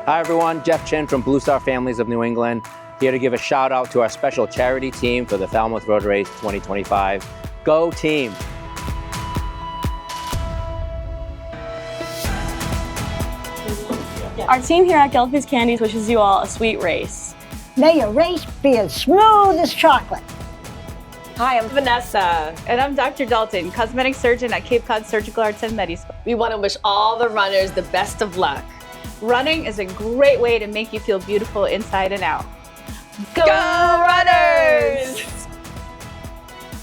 Hi everyone, Jeff Chin from Blue Star Families of New England, here to give a shout out to our special charity team for the Falmouth Road Race 2025. Go team! Our team here at Gelfie's Candies wishes you all a sweet race. May your race be as smooth as chocolate. Hi, I'm Vanessa. And I'm Dr. Dalton, cosmetic surgeon at Cape Cod Surgical Arts and Medispa. We want to wish all the runners the best of luck. Running is a great way to make you feel beautiful inside and out. Go runners!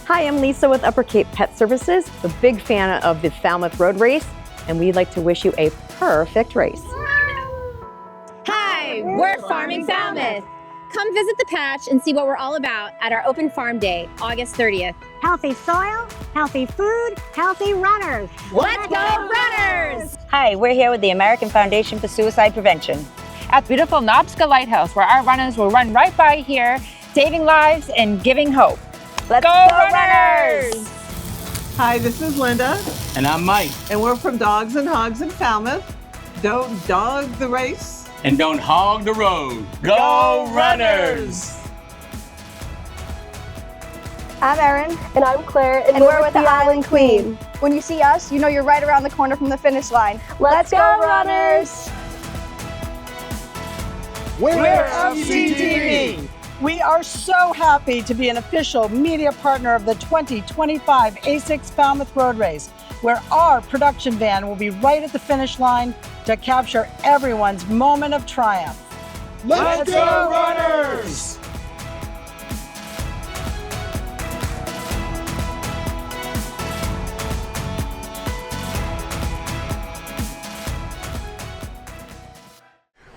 Hi, I'm Lisa with Upper Cape Pet Services, a big fan of the Falmouth Road Race, and we'd like to wish you a perfect race. Hi, we're Farming Falmouth. Come visit the patch and see what we're all about at our open farm day, August 30th. Healthy soil, healthy food, healthy runners. Let's go runners! Hi, we're here with the American Foundation for Suicide Prevention at beautiful Nobska Lighthouse, where our runners will run right by here, saving lives and giving hope. Let's go runners! Hi, this is Linda. And I'm Mike. And we're from Dogs and Hogs in Falmouth. Don't dog the race. And don't hog the road. Go runners! I'm Erin. And I'm Claire. And we're with the Island Queen. When you see us, you know you're right around the corner from the finish line. Let's go runners! We're FCTV. We are so happy to be an official media partner of the 2025 ASICS Falmouth Road Race, where our production van will be right at the finish line to capture everyone's moment of triumph. Let's go runners!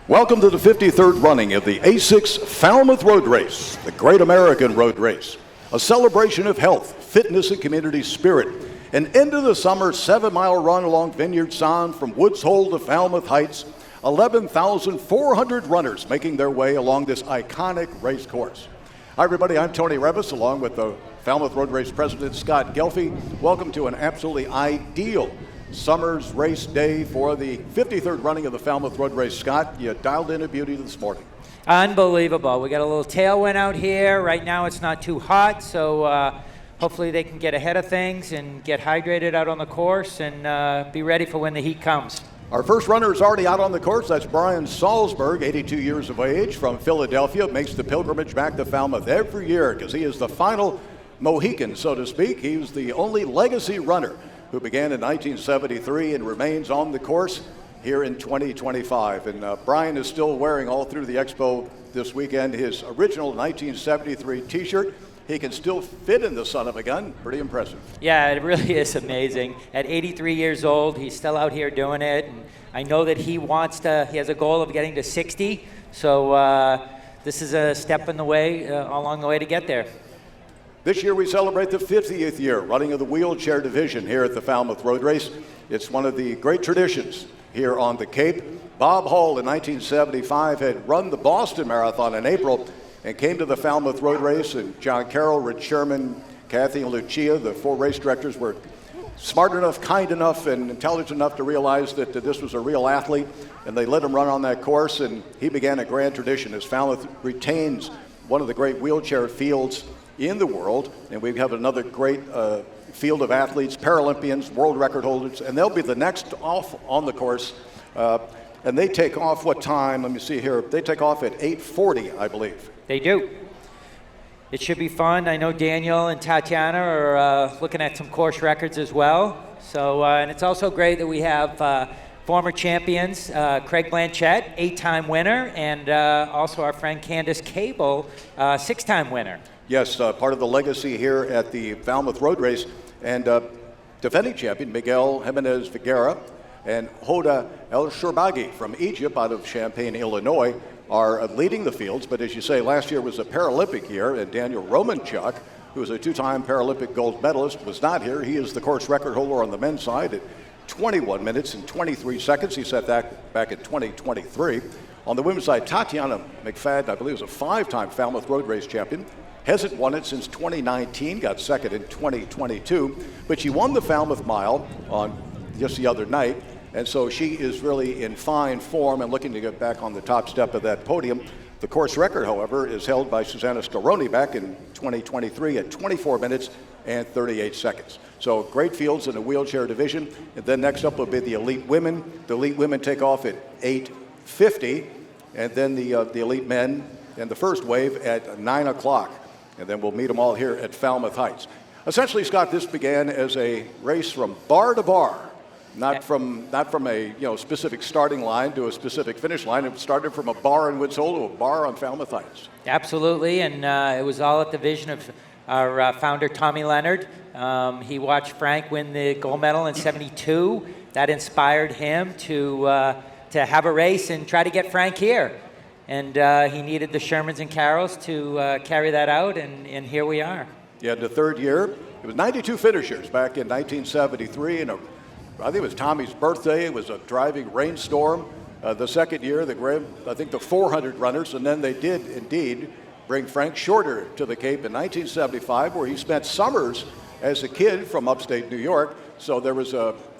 Welcome to the 53rd running of the ASICS Falmouth Road Race, the Great American Road Race, a celebration of health, fitness, and community spirit. An end-of-the-summer 7-mile run along Vineyard Sound from Woods Hole to Falmouth Heights, 11,400 runners making their way along this iconic race course. Hi everybody, I'm Tony Revis, along with the Falmouth Road Race President Scott Gelfie. Welcome to an absolutely ideal summer's race day for the 53rd running of the Falmouth Road Race. Scott, you dialed in a beauty this morning. Unbelievable. We got a little tailwind out here. Right now it's not too hot, so hopefully they can get ahead of things and get hydrated out on the course and be ready for when the heat comes. Our first runner is already out on the course. That's Brian Salzberg, 82 years of age, from Philadelphia. Makes the pilgrimage back to Falmouth every year because he is the final Mohican, so to speak. He was the only legacy runner who began in 1973 and remains on the course here in 2025. And Brian is still wearing all through the expo this weekend his original 1973 t-shirt. He can still fit in the son of a gun. Pretty impressive. Yeah, it really is amazing. At 83 years old, he's still out here doing it. And I know that he has a goal of getting to 60. So this is a step in the way, along the way to get there. This year we celebrate the 50th year running of the wheelchair division here at the Falmouth Road Race. It's one of the great traditions here on the Cape. Bob Hall in 1975 had run the Boston Marathon in April and came to the Falmouth Road Race, and John Carroll, Rich Sherman, Kathy and Lucia, the 4 race directors, were smart enough, kind enough, and intelligent enough to realize that this was a real athlete, and they let him run on that course, and he began a grand tradition as Falmouth retains one of the great wheelchair fields in the world, and we have another great field of athletes, Paralympians, world record holders, and they'll be the next off on the course, and they take off what time? Let me see here. They take off at 8:40, I believe. They do. It should be fun. I know Daniel and Tatiana are looking at some course records as well. So, and it's also great that we have former champions, Craig Blanchett, 8-time winner, and also our friend Candace Cable, 6-time winner. Yes, part of the legacy here at the Falmouth Road Race. And defending champion Miguel Jimenez Figuera and Hoda El Shourbaghi from Egypt out of Champaign, Illinois, are leading the fields. But as you say, last year was a Paralympic year, and Daniel Romanchuk, who is a 2-time Paralympic gold medalist, was not here. He is the course record holder on the men's side at 21 minutes and 23 seconds. He set that back in 2023. On the women's side, Tatiana McFadden, I believe, is a 5-time Falmouth Road Race champion. Hasn't won it since 2019, got second in 2022, but she won the Falmouth Mile on just the other night. And so she is really in fine form and looking to get back on the top step of that podium. The course record, however, is held by Susanna Scaroni back in 2023 at 24 minutes and 38 seconds. So great fields in the wheelchair division. And then next up will be the elite women. The elite women take off at 8:50, and then the elite men and the first wave at 9 o'clock. And then we'll meet them all here at Falmouth Heights. Essentially, Scott, this began as a race from bar to bar. Not from a specific starting line to a specific finish line. It started from a bar in Woods Hole to a bar on Falmouth Heights. Absolutely, and it was all at the vision of our founder, Tommy Leonard. He watched Frank win the gold medal in '72. That inspired him to have a race and try to get Frank here. And he needed the Shermans and Carrolls to carry that out, and here we are. Yeah, the third year. It was 92 finishers back in 1973, and I think it was Tommy's birthday. It was a driving rainstorm. The second year, I think the 400 runners, and then they did indeed bring Frank Shorter to the Cape in 1975, where he spent summers as a kid from upstate New York. So there was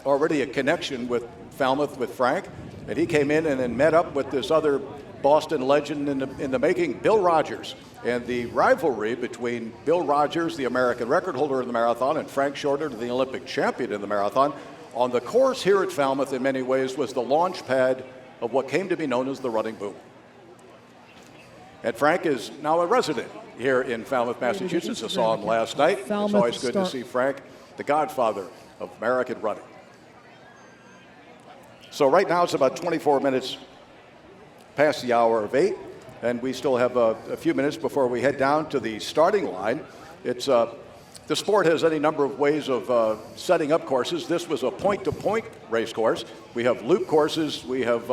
already a connection with Falmouth with Frank, and he came in and then met up with this other Boston legend in the making, Bill Rogers. And the rivalry between Bill Rogers, the American record holder in the marathon, and Frank Shorter, the Olympic champion in the marathon, on the course here at Falmouth in many ways was the launch pad of what came to be known as the running boom. And Frank is now a resident here in Falmouth, Massachusetts. I saw him last night. It's always good to see Frank, the godfather of American running. So right now it's about 24 minutes past the hour of 8, and we still have a few minutes before we head down to the starting line. It's the sport has any number of ways of setting up courses. This was a point-to-point race course. We have loop courses. We have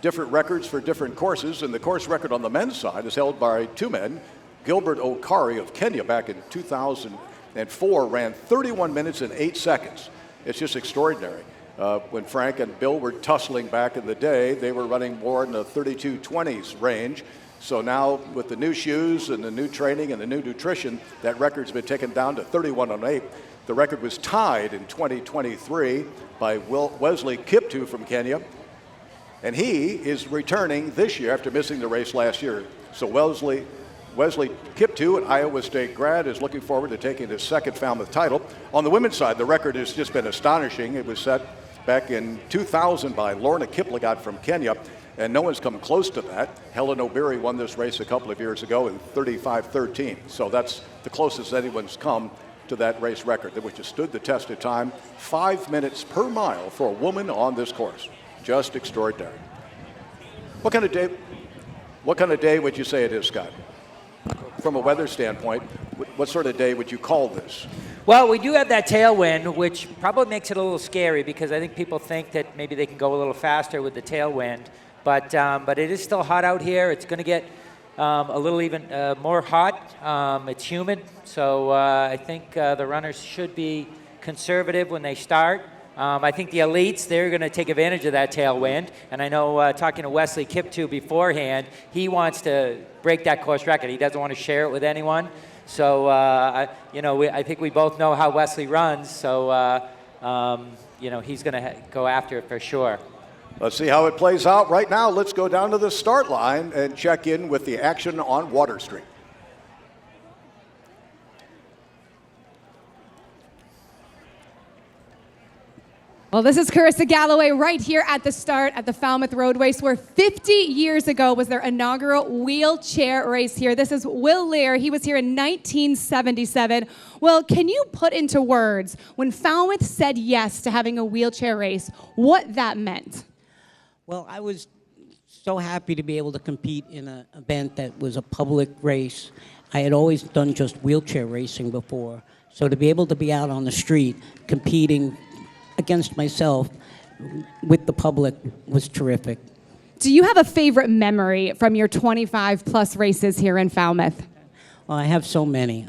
different records for different courses, and the course record on the men's side is held by two men. Gilbert Okari of Kenya back in 2004 ran 31 minutes and 8 seconds. It's just extraordinary. When Frank and Bill were tussling back in the day, they were running more in the 32:20s range. So now with the new shoes and the new training and the new nutrition, that record's been taken down to 31:08. The record was tied in 2023 by Wesley Kiptoo from Kenya. And he is returning this year after missing the race last year. So Wesley Kiptoo, an Iowa State grad, is looking forward to taking his second Falmouth title. On the women's side, the record has just been astonishing. It was set back in 2000 by Lorna Kiplagat from Kenya, and no one's come close to that. Helen Obiri won this race a couple of years ago in 35:13. So that's the closest anyone's come to that race record, which has stood the test of time. 5 minutes per mile for a woman on this course. Just extraordinary. What kind of day would you say it is, Scott? From a weather standpoint, what sort of day would you call this? Well, we do have that tailwind, which probably makes it a little scary because I think people think that maybe they can go a little faster with the tailwind. But it is still hot out here. It's going to get a little even more hot. It's humid, so I think the runners should be conservative when they start. I think the elites, they're going to take advantage of that tailwind. And I know talking to Wesley Kiptoo beforehand, he wants to break that course record. He doesn't want to share it with anyone. So, I think we both know how Wesley runs. So, he's going to go after it for sure. Let's see how it plays out. Right now, let's go down to the start line and check in with the action on Water Street. Well, this is Carissa Galloway right here at the start at the Falmouth Road Race, where 50 years ago was their inaugural wheelchair race here. This is Will Lear. He was here in 1977. Well, can you put into words, when Falmouth said yes to having a wheelchair race, what that meant? Well, I was so happy to be able to compete in an event that was a public race. I had always done just wheelchair racing before. So to be able to be out on the street competing against myself with the public was terrific. Do you have a favorite memory from your 25 plus races here in Falmouth? Well, I have so many.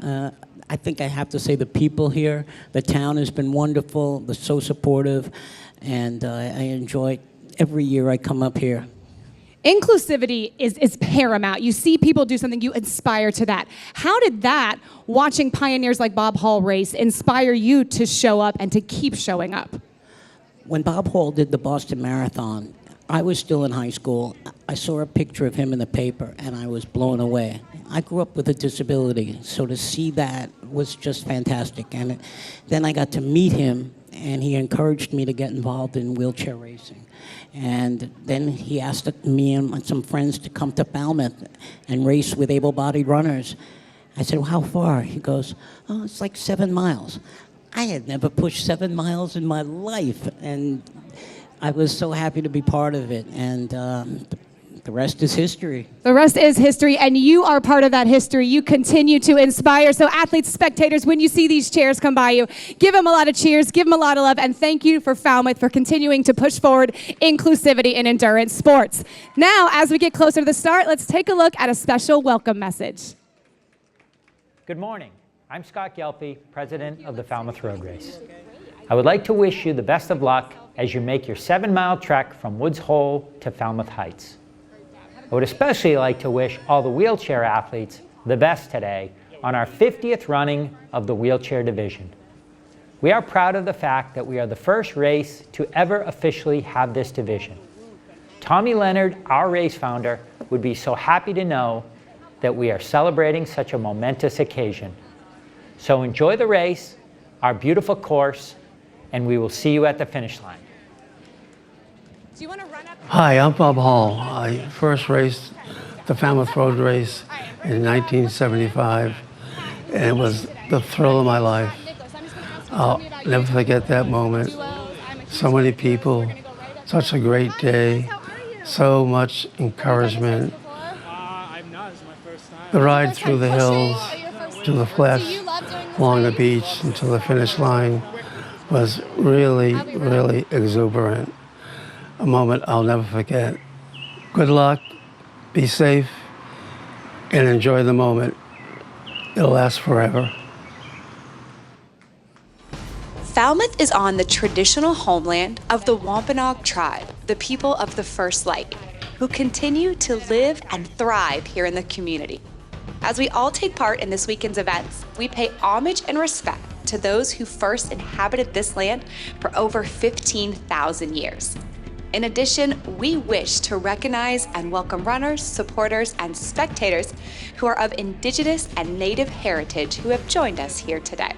I think I have to say the people here, the town has been wonderful, they're so supportive, and I enjoy every year I come up here. Inclusivity is paramount. You see people do something, you aspire to that. How did that, watching pioneers like Bob Hall race, inspire you to show up and to keep showing up? When Bob Hall did the Boston Marathon, I was still in high school. I saw a picture of him in the paper, and I was blown away. I grew up with a disability, so to see that was just fantastic. And then I got to meet him, and he encouraged me to get involved in wheelchair racing. And then he asked me and some friends to come to Falmouth and race with able-bodied runners. I said, well, how far? He goes, oh, it's like 7 miles. I had never pushed 7 miles in my life, and I was so happy to be part of it, and the rest is history. The rest is history, and you are part of that history. You continue to inspire. So athletes, spectators, when you see these chairs come by you, give them a lot of cheers, give them a lot of love, and thank you for Falmouth for continuing to push forward inclusivity in endurance sports. Now, as we get closer to the start, let's take a look at a special welcome message. Good morning. I'm Scott Gelpy, president of the Falmouth Road Race. I would like to wish you the best of luck as you make your 7-mile trek from Woods Hole to Falmouth Heights. I would especially like to wish all the wheelchair athletes the best today on our 50th running of the wheelchair division. We are proud of the fact that we are the first race to ever officially have this division. Tommy Leonard, our race founder, would be so happy to know that we are celebrating such a momentous occasion. So enjoy the race, our beautiful course, and we will see you at the finish line. Do you want to run up? Hi, I'm Bob Hall. I first raced the Falmouth Road Race in 1975, and it was the thrill of my life. I'll never forget that moment. So many people, such a great day, so much encouragement. The ride through the hills, to the flesh, along the beach, and to the finish line was really, really exuberant. A moment I'll never forget. Good luck, be safe, and enjoy the moment. It'll last forever. Falmouth is on the traditional homeland of the Wampanoag tribe, the people of the First Light, who continue to live and thrive here in the community. As we all take part in this weekend's events, we pay homage and respect to those who first inhabited this land for over 15,000 years. In addition, we wish to recognize and welcome runners, supporters, and spectators who are of Indigenous and Native heritage who have joined us here today.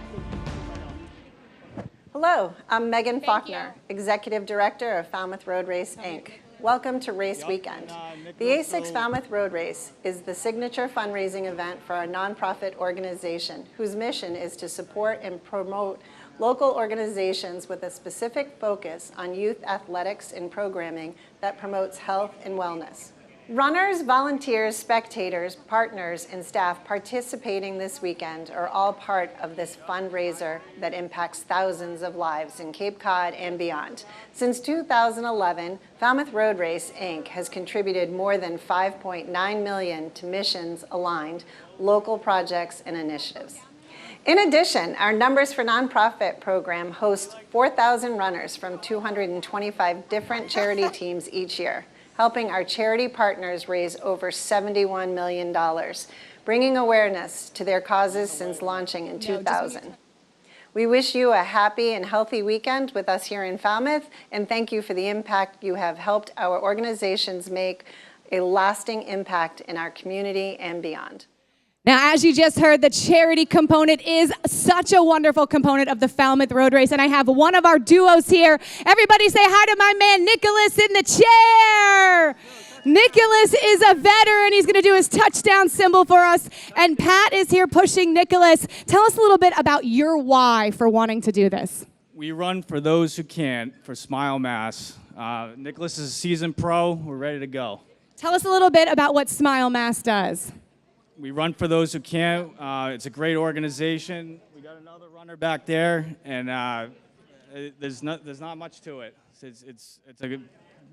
Hello, I'm Megan Faulkner, Executive Director of Falmouth Road Race, Inc. Welcome to Race Weekend. The ASICS Falmouth Road Race is the signature fundraising event for our nonprofit organization, whose mission is to support and promote local organizations with a specific focus on youth athletics and programming that promotes health and wellness. Runners, volunteers, spectators, partners, and staff participating this weekend are all part of this fundraiser that impacts thousands of lives in Cape Cod and beyond. Since 2011, Falmouth Road Race, Inc. has contributed more than $5.9 million to missions-aligned local projects and initiatives. In addition, our Numbers for Nonprofit program hosts 4,000 runners from 225 different charity teams each year, helping our charity partners raise over $71 million, bringing awareness to their causes since launching in 2000. We wish you a happy and healthy weekend with us here in Falmouth, and thank you for the impact you have helped our organizations make a lasting impact in our community and beyond. Now, as you just heard, the charity component is such a wonderful component of the Falmouth Road Race, and I have one of our duos here. Everybody say hi to my man, Nicholas, in the chair. Nicholas is a veteran. He's going to do his touchdown symbol for us, and Pat is here pushing Nicholas. Tell us a little bit about your why for wanting to do this. We run for those who can't, for Smile Mass. Nicholas is a seasoned pro. We're ready to go. Tell us a little bit about what Smile Mass does. We run for those who can't. It's a great organization. We got another runner back there, and there's not much to it. It's a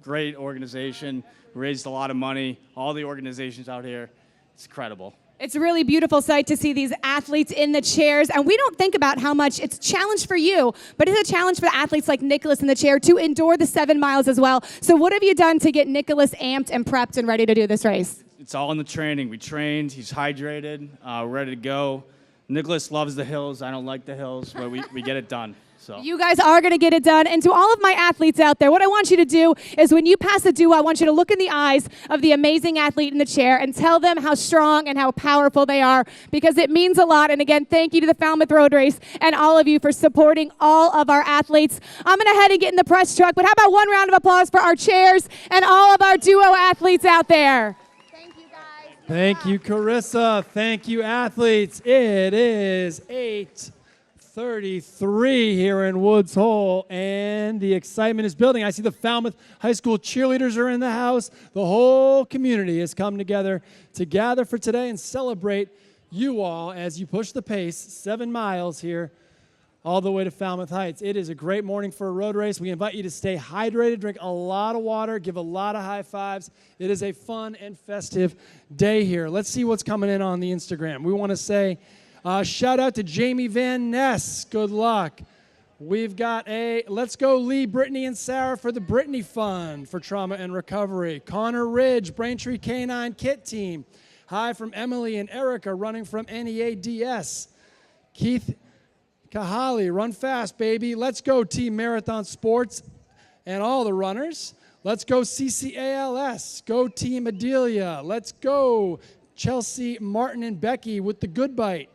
great organization. We raised a lot of money. All the organizations out here, it's incredible. It's a really beautiful sight to see these athletes in the chairs, and we don't think about how much it's a challenge for you, but it's a challenge for athletes like Nicholas in the chair to endure the 7 miles as well. So what have you done to get Nicholas amped and prepped and ready to do this race? It's all in the training. We trained. He's hydrated. We're ready to go. Nicholas loves the hills. I don't like the hills, but we get it done. So You guys are going to get it done. And to all of my athletes out there, what I want you to do is when you pass a duo, I want you to look in the eyes of the amazing athlete in the chair and tell them how strong and how powerful they are, because it means a lot. And again, thank you to the Falmouth Road Race and all of you for supporting all of our athletes. I'm going to head and get in the press truck, but how about one round of applause for our chairs and all of our duo athletes out there? Thank you, Carissa. Thank you, athletes. It is 8:33 here in Woods Hole, and the excitement is building. I see the Falmouth High School cheerleaders are in the house. The whole community has come together to gather for today and celebrate you all as you push the pace 7 miles here all the way to Falmouth Heights. It is a great morning for a road race. We invite you to stay hydrated, drink a lot of water, give a lot of high fives. It is a fun and festive day here. Let's see what's coming in on the Instagram. We want to say shout out to Jamie Van Ness. Good luck. We've got a Let's Go Lee, Brittany, and Sarah for the Brittany Fund for Trauma and Recovery. Connor Ridge, Braintree Canine Kit Team. Hi from Emily and Erica running from NEADS. Keith Kahali, run fast, baby. Let's go, Team Marathon Sports and all the runners. Let's go, CCALS. Go, Team Adelia. Let's go, Chelsea, Martin, and Becky with the Good Bite.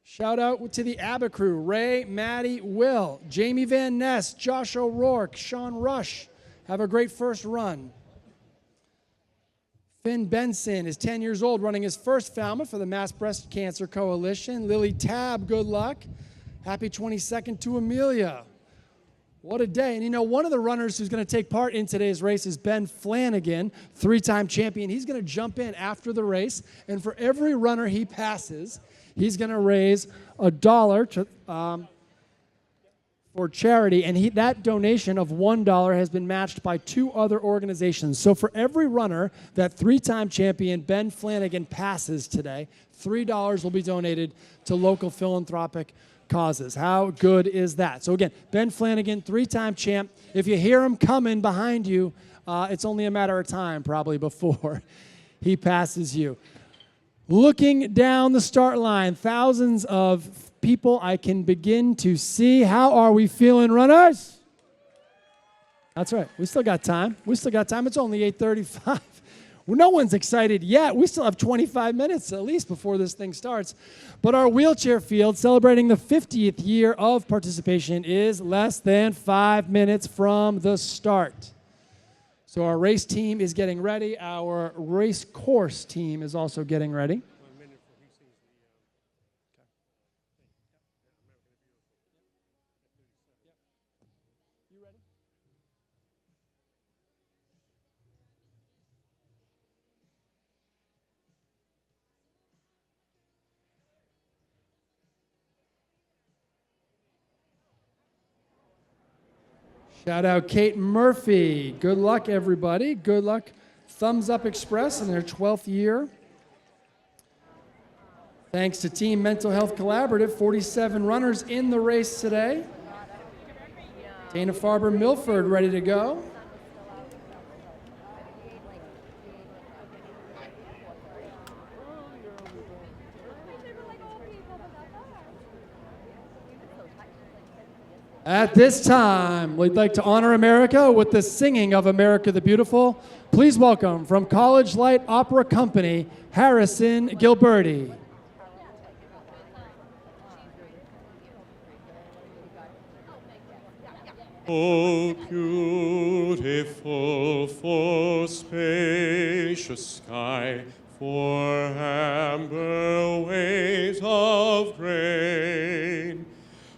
Shout out to the ABBA crew, Ray, Maddie, Will, Jamie Van Ness, Josh O'Rourke, Sean Rush. Have a great first run. Finn Benson is 10 years old, running his first Falmouth for the Mass Breast Cancer Coalition. Lily Tab, good luck. Happy 22nd to Amelia. What a day. And you know, one of the runners who's going to take part in today's race is Ben Flanagan, 3-time champion. He's going to jump in after the race, and for every runner he passes, he's going to raise $1 to, for charity, and that donation of $1 has been matched by 2 other organizations. So for every runner that 3-time champion Ben Flanagan passes today, $3 will be donated to local philanthropic causes. How good is that? So again, Ben Flanagan, 3-time champ. If you hear him coming behind you, it's only a matter of time probably before he passes you. Looking down the start line, thousands of people I can begin to see. How are we feeling, runners? That's right. We still got time. We still got time. It's only 8:35. Well, no one's excited yet. We still have 25 minutes at least before this thing starts. But our wheelchair field, celebrating the 50th year of participation, is less than 5 minutes from the start. So our race team is getting ready. Our race course team is also getting ready. Shout out Kate Murphy. Good luck, everybody. Good luck. Thumbs Up Express in their 12th year. Thanks to Team Mental Health Collaborative, 47 runners in the race today. Dana-Farber Milford ready to go. At this time, we'd like to honor America with the singing of America the Beautiful. Please welcome from College Light Opera Company, Harrison Gilberti. Oh, beautiful for spacious sky, for amber waves of grain,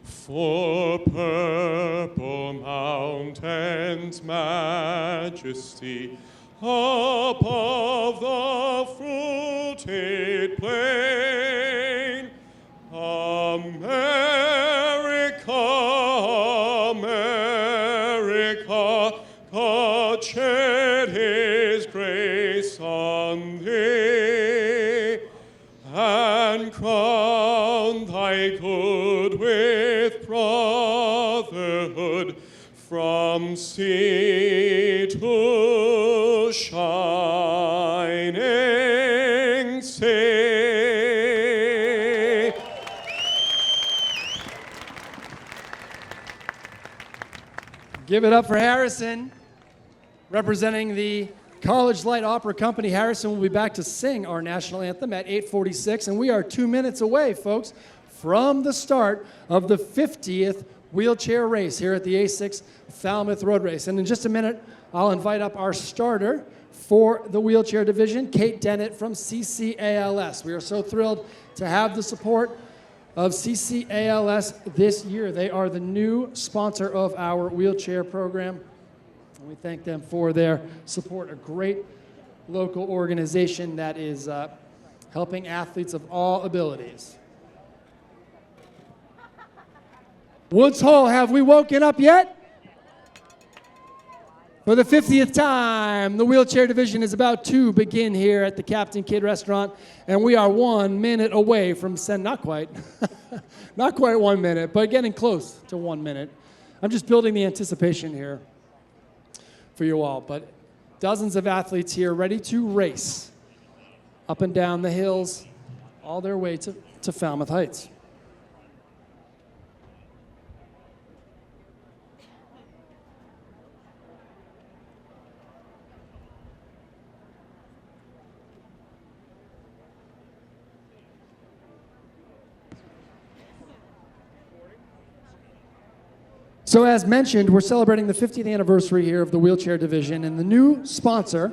for purple mountains' majesty above the fruited plain. America, America, God shed his grace on thee, and crown thy good with brotherhood from sea to shining sea. Give it up for Harrison. Representing the College Light Opera Company, Harrison will be back to sing our national anthem at 8:46, and we are 2 minutes away, folks, from the start of the 50th wheelchair race here at the ASICS Falmouth Road Race. And in just a minute, I'll invite up our starter for the wheelchair division, Kate Dennett from CCALS. We are so thrilled to have the support of CCALS this year. They are the new sponsor of our wheelchair program. And we thank them for their support, a great local organization that is helping athletes of all abilities. Woods Hole, have we woken up yet? For the 50th time, the wheelchair division is about to begin here at the Captain Kidd restaurant, and we are 1 minute away from not quite, not quite 1 minute, but getting close to 1 minute. I'm just building the anticipation here for you all, but dozens of athletes here ready to race up and down the hills, all their way to Falmouth Heights. So as mentioned, we're celebrating the 50th anniversary here of the wheelchair division, and the new sponsor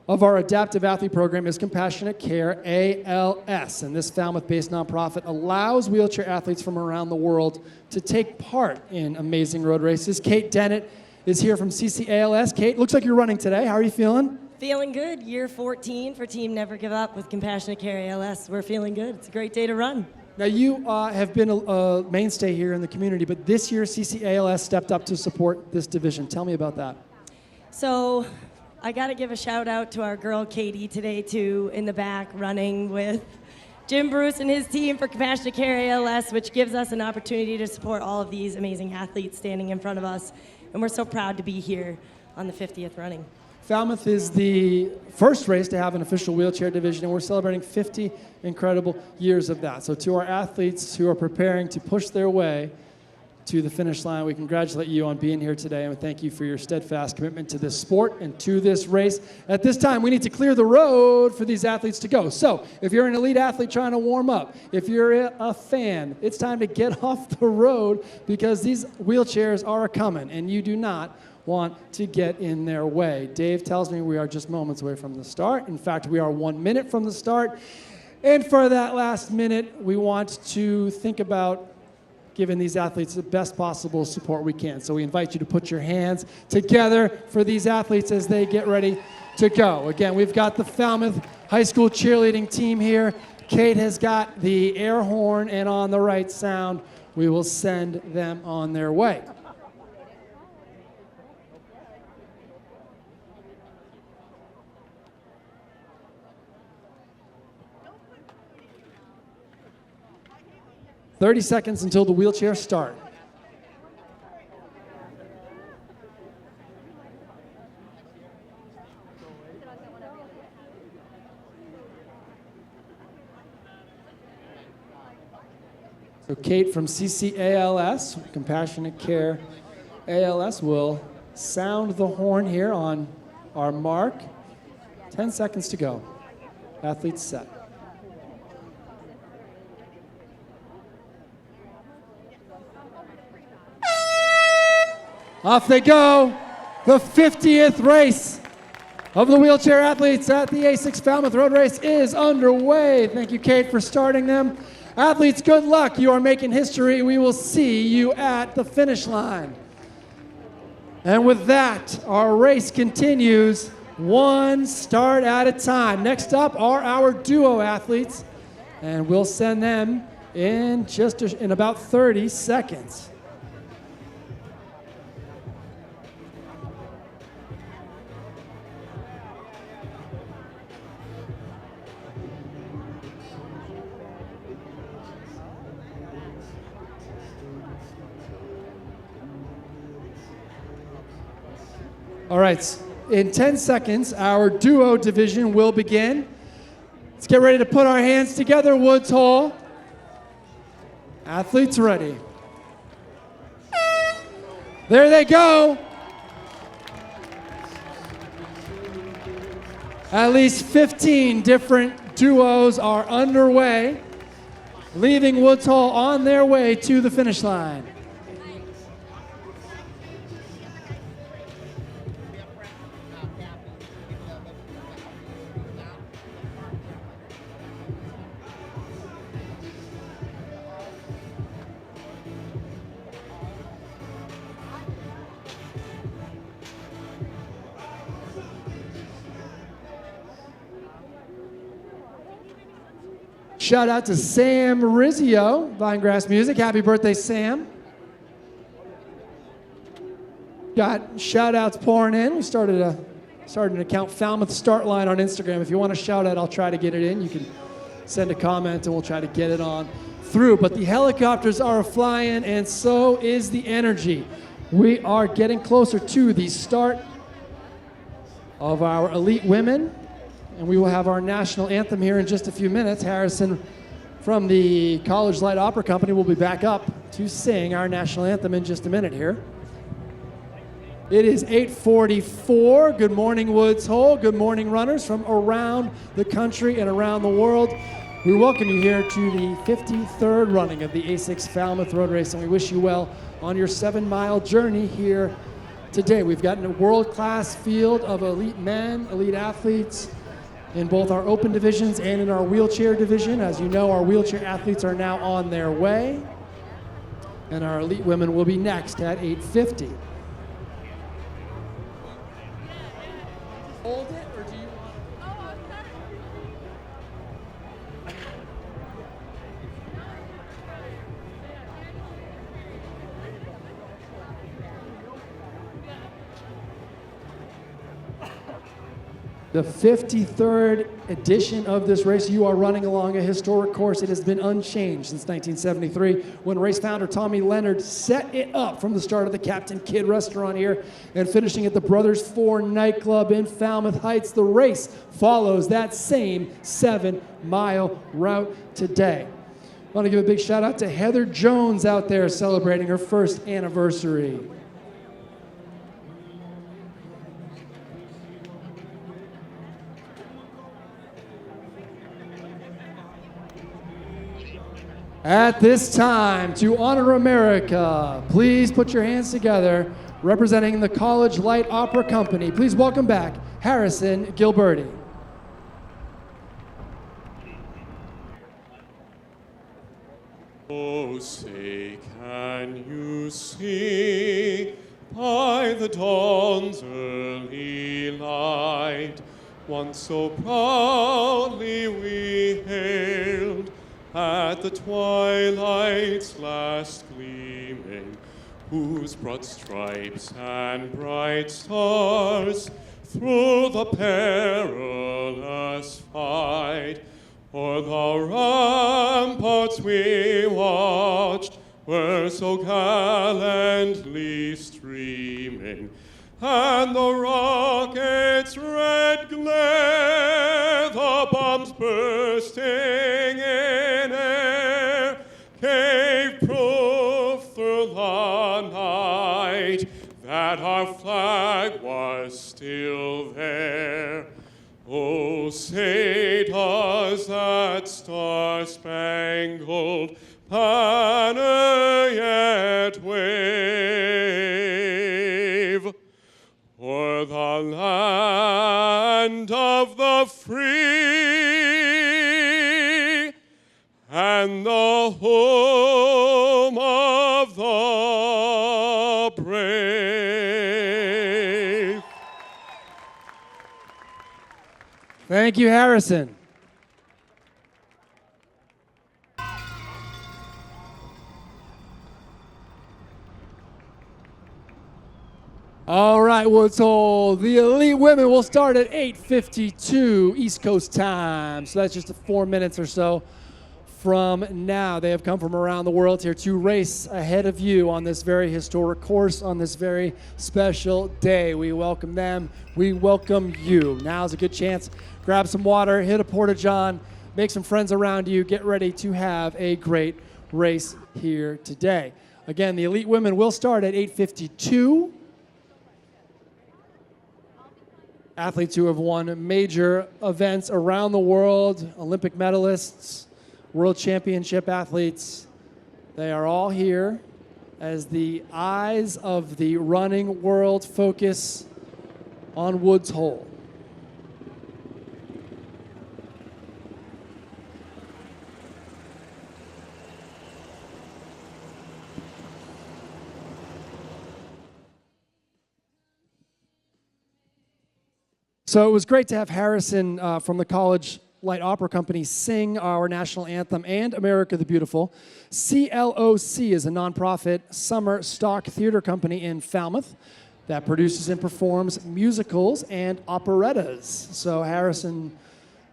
of our adaptive athlete program is Compassionate Care ALS, and this Falmouth-based nonprofit allows wheelchair athletes from around the world to take part in amazing road races. Kate Dennett is here from CCALS. Kate, looks like you're running today. How are you feeling? Feeling good. Year 14 for Team Never Give Up with Compassionate Care ALS. We're feeling good. It's a great day to run. Now, you have been a mainstay here in the community, but this year CCALS stepped up to support this division. Tell me about that. So I got to give a shout out to our girl Katie today, too, in the back running with Jim Bruce and his team for Compassionate Care ALS, which gives us an opportunity to support all of these amazing athletes standing in front of us. And we're so proud to be here on the 50th running. Falmouth is the first race to have an official wheelchair division, and we're celebrating 50 incredible years of that. So to our athletes who are preparing to push their way to the finish line, we congratulate you on being here today, and we thank you for your steadfast commitment to this sport and to this race. At this time, we need to clear the road for these athletes to go. So if you're an elite athlete trying to warm up, if you're a fan, it's time to get off the road because these wheelchairs are coming, and you do not want to get in their way. Dave tells me we are just moments away from the start. In fact, we are 1 minute from the start. And for that last minute, we want to think about giving these athletes the best possible support we can. So we invite you to put your hands together for these athletes as they get ready to go. Again, we've got the Falmouth High School cheerleading team here. Kate has got the air horn, and on the right sound, we will send them on their way. "30 seconds until the wheelchairs start." So Kate from CCALS, Compassionate Care ALS, will sound the horn here on our mark. 10 seconds to go. Athletes set. Off they go. The 50th race of the wheelchair athletes at the ASICS Falmouth Road Race is underway. Thank you, Kate, for starting them. Athletes, good luck. You are making history. We will see you at the finish line. And with that, our race continues one start at a time. Next up are our duo athletes, and we'll send them in in about 30 seconds. All right, in 10 seconds, our duo division will begin. Let's get ready to put our hands together, Woods Hole. Athletes ready. There they go. At least 15 different duos are underway, leaving Woods Hole on their way to the finish line. Shout out to Sam Rizzio, Vinegrass Music. Happy birthday, Sam. Got shout outs pouring in. We started an account, Falmouth Start Line, on Instagram. If you want a shout out, I'll try to get it in. You can send a comment and we'll try to get it on through. But the helicopters are flying and so is the energy. We are getting closer to the start of our elite women. And we will have our national anthem here in just a few minutes. Harrison from the College Light Opera Company will be back up to sing our national anthem in just a minute here. It is 8:44. Good morning, Woods Hole. Good morning, runners from around the country and around the world. We welcome you here to the 53rd running of the ASICS Falmouth Road Race, and we wish you well on your 7-mile journey here today. We've got a world-class field of elite men, elite athletes, in both our open divisions and in our wheelchair division. As you know, our wheelchair athletes are now on their way, and our elite women will be next at 8:50. Hold it, or do you want? The 53rd edition of this race. You are running along a historic course. It has been unchanged since 1973, when race founder Tommy Leonard set it up from the start of the Captain Kidd restaurant here and finishing at the Brothers 4 nightclub in Falmouth Heights. The race follows that same 7-mile route today. I want to give a big shout out to Heather Jones out there celebrating her first anniversary. At this time, to honor America, please put your hands together, representing the College Light Opera Company. Please welcome back Harrison Gilberti. Oh, say, can you see by the dawn's early light, once so proudly we hailed, at the twilight's last gleaming, whose broad stripes and bright stars through the perilous fight o'er the ramparts we watched were so gallantly streaming, and the rocket's red glare, the bombs bursting in air, gave proof through the night that our flag was still there. Oh, say does that star-spangled banner yet wave o'er the land of the free and the home of the brave. Thank you, Harrison. All right, Woods Hole. The elite women will start at 8:52 East Coast time. So that's just 4 minutes or so from now. They have come from around the world here to race ahead of you on this very historic course, on this very special day. We welcome them. We welcome you. Now's a good chance. Grab some water, hit a porta-john, make some friends around you. Get ready to have a great race here today. Again, the elite women will start at 8:52. Athletes who have won major events around the world, Olympic medalists, world championship athletes, they are all here as the eyes of the running world focus on Woods Hole. So it was great to have Harrison from the College Light Opera Company sing our national anthem and America the Beautiful. CLOC is a nonprofit summer stock theater company in Falmouth that produces and performs musicals and operettas. So Harrison,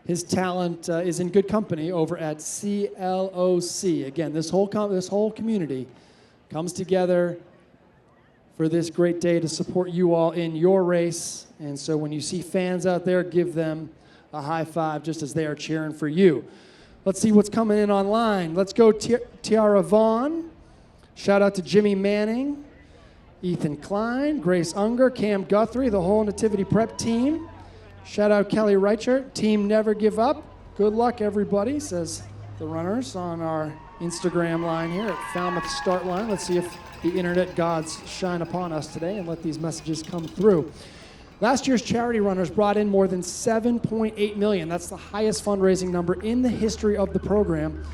his talent is in good company over at CLOC. Again, this whole community comes together for this great day to support you all in your race. And so when you see fans out there, give them a high five just as they are cheering for you. Let's see what's coming in online. Let's go Tiara Vaughn. Shout out to Jimmy Manning, Ethan Klein, Grace Unger, Cam Guthrie, the whole Nativity Prep team. Shout out Kelly Reichert, Team Never Give Up. Good luck, everybody, says the runners on our Instagram line here at Falmouth Start Line. Let's see if the internet gods shine upon us today and let these messages come through. Last year's charity runners brought in more than $7.8 million. That's the highest fundraising number in the history of the program.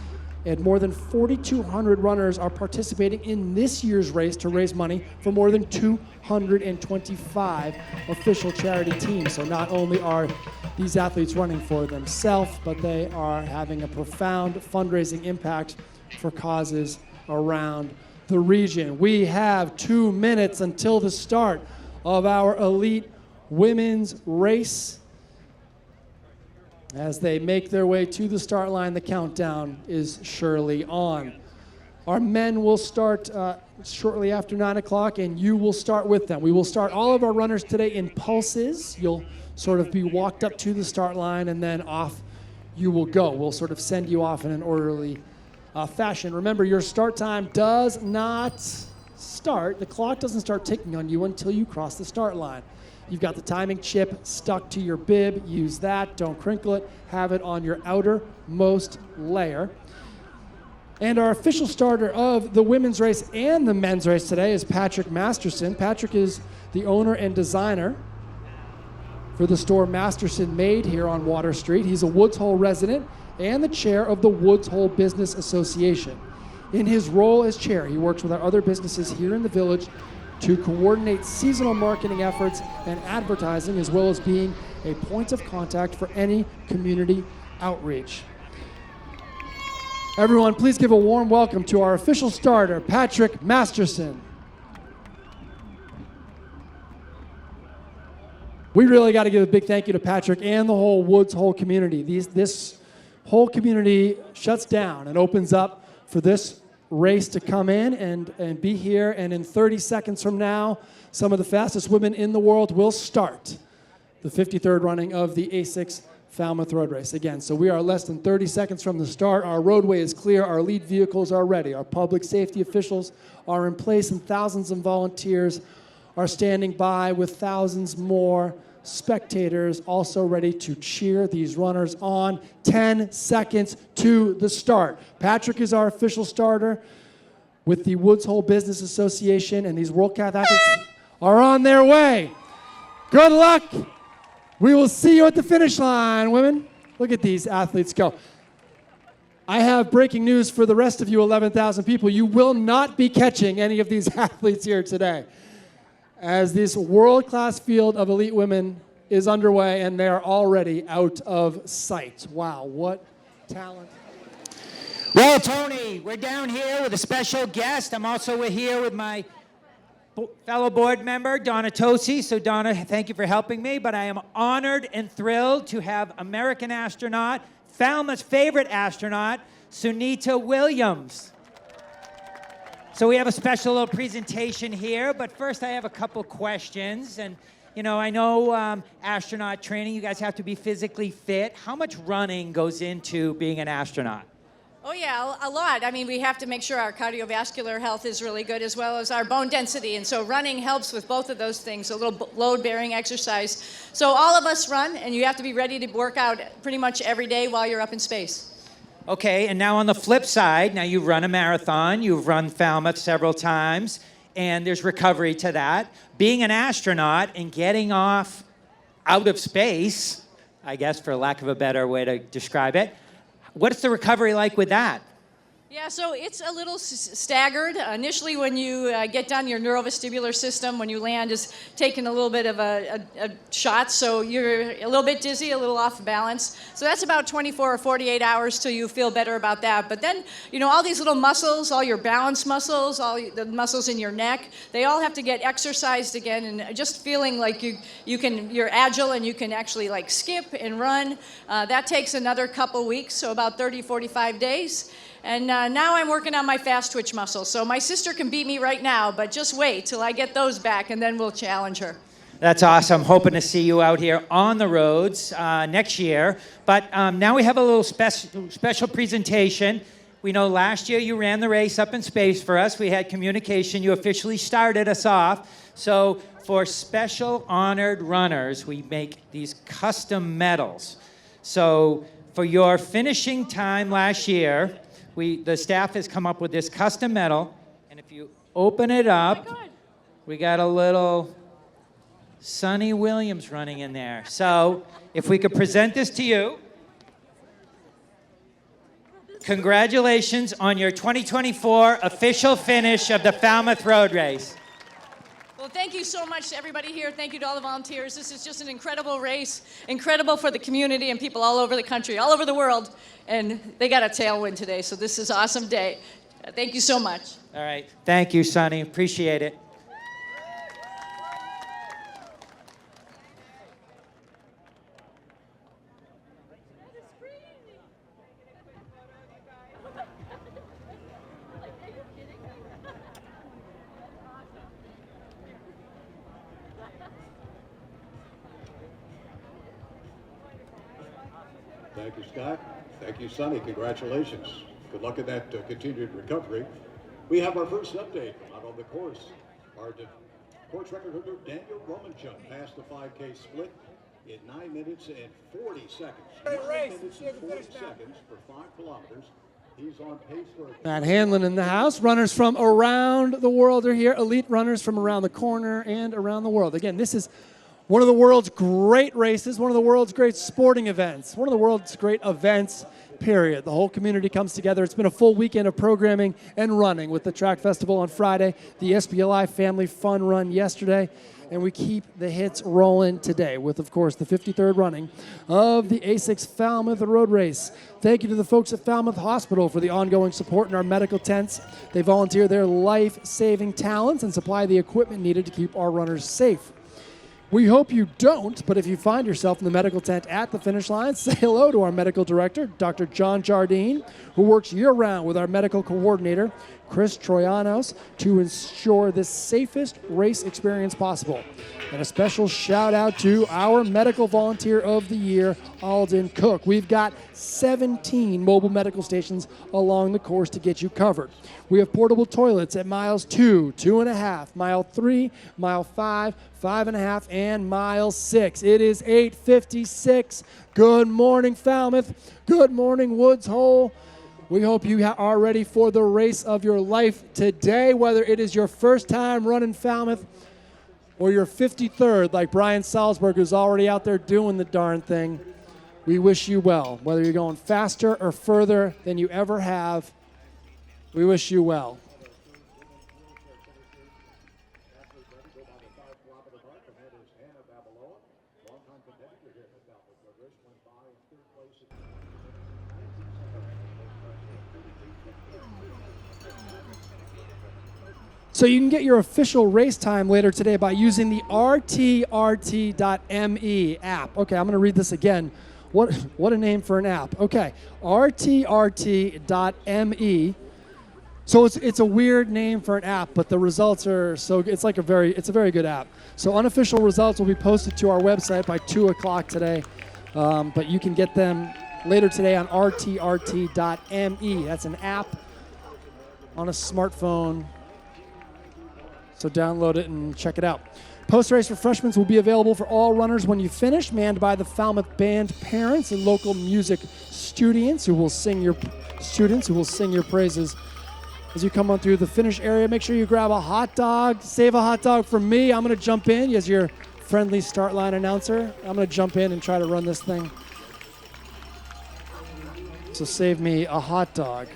And more than 4,200 runners are participating in this year's race to raise money for more than 225 official charity teams. So not only are these athletes running for themselves, but they are having a profound fundraising impact for causes around the region. We have 2 minutes until the start of our elite women's race. As they make their way to the start line, the countdown is surely on. Our men will start shortly after 9 o'clock, and you will start with them. We will start all of our runners today in pulses. You'll sort of be walked up to the start line, and then off you will go. We'll sort of send you off in an orderly fashion. Remember, your start time does not start. The clock doesn't start ticking on you until you cross the start line. You've got the timing chip stuck to your bib. Use that. Don't crinkle it. Have it on your outermost layer. And our official starter of the women's race and the men's race today is Patrick Masterson. Patrick is the owner and designer for the store Masterson Made here on Water Street. He's a Woods Hole resident and the chair of the Woods Hole Business Association. In his role as chair, he works with our other businesses here in the village to coordinate seasonal marketing efforts and advertising, as well as being a point of contact for any community outreach. Everyone, please give a warm welcome to our official starter, Patrick Masterson. We really got to give a big thank you to Patrick and the whole Woods Hole community. This whole community shuts down and opens up for this race to come in and be here. And in 30 seconds from now, some of the fastest women in the world will start the 53rd running of the ASICS Falmouth Road Race. Again, so we are less than 30 seconds from the start. Our roadway is clear. Our lead vehicles are ready. Our public safety officials are in place, and thousands of volunteers are standing by with thousands more spectators also ready to cheer these runners on. 10 seconds to the start. Patrick is our official starter with the Woods Hole Business Association, and these World Cup athletes are on their way. Good luck. We will see you at the finish line, women. Look at these athletes go. I have breaking news for the rest of you 11,000 people. You will not be catching any of these athletes here today, as this world-class field of elite women is underway, and they are already out of sight. Wow, what talent. Well, Tony, we're down here with a special guest. I'm also here with my fellow board member, Donna Tosi. So, Donna, thank you for helping me, but I am honored and thrilled to have American astronaut, Falmouth's favorite astronaut, Sunita Williams. So we have a special little presentation here, but first I have a couple questions. And, you know, I know astronaut training, you guys have to be physically fit. How much running goes into being an astronaut? Oh yeah, a lot. I mean, we have to make sure our cardiovascular health is really good as well as our bone density. And so running helps with both of those things, a little load-bearing exercise. So all of us run, and you have to be ready to work out pretty much every day while you're up in space. Okay, and now on the flip side, now you've run a marathon, you've run Falmouth several times, and there's recovery to that. Being an astronaut and getting off out of space, I guess for lack of a better way to describe it, what's the recovery like with that? Yeah, so it's a little staggered. Initially, when you get done, your neurovestibular system, when you land, is taking a little bit of a shot. So you're a little bit dizzy, a little off balance. So that's about 24 or 48 hours till you feel better about that. But then, you know, all these little muscles, all your balance muscles, all the muscles in your neck, they all have to get exercised again. And just feeling like you're agile and you can actually like skip and run. That takes another couple weeks, so about 30, 45 days. And now I'm working on my fast twitch muscles. So my sister can beat me right now, but just wait till I get those back, and then we'll challenge her. That's awesome. Hoping to see you out here on the roads next year. But now we have a little special presentation. We know last year you ran the race up in space for us. We had communication. You officially started us off. So for special honored runners, we make these custom medals. So for your finishing time last year, the staff has come up with this custom medal, and if you open it up, we got a little Sonny Williams running in there. So if we could present this to you. Congratulations on your 2024 official finish of the Falmouth Road Race. Well, thank you so much to everybody here. Thank you to all the volunteers. This is just an incredible race, incredible for the community and people all over the country, all over the world. And they got a tailwind today, so this is an awesome day. Thank you so much. All right. Thank you, Sonny. Appreciate it. Thank you, Scott. Thank you, Sonny. Congratulations. Good luck in that continued recovery. We have our first update out on the course. Our course record holder, Daniel Romanchuk, passed the 5K split in 9 minutes and 40 seconds. 9 minutes and 40 seconds for 5 kilometers. He's on pace for... Matt Hanlon in the house. Runners from around the world are here. Elite runners from around the corner and around the world. Again, this is one of the world's great races, one of the world's great sporting events, one of the world's great events, period. The whole community comes together. It's been a full weekend of programming and running with the track festival on Friday, the SBLI Family Fun Run yesterday, and we keep the hits rolling today with, of course, the 53rd running of the ASICS Falmouth Road Race. Thank you to the folks at Falmouth Hospital for the ongoing support in our medical tents. They volunteer their life-saving talents and supply the equipment needed to keep our runners safe. We hope you don't, but if you find yourself in the medical tent at the finish line, say hello to our medical director, Dr. John Jardine, who works year-round with our medical coordinator, Chris Troyanos, to ensure the safest race experience possible. And a special shout-out to our medical volunteer of the year, Alden Cook. We've got 17 mobile medical stations along the course to get you covered. We have portable toilets at miles 2, 2.5, mile 3, mile 5, 5.5, and mile 6. It is 8:56. Good morning, Falmouth. Good morning, Woods Hole. We hope you are ready for the race of your life today, whether it is your first time running Falmouth or your 53rd, like Brian Salzberg, who's already out there doing the darn thing. We wish you well. Whether you're going faster or further than you ever have, we wish you well. So you can get your official race time later today by using the rtrt.me app. Okay, I'm going to read this again. What a name for an app. Okay, rtrt.me. So it's a weird name for an app, but the results are it's a very good app. So unofficial results will be posted to our website by 2 o'clock today, but you can get them later today on rtrt.me. That's an app on a smartphone. So download it and check it out. Post-race refreshments will be available for all runners when you finish, manned by the Falmouth Band parents and local music students who will sing your praises. As you come on through the finish area, make sure you grab a hot dog. Save a hot dog for me. I'm going to jump in as your friendly start line announcer. I'm going to jump in and try to run this thing. So save me a hot dog.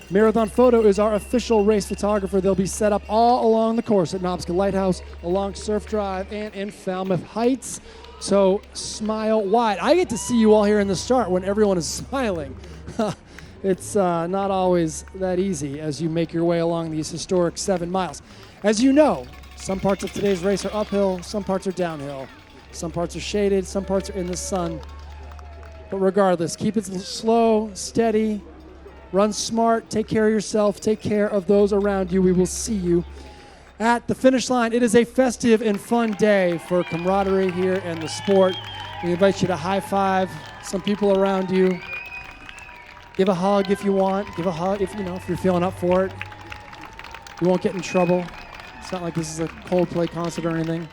Marathon Photo is our official race photographer. They'll be set up all along the course at Nobska Lighthouse, along Surf Drive, and in Falmouth Heights. So smile wide. I get to see you all here in the start when everyone is smiling. It's not always that easy as you make your way along these historic 7 miles. As you know, some parts of today's race are uphill, some parts are downhill. Some parts are shaded, some parts are in the sun. But regardless, keep it slow, steady, run smart, take care of yourself, take care of those around you. We will see you at the finish line. It is a festive and fun day for camaraderie here and the sport. We invite you to high five some people around you. Give a hug if you want. Give a hug if you're feeling up for it. You won't get in trouble. It's not like this is a Coldplay concert or anything.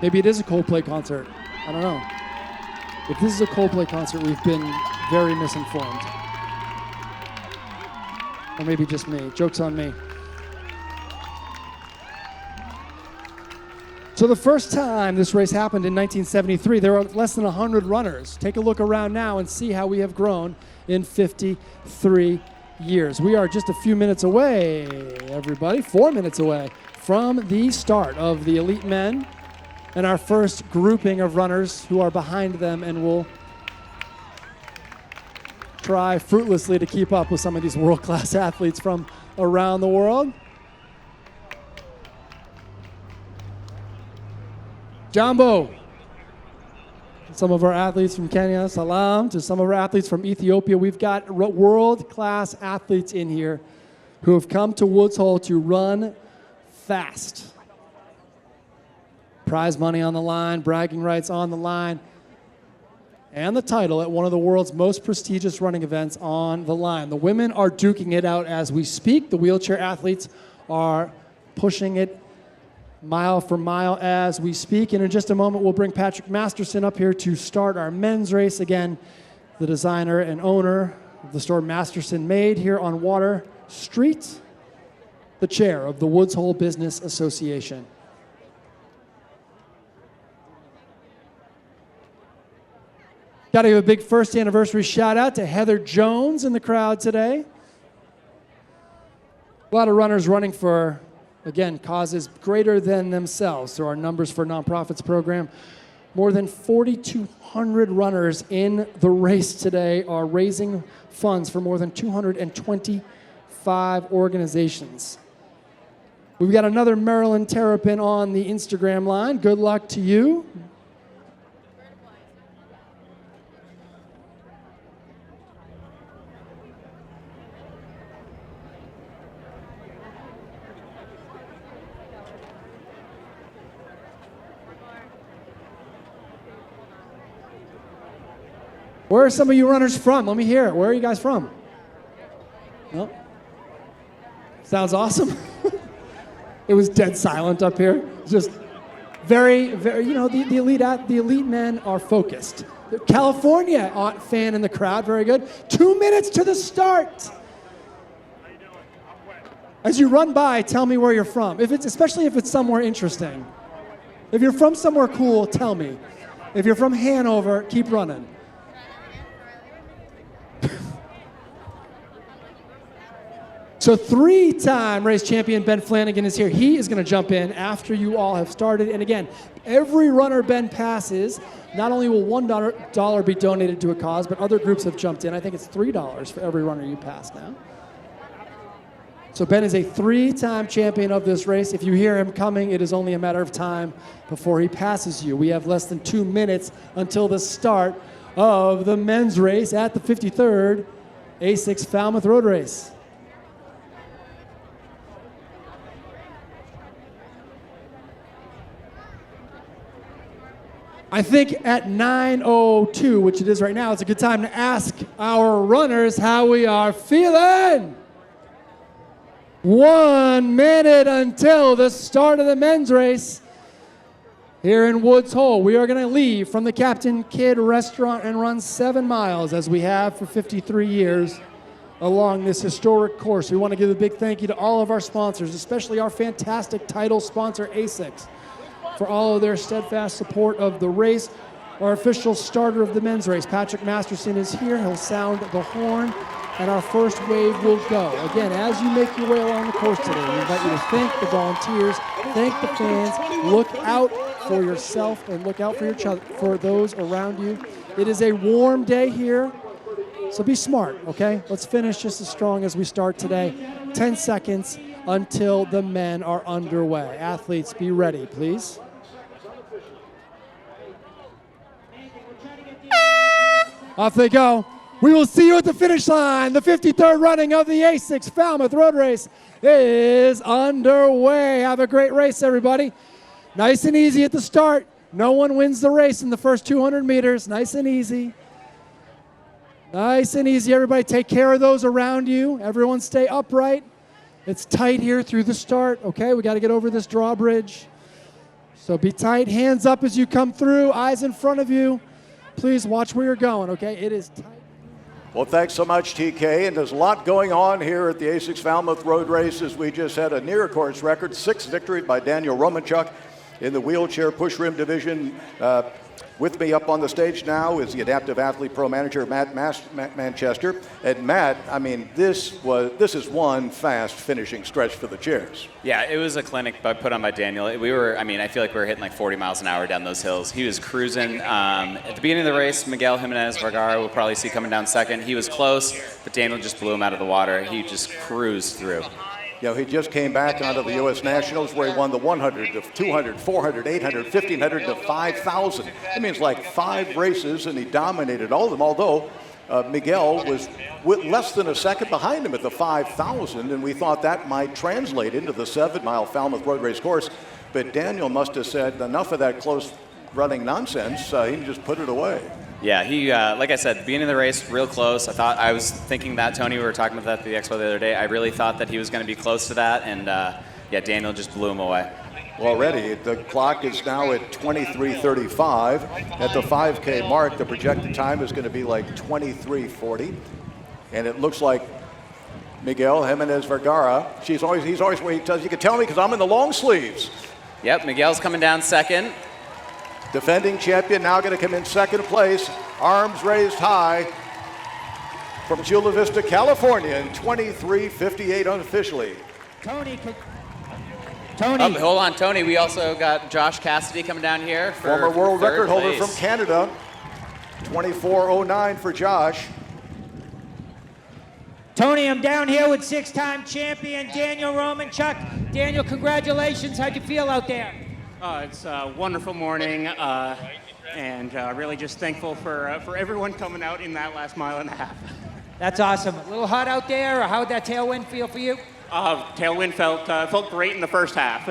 Maybe it is a Coldplay concert. I don't know. If this is a Coldplay concert, we've been very misinformed. Or maybe just me. Joke's on me. So the first time this race happened in 1973, there were less than 100 runners. Take a look around now and see how we have grown in 53 years. We are just a few minutes away, everybody, 4 minutes away from the start of the elite men and our first grouping of runners who are behind them and will try fruitlessly to keep up with some of these world-class athletes from around the world. Jambo. Some of our athletes from Kenya, salam, to some of our athletes from Ethiopia. We've got world-class athletes in here who have come to Woods Hole to run fast. Prize money on the line, bragging rights on the line, and the title at one of the world's most prestigious running events on the line. The women are duking it out as we speak. The wheelchair athletes are pushing it mile for mile as we speak. And in just a moment, we'll bring Patrick Masterson up here to start our men's race. Again, the designer and owner of the store Masterson Made here on Water Street, the chair of the Woods Hole Business Association. Got to give a big first anniversary shout out to Heather Jones in the crowd today. A lot of runners running for, again, causes greater than themselves through our Numbers for Nonprofits program. More than 4,200 runners in the race today are raising funds for more than 225 organizations. We've got another Marilyn Terrapin on the Instagram line. Good luck to you. Where are some of you runners from? Let me hear it. Where are you guys from? No? Sounds awesome. It was dead silent up here. Just very, very, the elite men are focused. The California fan in the crowd, very good. 2 minutes to the start. As you run by, tell me where you're from. Especially if it's somewhere interesting. If you're from somewhere cool, tell me. If you're from Hanover, keep running. So 3-time race champion Ben Flanagan is here. He is going to jump in after you all have started. And again, every runner Ben passes, not only will $1 be donated to a cause, but other groups have jumped in. I think it's $3 for every runner you pass now. So Ben is a 3-time champion of this race. If you hear him coming, it is only a matter of time before he passes you. We have less than 2 minutes until the start of the men's race at the 53rd ASICS Falmouth Road Race. I think at 9:02, which it is right now, it's a good time to ask our runners how we are feeling. 1 minute until the start of the men's race here in Woods Hole. We are going to leave from the Captain Kidd Restaurant and run 7 miles, as we have for 53 years, along this historic course. We want to give a big thank you to all of our sponsors, especially our fantastic title sponsor, ASICS, for all of their steadfast support of the race. Our official starter of the men's race, Patrick Masterson, is here. He'll sound the horn, and our first wave will go. Again, as you make your way along the course today, we invite you to thank the volunteers, thank the fans, look out for yourself and look out for those around you. It is a warm day here, so be smart, okay? Let's finish just as strong as we start today. 10 seconds until the men are underway. Athletes, be ready, please. Off they go. We will see you at the finish line. The 53rd running of the ASICS Falmouth Road Race is underway. Have a great race, everybody. Nice and easy at the start. No one wins the race in the first 200 meters. Nice and easy. Nice and easy, everybody. Take care of those around you. Everyone stay upright. It's tight here through the start, okay? We got to get over this drawbridge. So be tight. Hands up as you come through. Eyes in front of you. Please watch where you're going, okay? It is tight. Well, thanks so much, TK. And there's a lot going on here at the ASICS Falmouth Road Race, as we just had a near-course record, 6th victory by Daniel Romanchuk in the wheelchair push rim division. With me up on the stage now is the Adaptive Athlete Pro Manager, Matt Manchester. And Matt, I mean, this is one fast finishing stretch for the chairs. Yeah, it was a clinic put on by Daniel. I feel like we were hitting like 40 miles an hour down those hills. He was cruising. At the beginning of the race, Miguel Jimenez Vergara we'll probably see coming down second. He was close, but Daniel just blew him out of the water. He just cruised through. You know, he just came back out of the U.S. Nationals where he won the 100, the 200, 400, 800, 1,500, to 5,000. That means like 5 races, and he dominated all of them, although Miguel was less than a second behind him at the 5,000, and we thought that might translate into the 7-mile Falmouth Road Race course. But Daniel must have said enough of that close running nonsense. He just put it away. Yeah, he, like I said, beginning of the race, real close. I was thinking that, Tony, we were talking about that at the expo the other day. I really thought that he was going to be close to that, and Daniel just blew him away. Well, already, the clock is now at 23:35. At the 5K mark, the projected time is going to be like 23:40. And it looks like Miguel Jimenez Vergara, he's always where he tells you can tell me because I'm in the long sleeves. Yep, Miguel's coming down second. Defending champion now going to come in second place. Arms raised high from Chula Vista, California in 23:58 unofficially. Tony. Hold on, Tony. We also got Josh Cassidy coming down here. Former world record holder place. from Canada. 24:09 for Josh. Tony, I'm down here with 6-time champion Daniel Romanchuk. Daniel, congratulations. How'd you feel out there? It's a wonderful morning, and really just thankful for everyone coming out in that last mile and a half. That's awesome. A little hot out there, or how'd that tailwind feel for you? Tailwind felt great in the first half.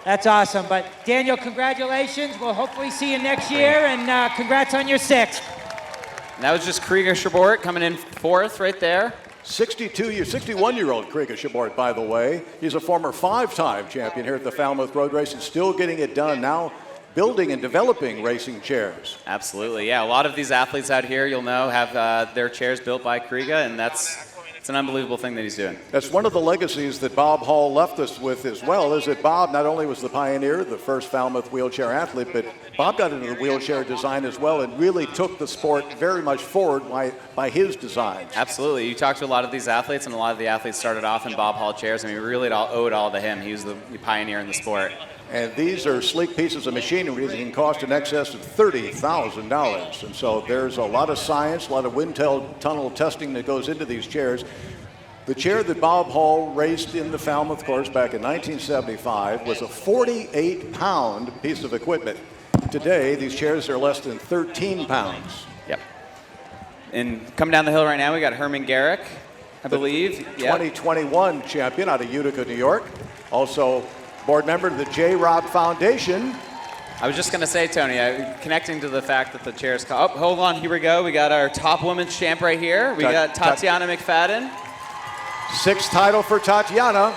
That's awesome. But Daniel, congratulations. We'll hopefully see you next year, and congrats on your 6th. And that was just Krieger Schabort coming in 4th right there. 61-year-old Krieger Schabort, by the way. He's a former 5-time champion here at the Falmouth Road Race and still getting it done now, building and developing racing chairs. Absolutely, yeah. A lot of these athletes out here, you'll know, have their chairs built by Krieger, and it's an unbelievable thing that he's doing. That's one of the legacies that Bob Hall left us with as well, is that Bob not only was the pioneer, the first Falmouth wheelchair athlete, but Bob got into the wheelchair design as well and really took the sport very much forward by his designs. Absolutely. You talk to a lot of these athletes, and a lot of the athletes started off in Bob Hall chairs. I mean, we really owe it all to him. He was the pioneer in the sport. And these are sleek pieces of machinery that can cost in excess of $30,000. And so there's a lot of science, a lot of wind tunnel testing that goes into these chairs. The chair that Bob Hall raced in the Falmouth course back in 1975 was a 48-pound piece of equipment. Today, these chairs are less than 13 pounds. Yep. And coming down the hill right now, we got Herman Garrick, I believe. 2021 champion out of Utica, New York. Also board member of the J. Rob Foundation. I was just going to say, Tony, connecting to the fact that the chair's... Oh, hold on. Here we go. We got our top women's champ right here. We got Tatiana McFadden. 6th title for Tatiana.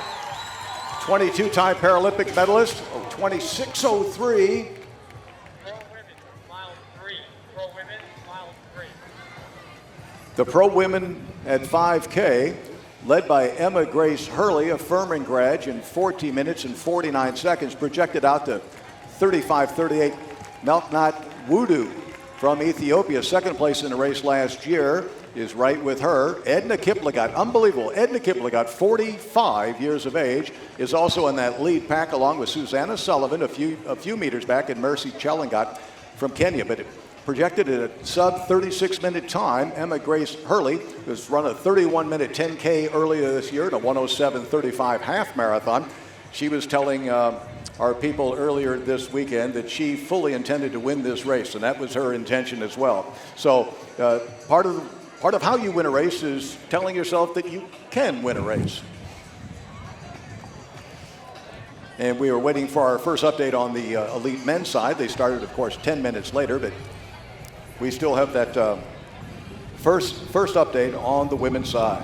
22-time Paralympic medalist. 26:03. The pro women at 5K, led by Emma Grace Hurley, a Furman grad, in 14 minutes and 49 seconds, projected out to 35:38. Melknat Wudu from Ethiopia, 2nd place in the race last year, is right with her. Edna Kiplagat, unbelievable. Edna Kiplagat, 45 years of age, is also in that lead pack along with Susanna Sullivan, a few meters back, and Mercy Chelangat from Kenya. But projected at a sub-36-minute time, Emma Grace Hurley, who's run a 31-minute 10K earlier this year and a 1:07:35 half marathon. She was telling our people earlier this weekend that she fully intended to win this race, and that was her intention as well. So part of how you win a race is telling yourself that you can win a race. And we were waiting for our first update on the elite men's side. They started, of course, 10 minutes later, but we still have that first update on the women's side.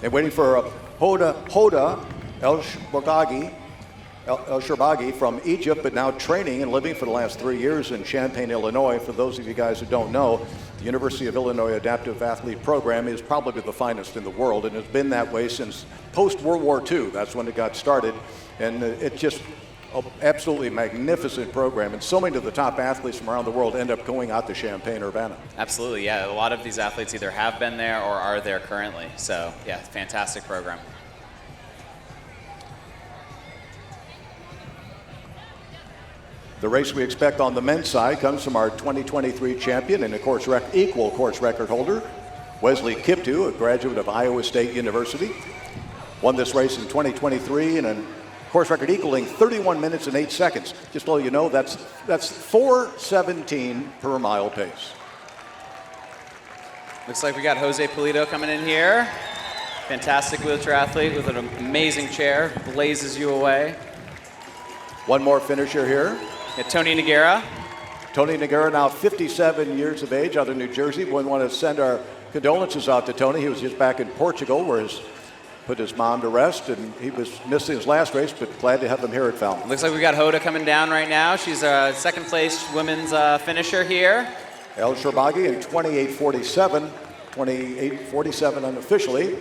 And waiting for Hoda El Sherbagi from Egypt, but now training and living for the last 3 years in Champaign, Illinois. For those of you guys who don't know, the University of Illinois Adaptive Athlete Program is probably the finest in the world, and has been that way since post-World War II. That's when it got started, and it's just an absolutely magnificent program, and so many of the top athletes from around the world end up going out to Champaign-Urbana. Absolutely, yeah. A lot of these athletes either have been there or are there currently. So, yeah, fantastic program. The race we expect on the men's side comes from our 2023 champion and equal course record holder, Wesley Kiptoo, a graduate of Iowa State University. Won this race in 2023 and a course record equaling 31 minutes and 8 seconds. Just to let you know, that's 4:17 per mile pace. Looks like we got Jose Polito coming in here. Fantastic wheelchair athlete with an amazing chair, blazes you away. One more finisher here. Tony Noguera. Tony Noguera, now 57 years of age, out of New Jersey. We want to send our condolences out to Tony. He was just back in Portugal where he put his mom to rest, and he was missing his last race, but glad to have him here at Falmouth. Looks like we got Hoda coming down right now. She's a 2nd place women's finisher here. El Sherbagi in 28:47 unofficially.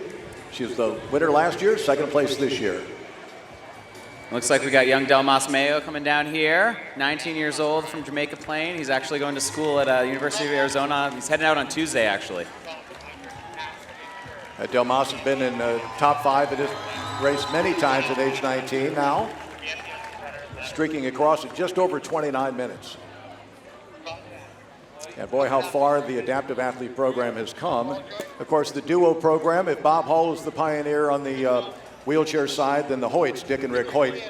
She was the winner last year, 2nd place this year. Looks like we got young Delmas Mayo coming down here, 19 years old from Jamaica Plain. He's actually going to school at University of Arizona. He's heading out on Tuesday, actually. Delmas has been in the top 5 at this race many times at age 19 now, streaking across at just over 29 minutes. And boy, how far the Adaptive Athlete Program has come. Of course, the duo program, if Bob Hall is the pioneer on the wheelchair side, then the Hoyts, Dick and Rick Hoyt.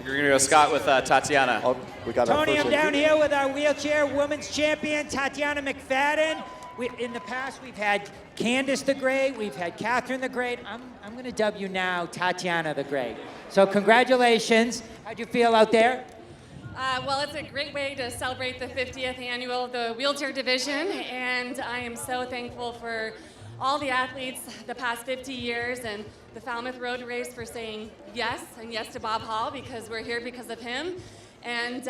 You're going to go, Scott, with Tatiana. Oh, we got Tony, I'm down here with our wheelchair women's champion, Tatiana McFadden. In the past, we've had Candace the Great, we've had Catherine the Great. I'm going to dub you now Tatiana the Great. So congratulations. How'd you feel out there? Well, it's a great way to celebrate the 50th annual of the wheelchair division, and I am so thankful for all the athletes the past 50 years and the Falmouth Road Race for saying yes, and yes to Bob Hall, because we're here because of him. And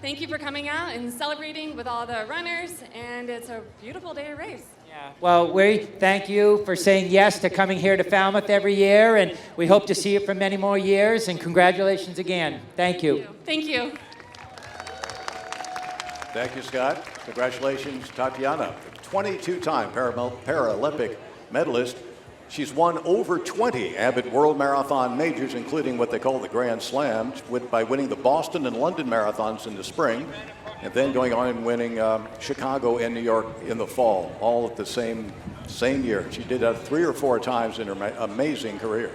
thank you for coming out and celebrating with all the runners, and it's a beautiful day of race. Yeah. Well, we thank you for saying yes to coming here to Falmouth every year, and we hope to see you for many more years, and congratulations again. Thank you. Thank you. Thank you, Scott. Congratulations, Tatiana. 22-time Paralympic medalist. She's won over 20 Abbott World Marathon majors, including what they call the Grand Slam, by winning the Boston and London marathons in the spring, and then going on and winning Chicago and New York in the fall, all at the same year. She did that 3 or 4 times in her amazing career.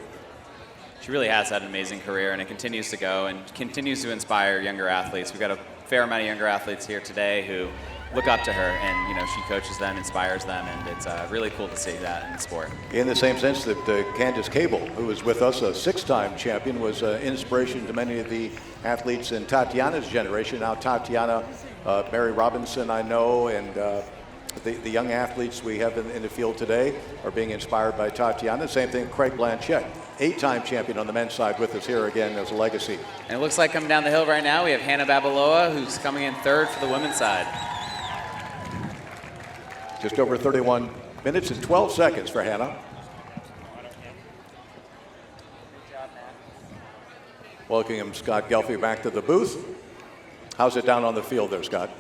She really has had an amazing career, and it continues to go and continues to inspire younger athletes. We've got a fair amount of younger athletes here today who look up to her, and she coaches them, inspires them, and it's really cool to see that in the sport. In the same sense that Candace Cable, who was with us, a 6-time champion, was inspiration to many of the athletes in Tatiana's generation. Now Tatiana, Mary Robinson, I know, and the young athletes we have in the field today are being inspired by Tatiana. Same thing, Craig Blanchett, 8-time champion on the men's side, with us here again as a legacy. And it looks like coming down the hill right now, we have Hannah Babaloa, who's coming in third for the women's side. Just over 31 minutes and 12 seconds for Hannah. Welcoming Scott Gelfie back to the booth. How's it down on the field there, Scott?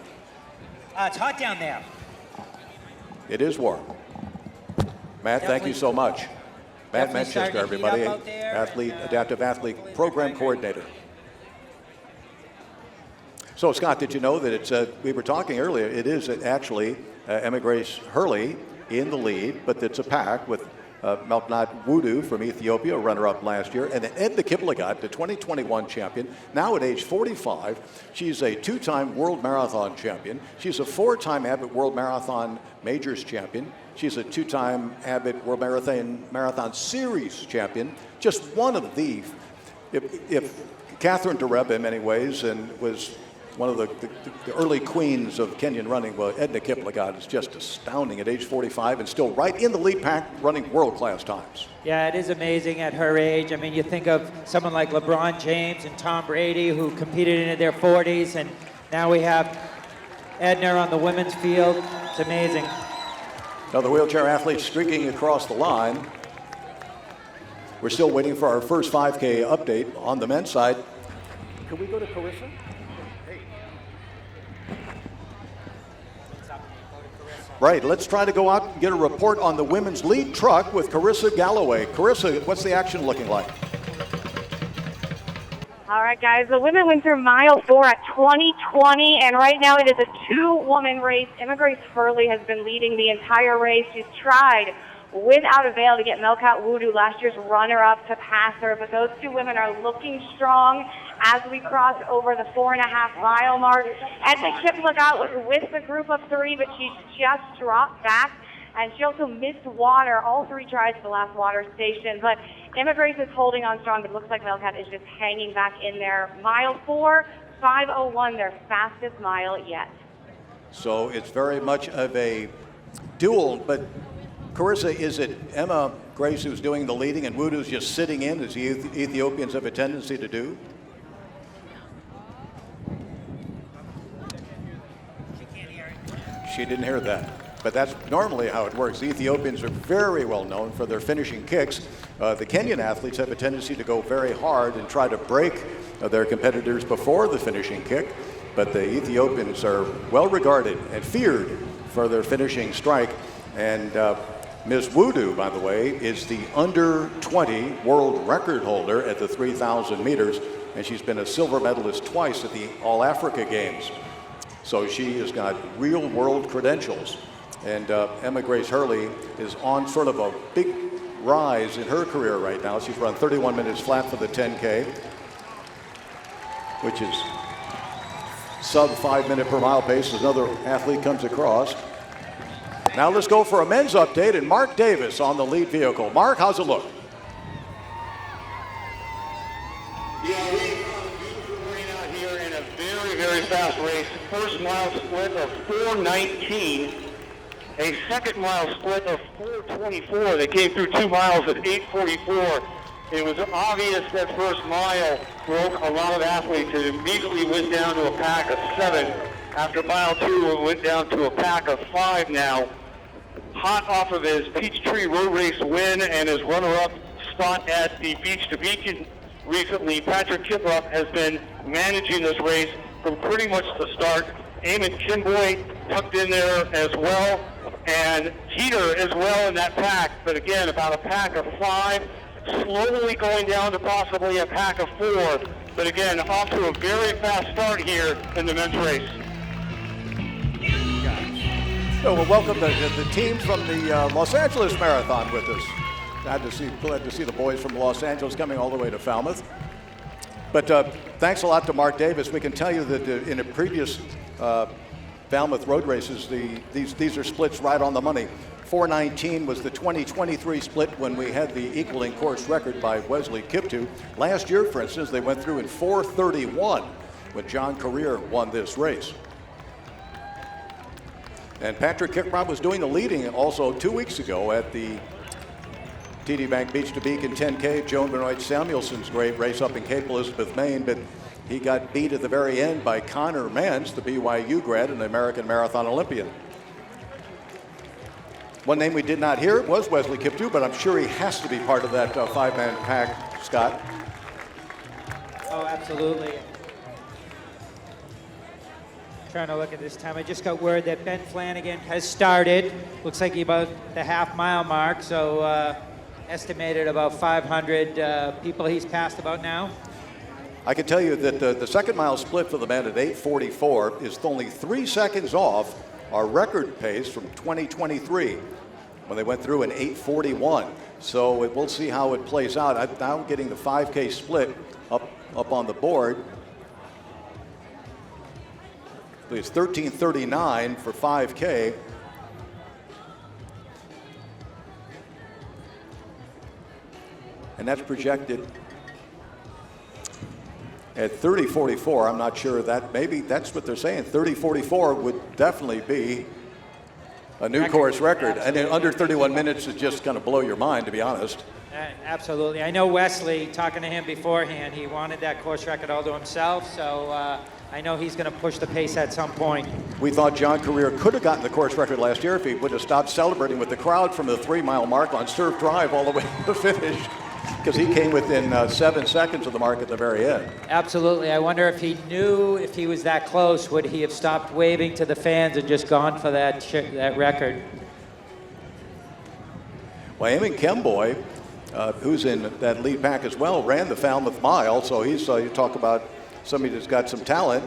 It's hot down there. It is warm. Matt, thank you so much. Matt Manchester, everybody, adaptive athlete program coordinator. So, Scott, did you know that it's, we were talking earlier, it is actually Emma Grace Hurley in the lead, but it's a pack with Melknat Wudu from Ethiopia, a runner-up last year, and Edna Kiplagat, the 2021 champion. Now at age 45, she's a 2-time World Marathon champion. She's a 4-time Abbott World Marathon Majors champion. She's a 2-time Abbott World Marathon Series champion. Just one of the, if Catherine Dereba in many ways, and was one of the early queens of Kenyan running. Well, Edna Kiplagat is just astounding at age 45 and still right in the lead pack running world-class times. Yeah, it is amazing at her age. I mean, you think of someone like LeBron James and Tom Brady who competed into their 40s, and now we have Edna on the women's field. It's amazing. Now the wheelchair athletes streaking across the line. We're still waiting for our first 5K update on the men's side. Can we go to Carissa? Right, let's try to go out and get a report on the women's lead truck with Carissa Galloway. Carissa, what's the action looking like? All right, guys, the women went through mile 4 at 20:20, and right now it is a 2-woman race. Emma Grace Hurley has been leading the entire race. She's tried without avail to get Melknat Wudu, last year's runner-up, to pass her, but those two women are looking strong as we cross over the 4.5-mile mark. Edna Kiplagat was with the group of 3, but she just dropped back, and she also missed water, all 3 tries at the last water station. But Emma Grace is holding on strong. It looks like Melknat is just hanging back in there. Mile 4, 5:01, their fastest mile yet. So it's very much of a duel, but Carissa, is it Emma Grace who's doing the leading and Wudu's just sitting in, as the Ethiopians have a tendency to do? She didn't hear that, but that's normally how it works. The Ethiopians are very well known for their finishing kicks. The Kenyan athletes have a tendency to go very hard and try to break their competitors before the finishing kick, but the Ethiopians are well regarded and feared for their finishing strike. And Ms. Wudu, by the way, is the under-20 world record holder at the 3,000 meters, and she's been a silver medalist twice at the All-Africa Games. So she has got real world credentials. And Emma Grace Hurley is on sort of a big rise in her career right now. She's run 31 minutes flat for the 10K, which is sub 5-minute per mile pace as another athlete comes across. Now let's go for a men's update, and Mark Davis on the lead vehicle. Mark, how's it look? Very fast race. First mile split of 4:19. A second mile split of 4:24. They came through 2 miles at 8:44. It was obvious that first mile broke a lot of athletes. It immediately went down to a pack of 7. After mile 2, it went down to a pack of 5 now. Hot off of his Peachtree Road Race win and his runner-up spot at the Beach to Beacon recently, Patrick Kiprop has been managing this race from pretty much the start. Eamon Kimboy tucked in there as well, and Jeter as well in that pack. But again, about a pack of 5, slowly going down to possibly a pack of 4. But again, off to a very fast start here in the men's race. So we'll welcome the team from the Los Angeles Marathon with us. Glad to see the boys from Los Angeles coming all the way to Falmouth. But thanks a lot to Mark Davis. We can tell you that in a previous Falmouth Road Races, these are splits right on the money. 4:19 was the 2023 split when we had the equaling course record by Wesley Kiptoo. Last year, for instance, they went through in 4:31 when John Career won this race. And Patrick Kiprop was doing the leading also 2 weeks ago at the TD Bank Beach to Beacon 10K. Joan Benoit Samuelson's great race up in Cape Elizabeth, Maine, but he got beat at the very end by Connor Mance, the BYU grad and the American Marathon Olympian. One name we did not hear was Wesley Kiptoo, but I'm sure he has to be part of that five-man pack, Scott. Oh, absolutely. Trying to look at this time. I just got word that Ben Flanagan has started. Looks like he's about the half-mile mark, so estimated about 500 people he's passed about now. I can tell you that the second-mile split for the men at 8:44 is only 3 seconds off our record pace from 2023 when they went through in 8:41. So we'll see how it plays out. I'm now getting the 5K split up on the board. It's 13:39 for 5K. And that's projected at 30:44. I'm not sure that maybe that's what they're saying. 30:44 would definitely be a new course record. And in under 31 minutes is just going to blow your mind, to be honest. Absolutely. I know Wesley, talking to him beforehand, he wanted that course record all to himself, so I know he's going to push the pace at some point. We thought John Career could have gotten the course record last year if he would have stopped celebrating with the crowd from the 3-mile mark on Surf Drive all the way to the finish, because he came within 7 seconds of the mark at the very end. Absolutely. I wonder if he knew if he was that close, would he have stopped waving to the fans and just gone for that record? Well, Eamon Kemboy, who's in that lead pack as well, ran the Falmouth Mile, so you talk about somebody that's got some talent.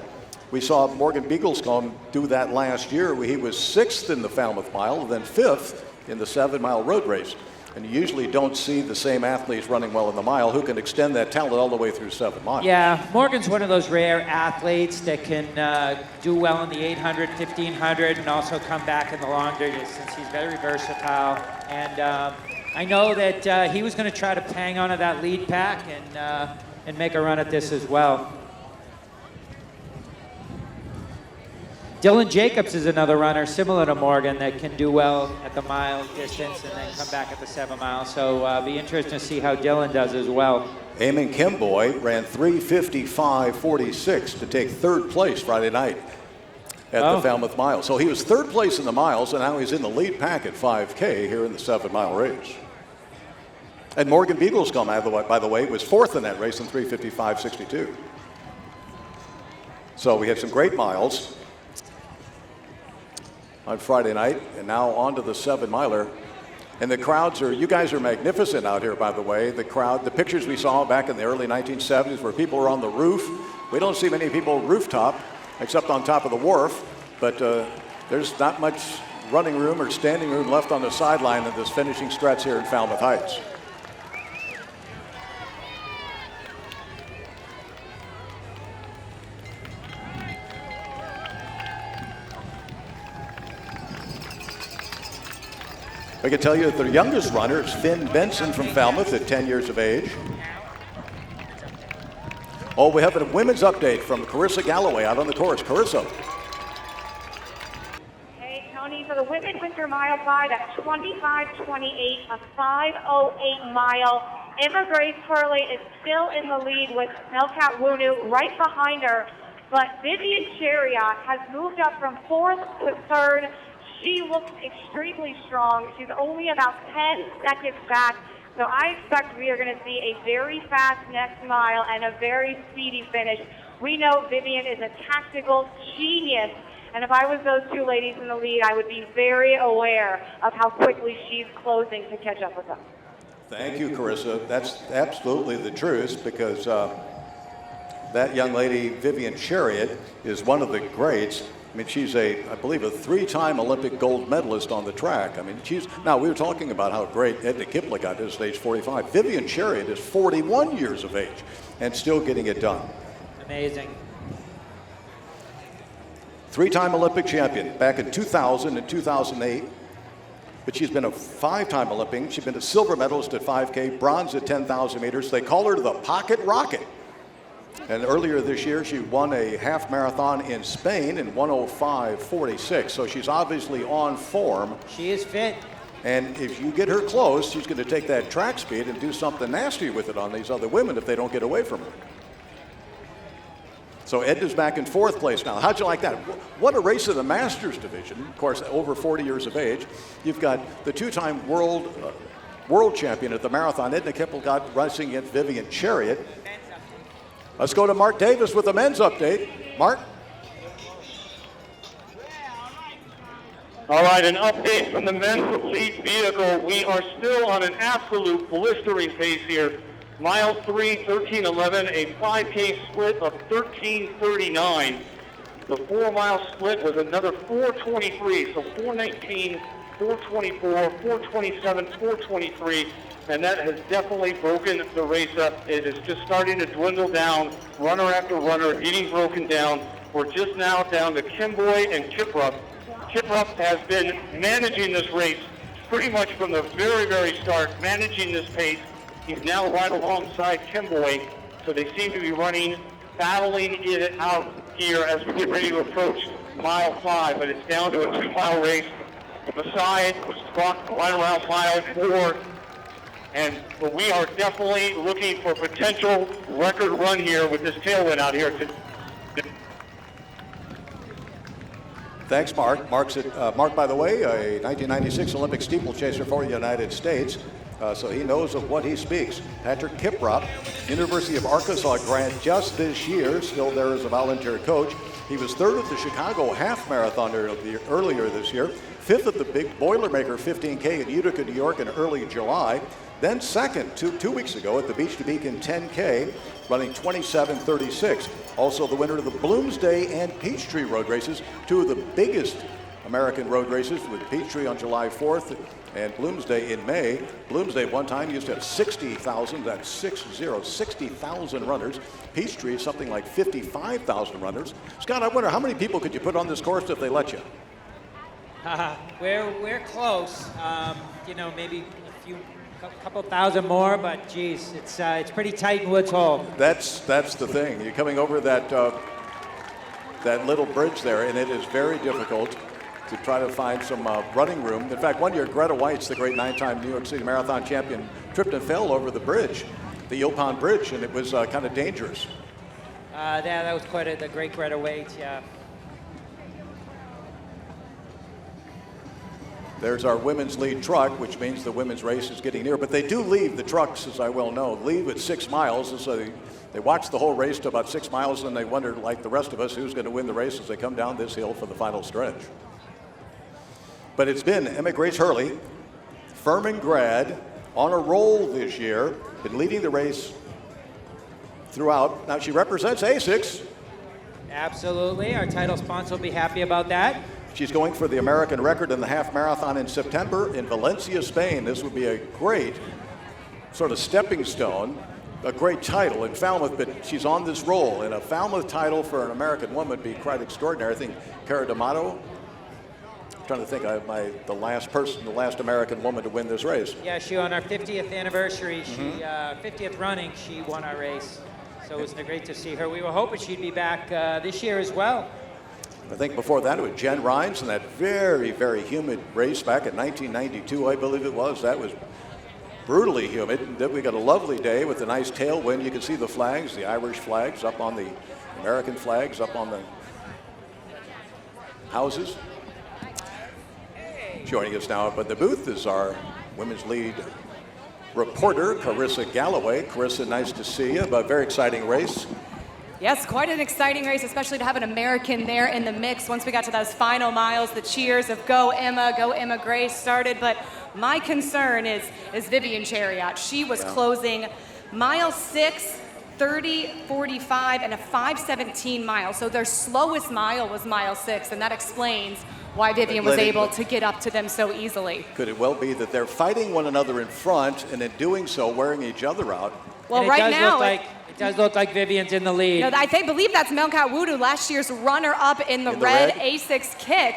We saw Morgan Beaglescombe do that last year. He was 6th in the Falmouth Mile, then 5th in the 7-mile road race. And you usually don't see the same athletes running well in the mile who can extend that talent all the way through 7 miles. Yeah, Morgan's one of those rare athletes that can do well in the 800, 1500, and also come back in the longer distance. He's very versatile. And I know that he was going to try to hang on to that lead pack and make a run at this as well. Dylan Jacobs is another runner similar to Morgan that can do well at the mile distance and then come back at the 7 miles. So be interesting to see how Dylan does as well. Eamon Kemboy ran 3:55.46 to take 3rd place Friday night at the Falmouth Mile. So he was 3rd place in the miles, and now he's in the lead pack at 5K here in the 7-mile race. And Morgan Beaglescombe, by the way, was 4th in that race in 3:55.62. So we had some great miles on Friday night, and now on to the 7-miler. And the crowds you guys are magnificent out here, by the way. The crowd, the pictures we saw back in the early 1970s where people were on the roof. We don't see many people rooftop, except on top of the wharf, but there's not much running room or standing room left on the sideline of this finishing stretch here in Falmouth Heights. I can tell you that their youngest runner is Finn Benson from Falmouth at 10 years of age. Oh, we have a women's update from Carissa Galloway out on the course. Carissa. Hey, Tony, for the women's winter mile 5 at 25:28, a 5:08 mile. Emma Grace Hurley is still in the lead with Melcat Wunu right behind her, but Vivian Chariot has moved up from 4th to 3rd. She looks extremely strong. She's only about 10 seconds back. So I expect we are going to see a very fast next mile and a very speedy finish. We know Vivian is a tactical genius. And if I was those two ladies in the lead, I would be very aware of how quickly she's closing to catch up with them. Thank you, Carissa. That's absolutely the truth, because that young lady, Vivian Chariot, is one of the greats. I mean, she's I believe, a 3-time Olympic gold medalist on the track. I mean, now we were talking about how great Edna Kipling got at age 45. Vivian Chariot is 41 years of age and still getting it done. Amazing. Three-time Olympic champion back in 2000 and 2008. But she's been a five-time Olympian. She's been a silver medalist at 5K, bronze at 10,000 meters. They call her the Pocket Rocket. And earlier this year, she won a half marathon in Spain in 1:05:46. So she's obviously on form. She is fit. And if you get her close, she's going to take that track speed and do something nasty with it on these other women if they don't get away from her. So Edna's back in fourth place now. How'd you like that? What a race in the Masters division. Of course, over 40 years of age. You've got the two-time world champion at the marathon, Edna Kippelgott, racing against Vivian Chariot. Let's go to Mark Davis with the men's update. Mark? All right, an update from the men's elite vehicle. We are still on an absolute blistering pace here. Mile 3, 13:11, a 5K split of 13:39. The 4-mile split was another 4:23, so 4:19, 4:24, 4:27, 4:23, and that has definitely broken the race up. It is just starting to dwindle down, runner after runner, getting broken down. We're just now down to Kimboy and Kiprup. Kiprup has been managing this race pretty much from the very, very start, managing this pace. He's now right alongside Kimboy, so they seem to be running, battling it out here as we get ready to approach mile 5, but it's down to a 2-mile race. Masai was right around mile 4, but we are definitely looking for potential record run here with this tailwind out here. Thanks, Mark. Mark, by the way, a 1996 Olympic steeplechaser for the United States. So he knows of what he speaks. Patrick Kiprop, University of Arkansas grad just this year, still there as a volunteer coach. He was third at the Chicago Half Marathon earlier this year, fifth at the big Boilermaker 15K in Utica, New York in early July, then second two weeks ago at the Beach to Beacon 10K, running 27:36. Also the winner of the Bloomsday and Peachtree road races, two of the biggest American road races, with Peachtree on July 4th and Bloomsday in May. Bloomsday one time used to have 60,000, that's 60,000 runners. Peachtree is something like 55,000 runners. Scott, I wonder how many people could you put on this course if they let you? We're close. Maybe a couple thousand more, but geez, it's pretty tight in Woods Hole. That's the thing. You're coming over that little bridge there, and it is very difficult to try to find some running room. In fact, one year, Greta White's, the great 9-time New York City Marathon champion, tripped and fell over the bridge, the Eel Pond Bridge, and it was kind of dangerous. That was quite the great Greta White, yeah. There's our women's lead truck, which means the women's race is getting near. But they do leave, the trucks, as I well know, leave at 6 miles. And so they watch the whole race to about 6 miles, and they wonder, like the rest of us, who's going to win the race as they come down this hill for the final stretch. But it's been Emma Grace Hurley, Furman grad, on a roll this year, been leading the race throughout. Now she represents ASICS. Absolutely. Our title sponsor will be happy about that. She's going for the American record in the half marathon in September in Valencia, Spain. This would be a great sort of stepping stone, a great title in Falmouth, but she's on this roll. And a Falmouth title for an American woman would be quite extraordinary. I think Cara D'Amato, I'm trying to think of the last American woman to win this race. Yeah, she on our 50th anniversary, 50th running, she won our race. So it was great to see her. We were hoping she'd be back this year as well. I think before that it was Jen Rhines in that very, very humid race back in 1992, I believe it was. That was brutally humid. And then we got a lovely day with a nice tailwind. You can see the flags, the Irish flags up on the American flags up on the houses. Joining us now up at the booth is our women's lead reporter, Carissa Galloway. Carissa, nice to see you. A very exciting race. Yes, quite an exciting race, especially to have an American there in the mix. Once we got to those final miles, the cheers of Go Emma Grace started. But my concern is Vivian Chariot. She was closing mile 6, 30:45, and a 5:17 mile. So their slowest mile was mile 6, and that explains why Vivian was able to get up to them so easily. Could it well be that they're fighting one another in front and in doing so wearing each other out? Well, right now, it does look like Vivian's in the lead. No, I believe that's Melkat Wudu, last year's runner-up in the red ASICS kit.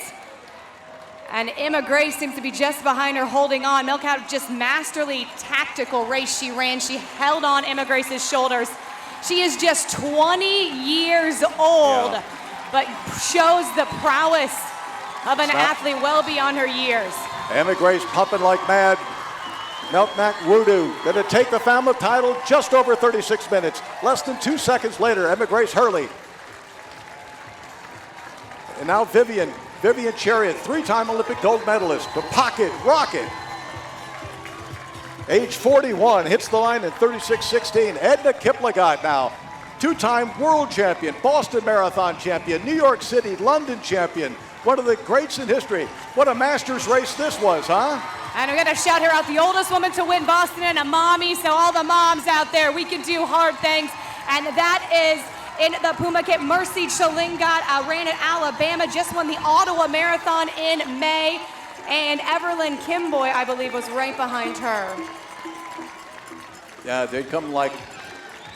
And Emma Grace seems to be just behind her, holding on. Melkat, just masterly tactical race she ran. She held on Emma Grace's shoulders. She is just 20 years old, but shows the prowess of an athlete well beyond her years. Emma Grace pumping like mad. Melkat Wudu going to take the Falmouth title just over 36 minutes. Less than 2 seconds later, Emma Grace Hurley. And now Vivian Chariot, 3-time Olympic gold medalist, the pocket rocket. Age 41, hits the line in 36:16. Edna Kiplagat now, 2-time world champion, Boston Marathon champion, New York City, London champion. One of the greats in history. What a Masters race this was, huh? And we're going to shout her out, the oldest woman to win Boston and a mommy. So all the moms out there, we can do hard things. And that is in the Puma kit. Mercy Chalingat ran at Alabama, just won the Ottawa Marathon in May. And Everlyn Kimboy, I believe, was right behind her. Yeah, they'd come like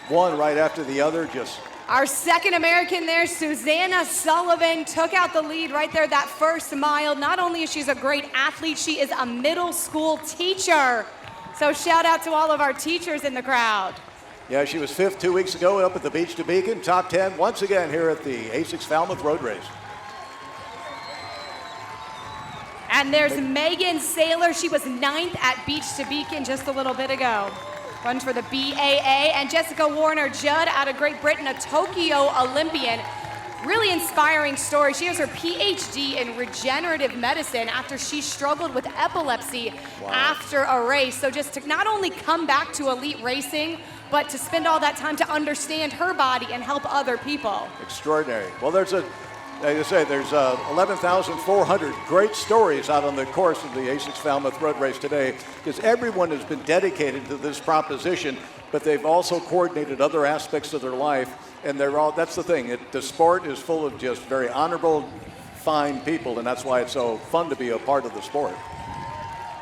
one right after the other, just. Our second American there, Susanna Sullivan, took out the lead right there that first mile. Not only is she a great athlete, she is a middle school teacher. So shout out to all of our teachers in the crowd. Yeah, she was 5th 2 weeks ago up at the Beach to Beacon, top 10 once again here at the ASICS Falmouth Road Race. And there's Megan Saylor. She was 9th at Beach to Beacon just a little bit ago. Runs for the BAA. And Jessica Warner-Judd out of Great Britain, a Tokyo Olympian. Really inspiring story. She has her PhD in regenerative medicine after she struggled with epilepsy after a race. So just to not only come back to elite racing, but to spend all that time to understand her body and help other people. Extraordinary. Well, there's 11,400 great stories out on the course of the ASICS Falmouth Road Race today, because everyone has been dedicated to this proposition, but they've also coordinated other aspects of their life, and that's the thing. The sport is full of just very honorable, fine people, and that's why it's so fun to be a part of the sport.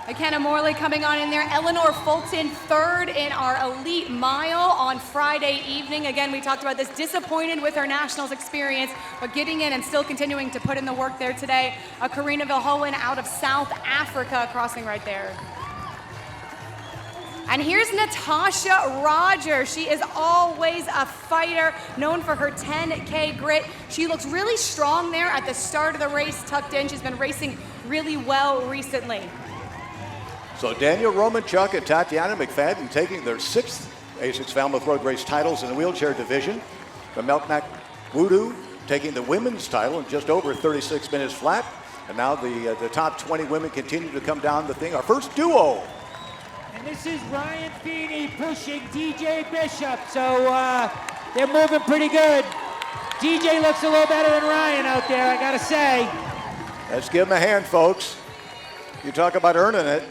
McKenna Morley coming on in there. Eleanor Fulton, 3rd in our elite mile on Friday evening. Again, we talked about this, disappointed with her nationals experience, but getting in and still continuing to put in the work there today. Karina Vilhoen out of South Africa crossing right there. And here's Natasha Rogers. She is always a fighter, known for her 10K grit. She looks really strong there at the start of the race, tucked in. She's been racing really well recently. So Daniel Romanchuk and Tatiana McFadden taking their 6th ASICS Falmouth Road Race titles in the wheelchair division. The Melkat Wudu taking the women's title in just over 36 minutes flat. And now the top 20 women continue to come down the thing. Our first duo. And this is Ryan Feeney pushing DJ Bishop. So they're moving pretty good. DJ looks a little better than Ryan out there, I gotta say. Let's give him a hand, folks. You talk about earning it.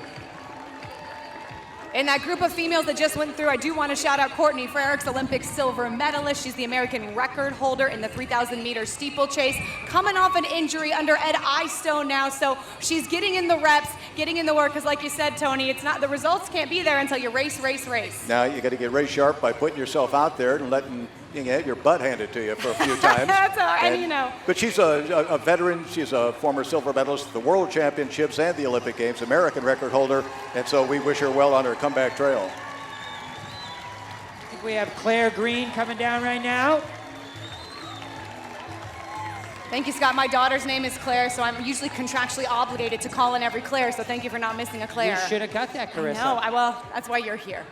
In that group of females that just went through, I do want to shout out Courtney Frericks, Olympic silver medalist. She's the American record holder in the 3,000 meter steeplechase, coming off an injury under Ed Eyestone now. So she's getting in the reps, getting in the work, because like you said, Tony, it's not, the results can't be there until you race. Now you got to get race sharp by putting yourself out there and letting your butt handed to you for a few times. That's all right, you know. But she's a veteran. She's a former silver medalist at the World Championships and the Olympic Games, American record holder, and so we wish her well on her comeback trail. I think we have Claire Green coming down right now. Thank you, Scott. My daughter's name is Claire, so I'm usually contractually obligated to call in every Claire, so thank you for not missing a Claire. You should have got that, Carissa. No, well, that's why you're here.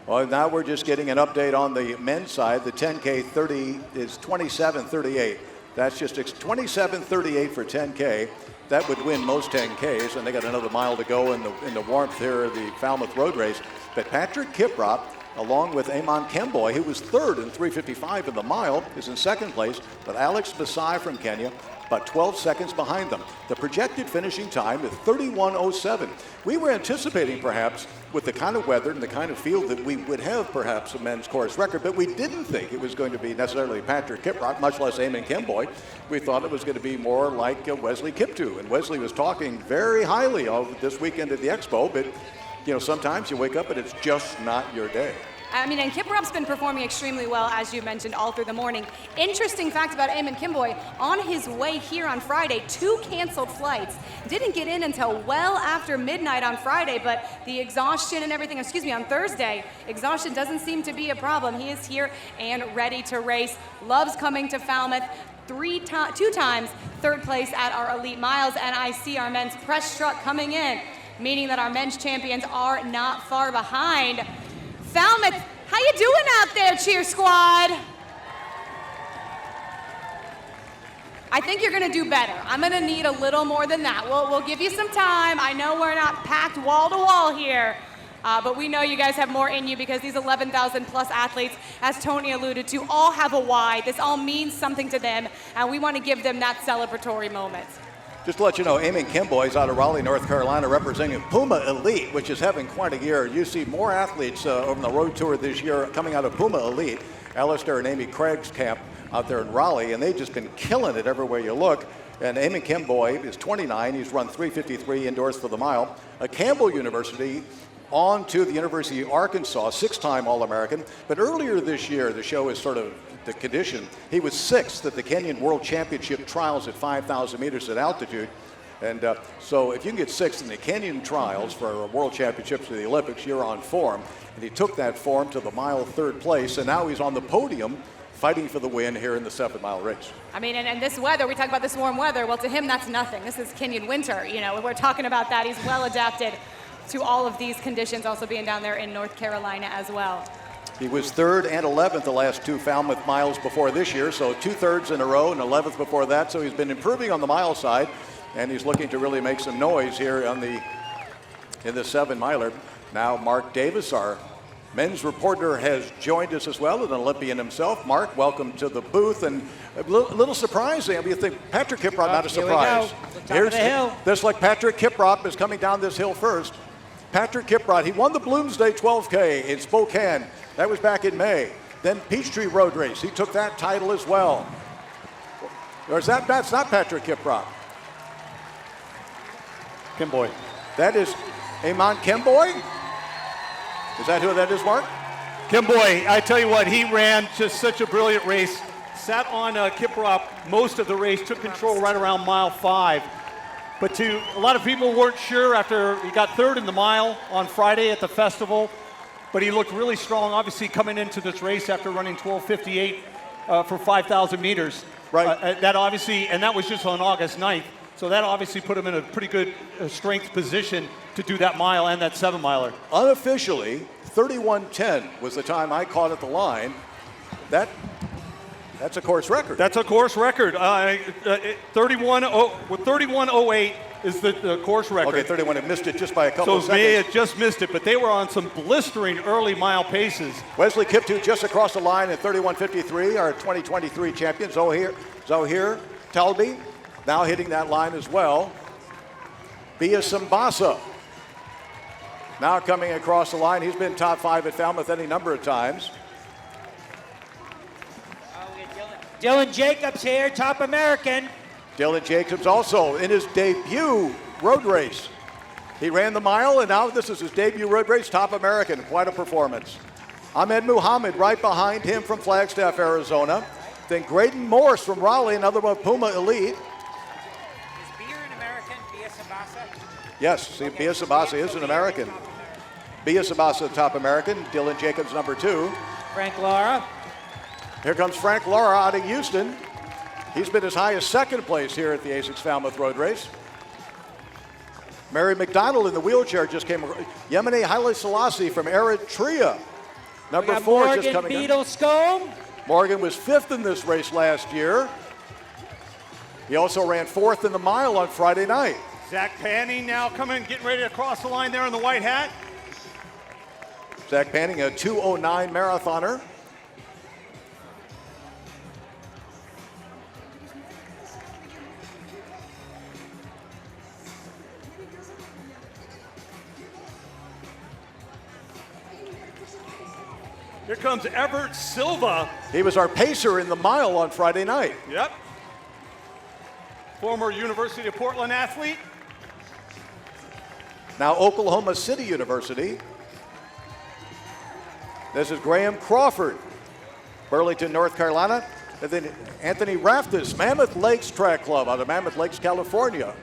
Well, now we're just getting an update on the men's side. The 10K 30 is 27:38. That's just 27:38 for 10K. That would win most 10Ks, and they got another mile to go in the warmth here of the Falmouth Road Race. But Patrick Kiprop, along with Amon Kemboy, who was 3rd in 3:55 in the mile, is in 2nd place. But Alex Masai from Kenya, about 12 seconds behind them. The projected finishing time is 31:07. We were anticipating, perhaps, with the kind of weather and the kind of field, that we would have perhaps a men's course record, but we didn't think it was going to be necessarily Patrick Kiprop, much less Amon Kemboy. We thought it was going to be more like Wesley Kiptoo, and Wesley was talking very highly of this weekend at the Expo, but sometimes you wake up and it's just not your day. I mean, and Kiprop's been performing extremely well, as you mentioned, all through the morning. Interesting fact about Eamon Kimboy, on his way here on Friday, 2 canceled flights. Didn't get in until well after midnight on Friday, but the exhaustion and everything, on Thursday, exhaustion doesn't seem to be a problem. He is here and ready to race. Loves coming to Falmouth. 2 times third place at our elite miles, and I see our men's press truck coming in, meaning that our men's champions are not far behind. Falmouth, how you doing out there, cheer squad? I think you're gonna do better. I'm gonna need a little more than that. We'll give you some time. I know we're not packed wall to wall here, but we know you guys have more in you because these 11,000 plus athletes, as Tony alluded to, all have a why. This all means something to them, and we want to give them that celebratory moment. Just to let you know, Eamon Kimboy is out of Raleigh, North Carolina, representing Puma Elite, which is having quite a year. You see more athletes over the road tour this year coming out of Puma Elite. Alistair and Amy Craig's camp out there in Raleigh, and they've just been killing it everywhere you look. And Eamon Kimboy is 29. He's run 3:53 indoors for the mile. Campbell University on to the University of Arkansas, 6-time All-American. But earlier this year, the show is sort of the condition. He was 6th at the Kenyan World Championship trials at 5,000 meters at altitude. And so if you can get 6th in the Kenyan trials for World Championships or the Olympics, you're on form. And he took that form to the mile 3rd place, and now he's on the podium fighting for the win here in the 7-mile race. I mean, and this weather, we talk about this warm weather, well, to him, that's nothing. This is Kenyan winter, we're talking about that. He's well adapted to all of these conditions, also being down there in North Carolina as well. He was 3rd and 11th the last 2 Falmouth miles before this year, so 2 thirds in a row and 11th before that. So he's been improving on the mile side, and he's looking to really make some noise here in the 7-miler. Now Mark Davis, our men's reporter, has joined us as well, an Olympian himself. Mark, welcome to the booth, and a little surprising. I mean, you think Patrick Kiprop, not a surprise. Top of the hill. This like Patrick Kiprop is coming down this hill first. Patrick Kiprop, he won the Bloomsday 12K in Spokane. That was back in May. Then Peachtree Road Race, he took that title as well. Or is that's not Patrick Kiprop. Kimboy. That is Eamon Kimboy? Is that who that is, Mark? Kimboy, I tell you what, he ran just such a brilliant race. Sat on Kiprop most of the race, took control right around mile 5. But a lot of people weren't sure after he got 3rd in the mile on Friday at the festival. But he looked really strong, obviously, coming into this race after running 12:58 for 5,000 meters. Right. That obviously, and that was just on August 9th. So that obviously put him in a pretty good strength position to do that mile and that 7-miler. Unofficially, 31:10 was the time I caught at the line. That's a course record. That's a course record. 31:08 is the course record. Okay, 31. It missed it just by a couple of So seconds. May had just missed it, but they were on some blistering early mile paces. Wesley Kiptoo just across the line at 31:53, our 2023 champion. Zohir Talbi now hitting that line as well. Bia Simbasa now coming across the line. He's been top 5 at Falmouth any number of times. Dylan Jacobs here, top American. Dylan Jacobs also in his debut road race. He ran the mile, and now this is his debut road race, top American. Quite a performance. Ahmed Muhammad right behind him from Flagstaff, Arizona. Then Graydon Morse from Raleigh, another one, Puma Elite. Is Bia an American, Bia Sabasa? Yes, see, Bia Sabasa is an American. Bia Sabasa, top American. Dylan Jacobs, number 2. Frank Lara. Here comes Frank Lara out of Houston. He's been as high as 2nd place here at the ASICS Falmouth Road Race. Mary McDonald in the wheelchair just came. Yemeni Haile Selassie from Eritrea. Number 4 Morgan just coming Beadle Scombe. Morgan was 5th in this race last year. He also ran 4th in the mile on Friday night. Zach Panning now coming, getting ready to cross the line there in the white hat. Zach Panning, a 2:09 marathoner. Here comes Everett Silva. He was our pacer in the mile on Friday night. Yep. Former University of Portland athlete. Now Oklahoma City University. This is Graham Crawford, Burlington, North Carolina. And then Anthony Raftis, Mammoth Lakes Track Club out of Mammoth Lakes, California.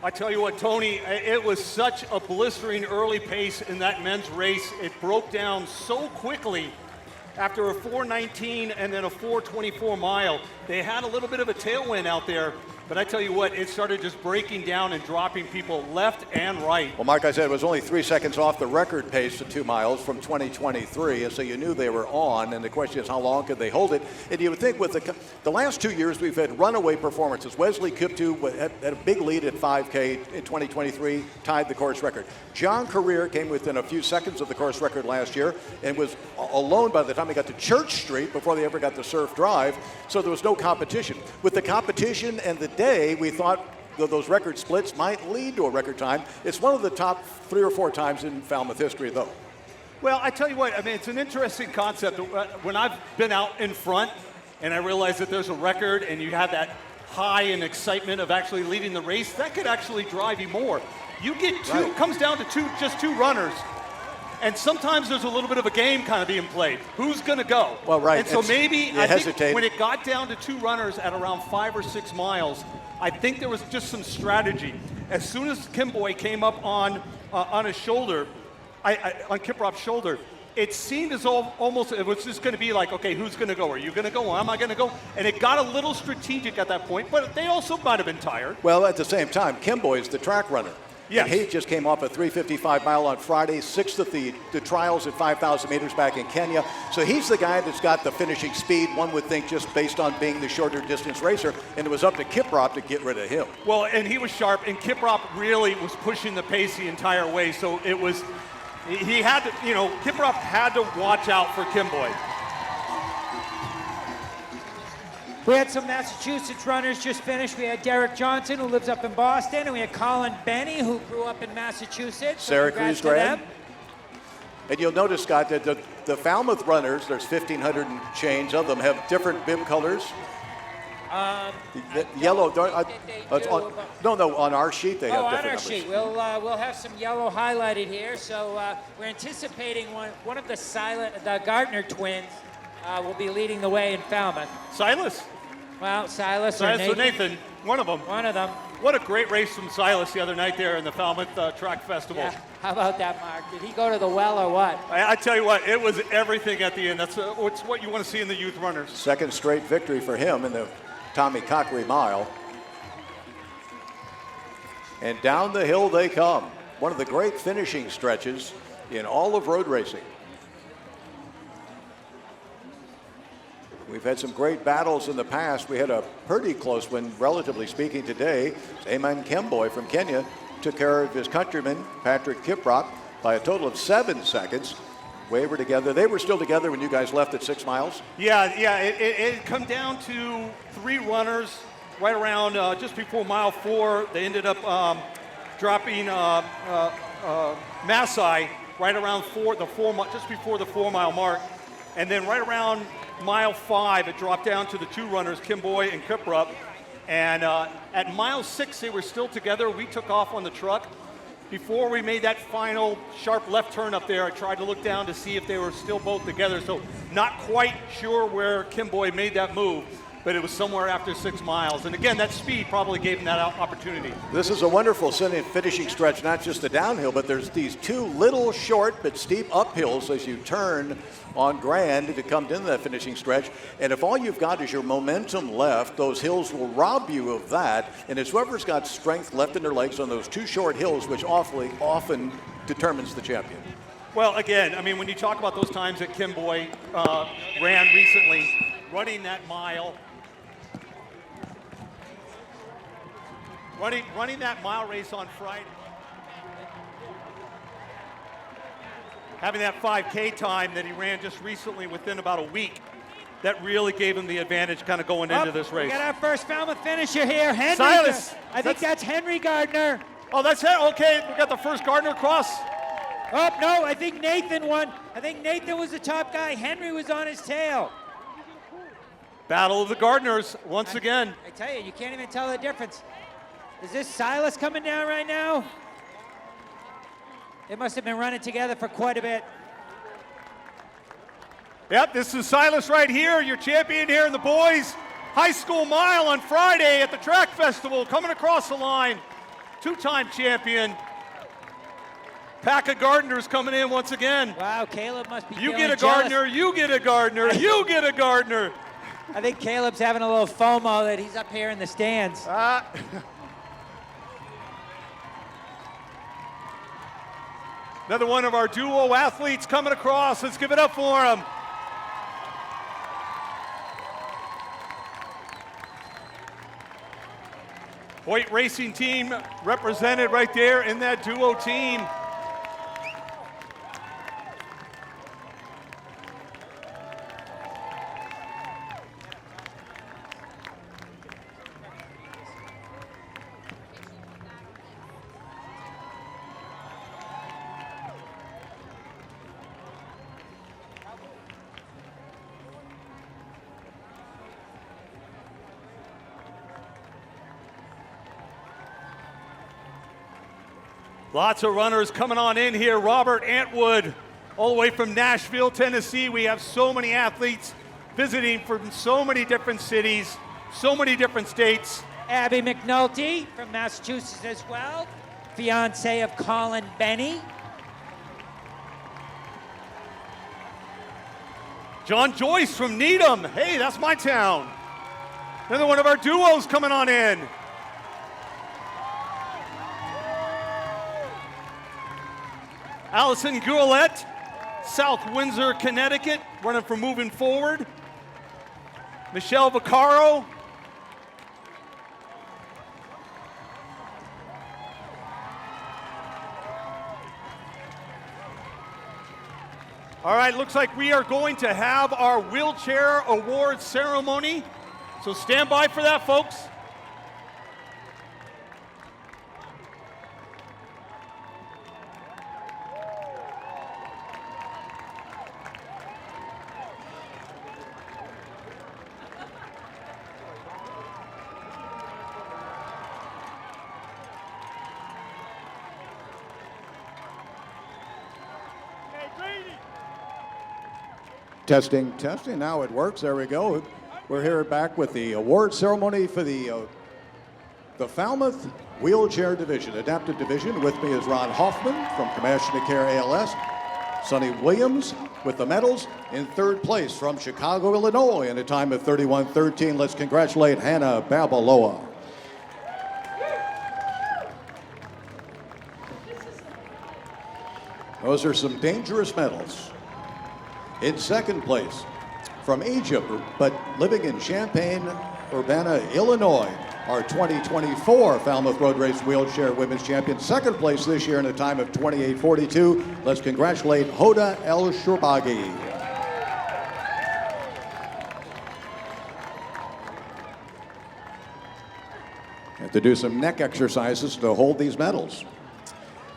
I tell you what, Tony, it was such a blistering early pace in that men's race. It broke down so quickly after a 4:19 and then a 4:24 mile. They had a little bit of a tailwind out there, but I tell you what, it started just breaking down and dropping people left and right. Well, Mark, I said it was only 3 seconds off the record pace of 2 miles from 2023, and so you knew they were on, and the question is how long could they hold it? And you would think with the last 2 years we've had runaway performances. Wesley Kiptoo had a big lead at 5K in 2023, tied the course record. John Career came within a few seconds of the course record last year and was alone by the time he got to Church Street before they ever got to Surf Drive, so there was no competition. With the competition and the day, we thought those record splits might lead to a record time. It's one of the top 3 or 4 times in Falmouth history, though. Well, I tell you what, I mean, it's an interesting concept. When I've been out in front and I realize that there's a record and you have that high and excitement of actually leading the race, that could actually drive you more. You get two, it comes down to just two runners. And sometimes there's a little bit of a game kind of being played. Who's going to go? Well, right. And so maybe, I hesitate. think when it got down to 2 runners at around 5 or 6 miles, I think there was just some strategy. As soon as Kimboy came up on his shoulder, on Kiprop's shoulder, it seemed as though almost it was just going to be like, okay, who's going to go? Are you going to go? Am I going to go? And it got a little strategic at that point, but they also might have been tired. Well, at the same time, Kimboy is the track runner. Yes. And he just came off a 3:55 mile on Friday, 6th at the trials at 5,000 meters back in Kenya. So he's the guy that's got the finishing speed, one would think, just based on being the shorter distance racer. And it was up to Kiprop to get rid of him. Well, and he was sharp, and Kiprop really was pushing the pace the entire way. So it was, he had to, Kiprop had to watch out for Kimboy. We had some Massachusetts runners just finished. We had Derek Johnson, who lives up in Boston, and we had Colin Benny, who grew up in Massachusetts. Syracuse grad. And you'll notice, Scott, that the Falmouth runners, there's 1,500 and change of them, have different bib colors. Yellow. On our sheet they have different on our numbers. sheet. We'll have some yellow highlighted here. So we're anticipating one of the Gardner twins will be leading the way in Falmouth. Silas? Well, Silas or Silas Nathan. or Nathan, one of them. One of them. What a great race from Silas the other night there in the Falmouth Track Festival. Yeah. How about that, Mark? Did he go to the well or what? I tell you what, it was everything at the end. That's what you want to see in the youth runners. Second straight victory for him in the Tommy Cockery Mile. And down the hill they come. One of the great finishing stretches in all of road racing. We've had some great battles in the past. We had a pretty close one, relatively speaking, today. Eamon Kimboy from Kenya took care of his countryman, Patrick Kiprop, by a total of 7 seconds. They were together. They were still together when you guys left at 6 miles? Yeah, it come down to 3 runners right around just before mile 4. They ended up dropping Maasai right around just before the 4 mile mark. And then right around mile 5, it dropped down to the 2 runners, Kimboy and Kiprop. And at mile 6, they were still together. We took off on the truck. Before we made that final sharp left turn up there, I tried to look down to see if they were still both together. So not quite sure where Kimboy made that move, but it was somewhere after 6 miles. And again, that speed probably gave him that opportunity. This is a wonderful finishing stretch, not just the downhill, but there's these 2 little short but steep uphills as you turn on Grand to come into that finishing stretch. And if all you've got is your momentum left, those hills will rob you of that. And it's whoever's got strength left in their legs on those 2 short hills, which awfully often determines the champion. Well, again, I mean, when you talk about those times that Kimboy ran recently, running that mile, running that mile race on Friday, having that 5K time that he ran just recently within about a week, that really gave him the advantage kind of going into this race. We got our first Falmouth finisher here, Henry. Silas. I think that's Henry Gardner. Oh, that's it? Okay, we got the first Gardner cross. Oh, no, I think Nathan won. I think Nathan was the top guy. Henry was on his tail. Battle of the Gardners once again. I tell you can't even tell the difference. Is this Silas coming down right now? They must have been running together for quite a bit. Yep, this is Silas right here, your champion here in the boys high school mile on Friday at the track festival, coming across the line. Two-time champion. Pack of gardeners coming in once again. Wow, Caleb must be You feeling get a jealous. gardener, you get a gardener, you get a gardener. I think Caleb's having a little FOMO that he's up here in the stands. Another one of our duo athletes coming across. Let's give it up for him. Hoyt Racing Team represented right there in that duo team. Lots of runners coming on in here. Robert Antwood, all the way from Nashville, Tennessee. We have so many athletes visiting from so many different cities, so many different states. Abby McNulty from Massachusetts as well, fiance of Colin Benny. John Joyce from Needham. Hey, that's my town. Another one of our duos coming on in. Allison Goulette, South Windsor, Connecticut, running for Moving Forward. Michelle Vaccaro. All right, looks like we are going to have our wheelchair award ceremony. So stand by for that, folks. Testing, testing. Now it works. There we go. We're here back with the award ceremony for the Falmouth Wheelchair Division, Adapted Division. With me is Ron Hoffman from Compassionate Care ALS. Sonny Williams with the medals in third place from Chicago, Illinois, in a time of 31:13. Let's congratulate Hannah Babaloa. Those are some dangerous medals. In second place, from Egypt, but living in Champaign-Urbana, Illinois, our 2024 Falmouth Road Race Wheelchair Women's Champion. Second place this year in a time of 28:42. Let's congratulate Hoda El Shurbagi. Have to do some neck exercises to hold these medals.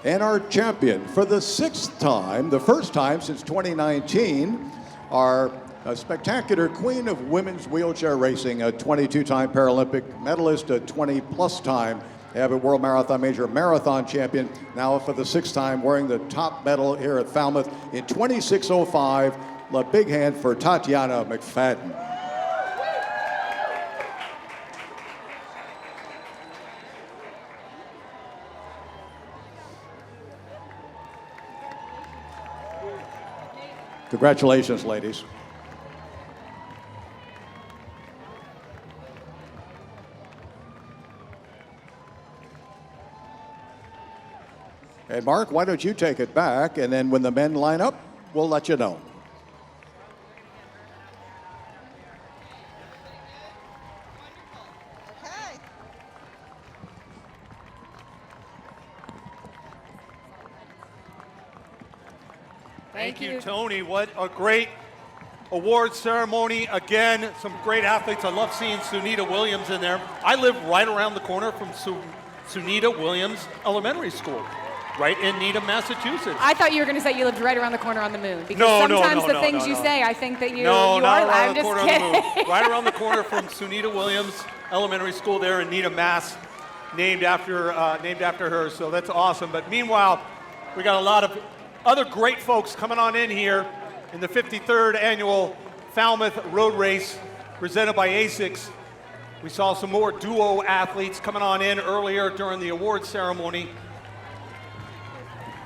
And our champion for the sixth time, the first time since 2019, our spectacular queen of women's wheelchair racing, a 22-time Paralympic medalist, a 20-plus time Abbott World Marathon Major Marathon champion, now for the sixth time wearing the top medal here at Falmouth in 26:05. A big hand for Tatiana McFadden. Congratulations, ladies. And Mark, why don't you take it back, and then when the men line up, we'll let you know. Thank you, Tony. What a great award ceremony. Again, some great athletes. I love seeing Sunita Williams in there. I live right around the corner from Sunita Williams Elementary School, right in Needham, Massachusetts. I thought you were going to say you lived right around the corner on the moon. Because No, sometimes no, the no, things no, you no. say, I think that you No, are. not around I'm the just corner kidding. on the moon. Right around the corner from Sunita Williams Elementary School there in Needham, Mass, named after her. So that's awesome. But meanwhile, We got a lot of other great folks coming on in here in the 53rd annual Falmouth Road Race presented by ASICS. We saw some more duo athletes coming on in earlier during the award ceremony.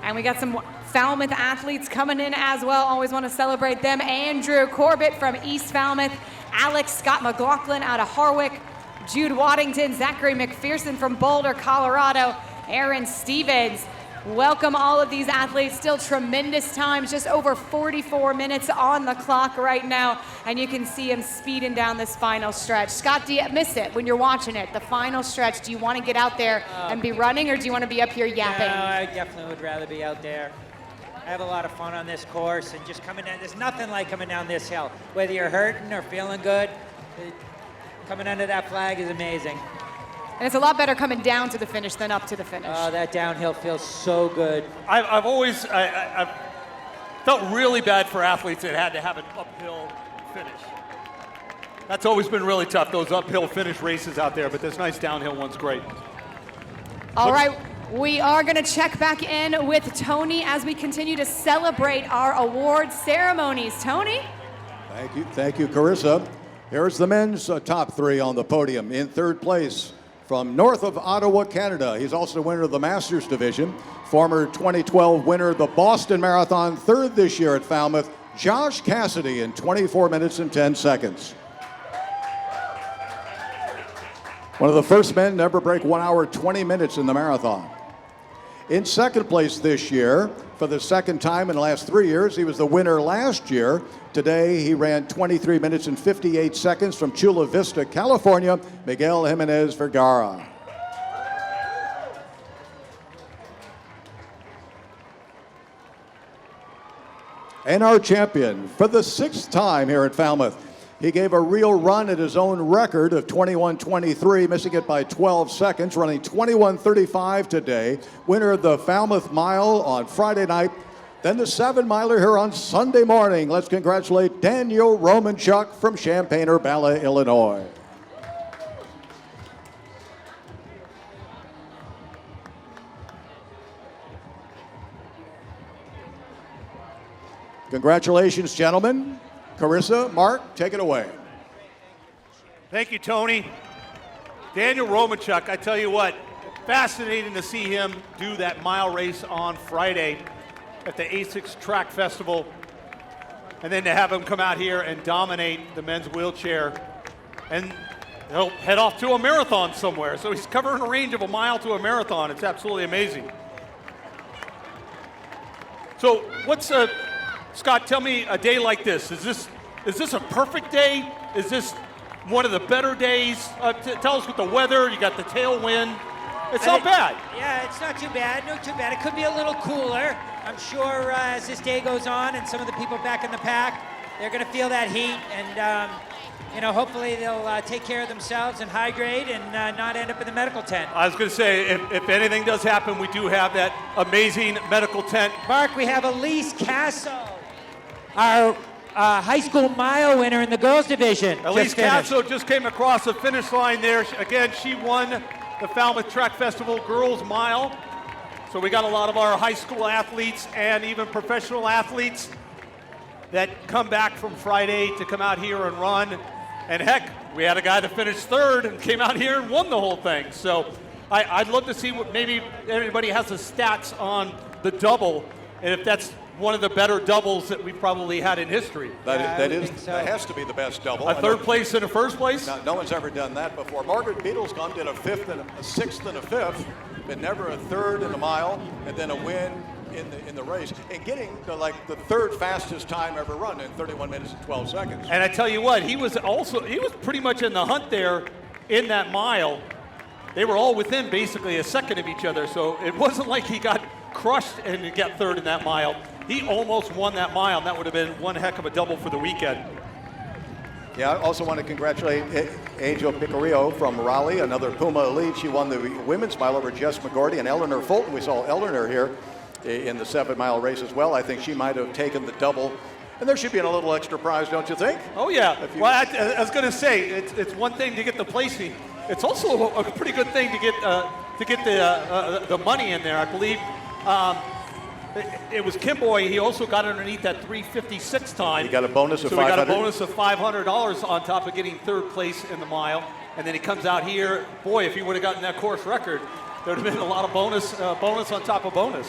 And we got some Falmouth athletes coming in as well. Always want to celebrate them. Andrew Corbett from East Falmouth, Alex Scott McLaughlin out of Harwick, Jude Waddington, Zachary McPherson from Boulder, Colorado, Aaron Stevens. Welcome all of these athletes. Still tremendous times, just over 44 minutes on the clock right now. And you can see them speeding down this final stretch. Scott, do you miss it when you're watching it? The final stretch, do you want to get out there and be running, or do you want to be up here yapping? No, I definitely would rather be out there. I have a lot of fun on this course, and just coming down, there's nothing like coming down this hill. Whether you're hurting or feeling good, coming under that flag is amazing. And it's a lot better coming down to the finish than up to the finish. Oh, that downhill feels so good. I've always felt really bad for athletes that had to have an uphill finish. That's always been really tough, those uphill finish races out there, but this nice downhill one's great. All right, we are going to check back in with Tony as we continue to celebrate our award ceremonies. Tony? Thank you, Carissa. Here's the men's top three on the podium. In third place, from north of Ottawa, Canada, he's also the winner of the Masters Division, former 2012 winner of the Boston Marathon, third this year at Falmouth, Josh Cassidy in 24 minutes and 10 seconds. One of the first men to ever break 1 hour, 20 minutes in the marathon. In second place this year, for the second time in the last 3 years, he was the winner last year. Today, he ran 23 minutes and 58 seconds from Chula Vista, California, Miguel Jimenez Vergara. And our champion, for the sixth time here at Falmouth, he gave a real run at his own record of 21:23, missing it by 12 seconds, running 21:35 today. Winner of the Falmouth Mile on Friday night, then the 7-miler here on Sunday morning. Let's congratulate Daniel Romanchuk from Champaign-Urbana, Illinois. Congratulations, gentlemen. Carissa, Mark, take it away. Thank you, Tony. Daniel Romanchuk, I tell you what, fascinating to see him do that mile race on Friday at the ASICS Track Festival, and then to have him come out here and dominate the men's wheelchair, and he'll head off to a marathon somewhere. So he's covering a range of a mile to a marathon. It's absolutely amazing. So what's Scott, tell me a day like this. Is this a perfect day? Is this one of the better days? Tell us with the weather. You got the tailwind. It's not bad. Yeah, it's not too bad. Not too bad. It could be a little cooler. I'm sure as this day goes on and some of the people back in the pack, they're going to feel that heat. And, hopefully they'll take care of themselves and hydrate and not end up in the medical tent. I was going to say, if anything does happen, we do have that amazing medical tent. Mark, we have Elise Casso, our high school mile winner in the girls division. Elise Casso just came across the finish line there. Again, she won the Falmouth Track Festival Girls Mile. So we got a lot of our high school athletes and even professional athletes that come back from Friday to come out here and run. And heck, we had a guy that finished third and came out here and won the whole thing. So I'd love to see what maybe everybody has the stats on the double, and if that's one of the better doubles that we've probably had in history. That has to be the best double. A third place and a first place? No one's ever done that before. Margaret Beadlescombe did a fifth and a sixth and a fifth, but never a third in the mile, and then a win in the race, and getting to the third fastest time ever run in 31 minutes and 12 seconds. And I tell you what, he was pretty much in the hunt there in that mile. They were all within basically a second of each other, so it wasn't like he got crushed and got third in that mile. He almost won that mile, and that would have been one heck of a double for the weekend. Yeah, I also want to congratulate Angel Picarillo from Raleigh, another Puma Elite. She won the women's mile over Jess McGordy and Eleanor Fulton. We saw Eleanor here in the 7-mile race as well. I think she might have taken the double. And there should be a little extra prize, don't you think? Oh, yeah. Well, I was going to say, it's one thing to get the placing. It's also a pretty good thing to get the money in there, I believe. it was Kimboy. He also got underneath that 3:56 time. He got a bonus of so he got a $500. bonus of $500 on top of getting third place in the mile. And then he comes out here. Boy, if he would have gotten that course record, there would have been a lot of bonus on top of bonus.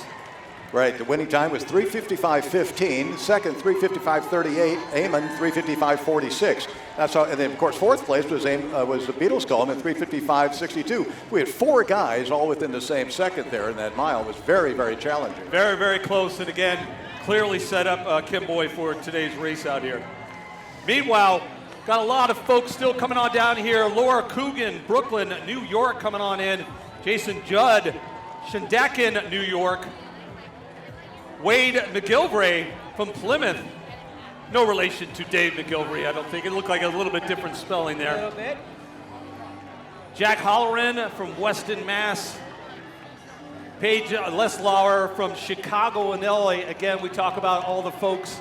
Right, the winning time was 3:55.15. Second, 3:55.38. Eamon, 3:55.46. That's how. And then, of course, fourth place was the Beatles Column at 3:55.62. We had 4 guys all within the same second there in that mile. It was very, very challenging. Very, very close. And again, clearly set up Kimboy for today's race out here. Meanwhile, got a lot of folks still coming on down here. Laura Coogan, Brooklyn, New York, coming on in. Jason Judd, Shandaken, New York. Wade McGilvray from Plymouth. No relation to Dave McGilvray, I don't think. It looked like a little bit different spelling there. A little bit. Jack Holleran from Weston, Mass. Paige Leslauer from Chicago, Illinois. Again, we talk about all the folks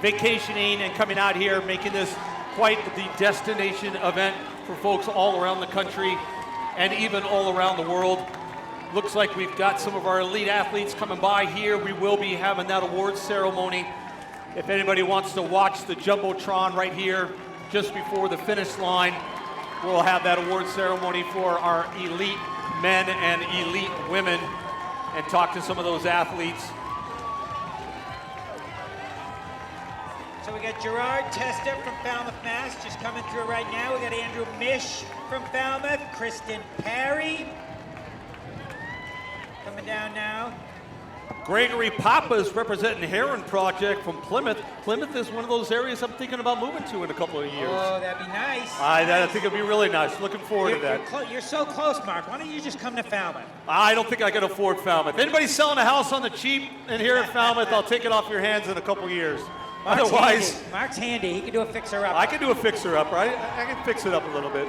vacationing and coming out here, making this quite the destination event for folks all around the country and even all around the world. Looks like we've got some of our elite athletes coming by here. We will be having that awards ceremony. If anybody wants to watch the Jumbotron right here just before the finish line, we'll have that awards ceremony for our elite men and elite women and talk to some of those athletes. So we got Gerard Testa from Falmouth, Mass, just coming through right now. We got Andrew Mish from Falmouth, Kristen Parry coming down now. Gregory Papas representing Heron Project from Plymouth. Plymouth is one of those areas I'm thinking about moving to in a couple of years. Oh, that'd be nice. I think it'd be really nice. Looking forward to that. You're so close, Mark. Why don't you just come to Falmouth? I don't think I can afford Falmouth. Anybody selling a house on the cheap in here at Falmouth, I'll take it off your hands in a couple of years. Otherwise, Mark's handy. He can do a fixer-up. I can do a fixer-up, right? I can fix it up a little bit.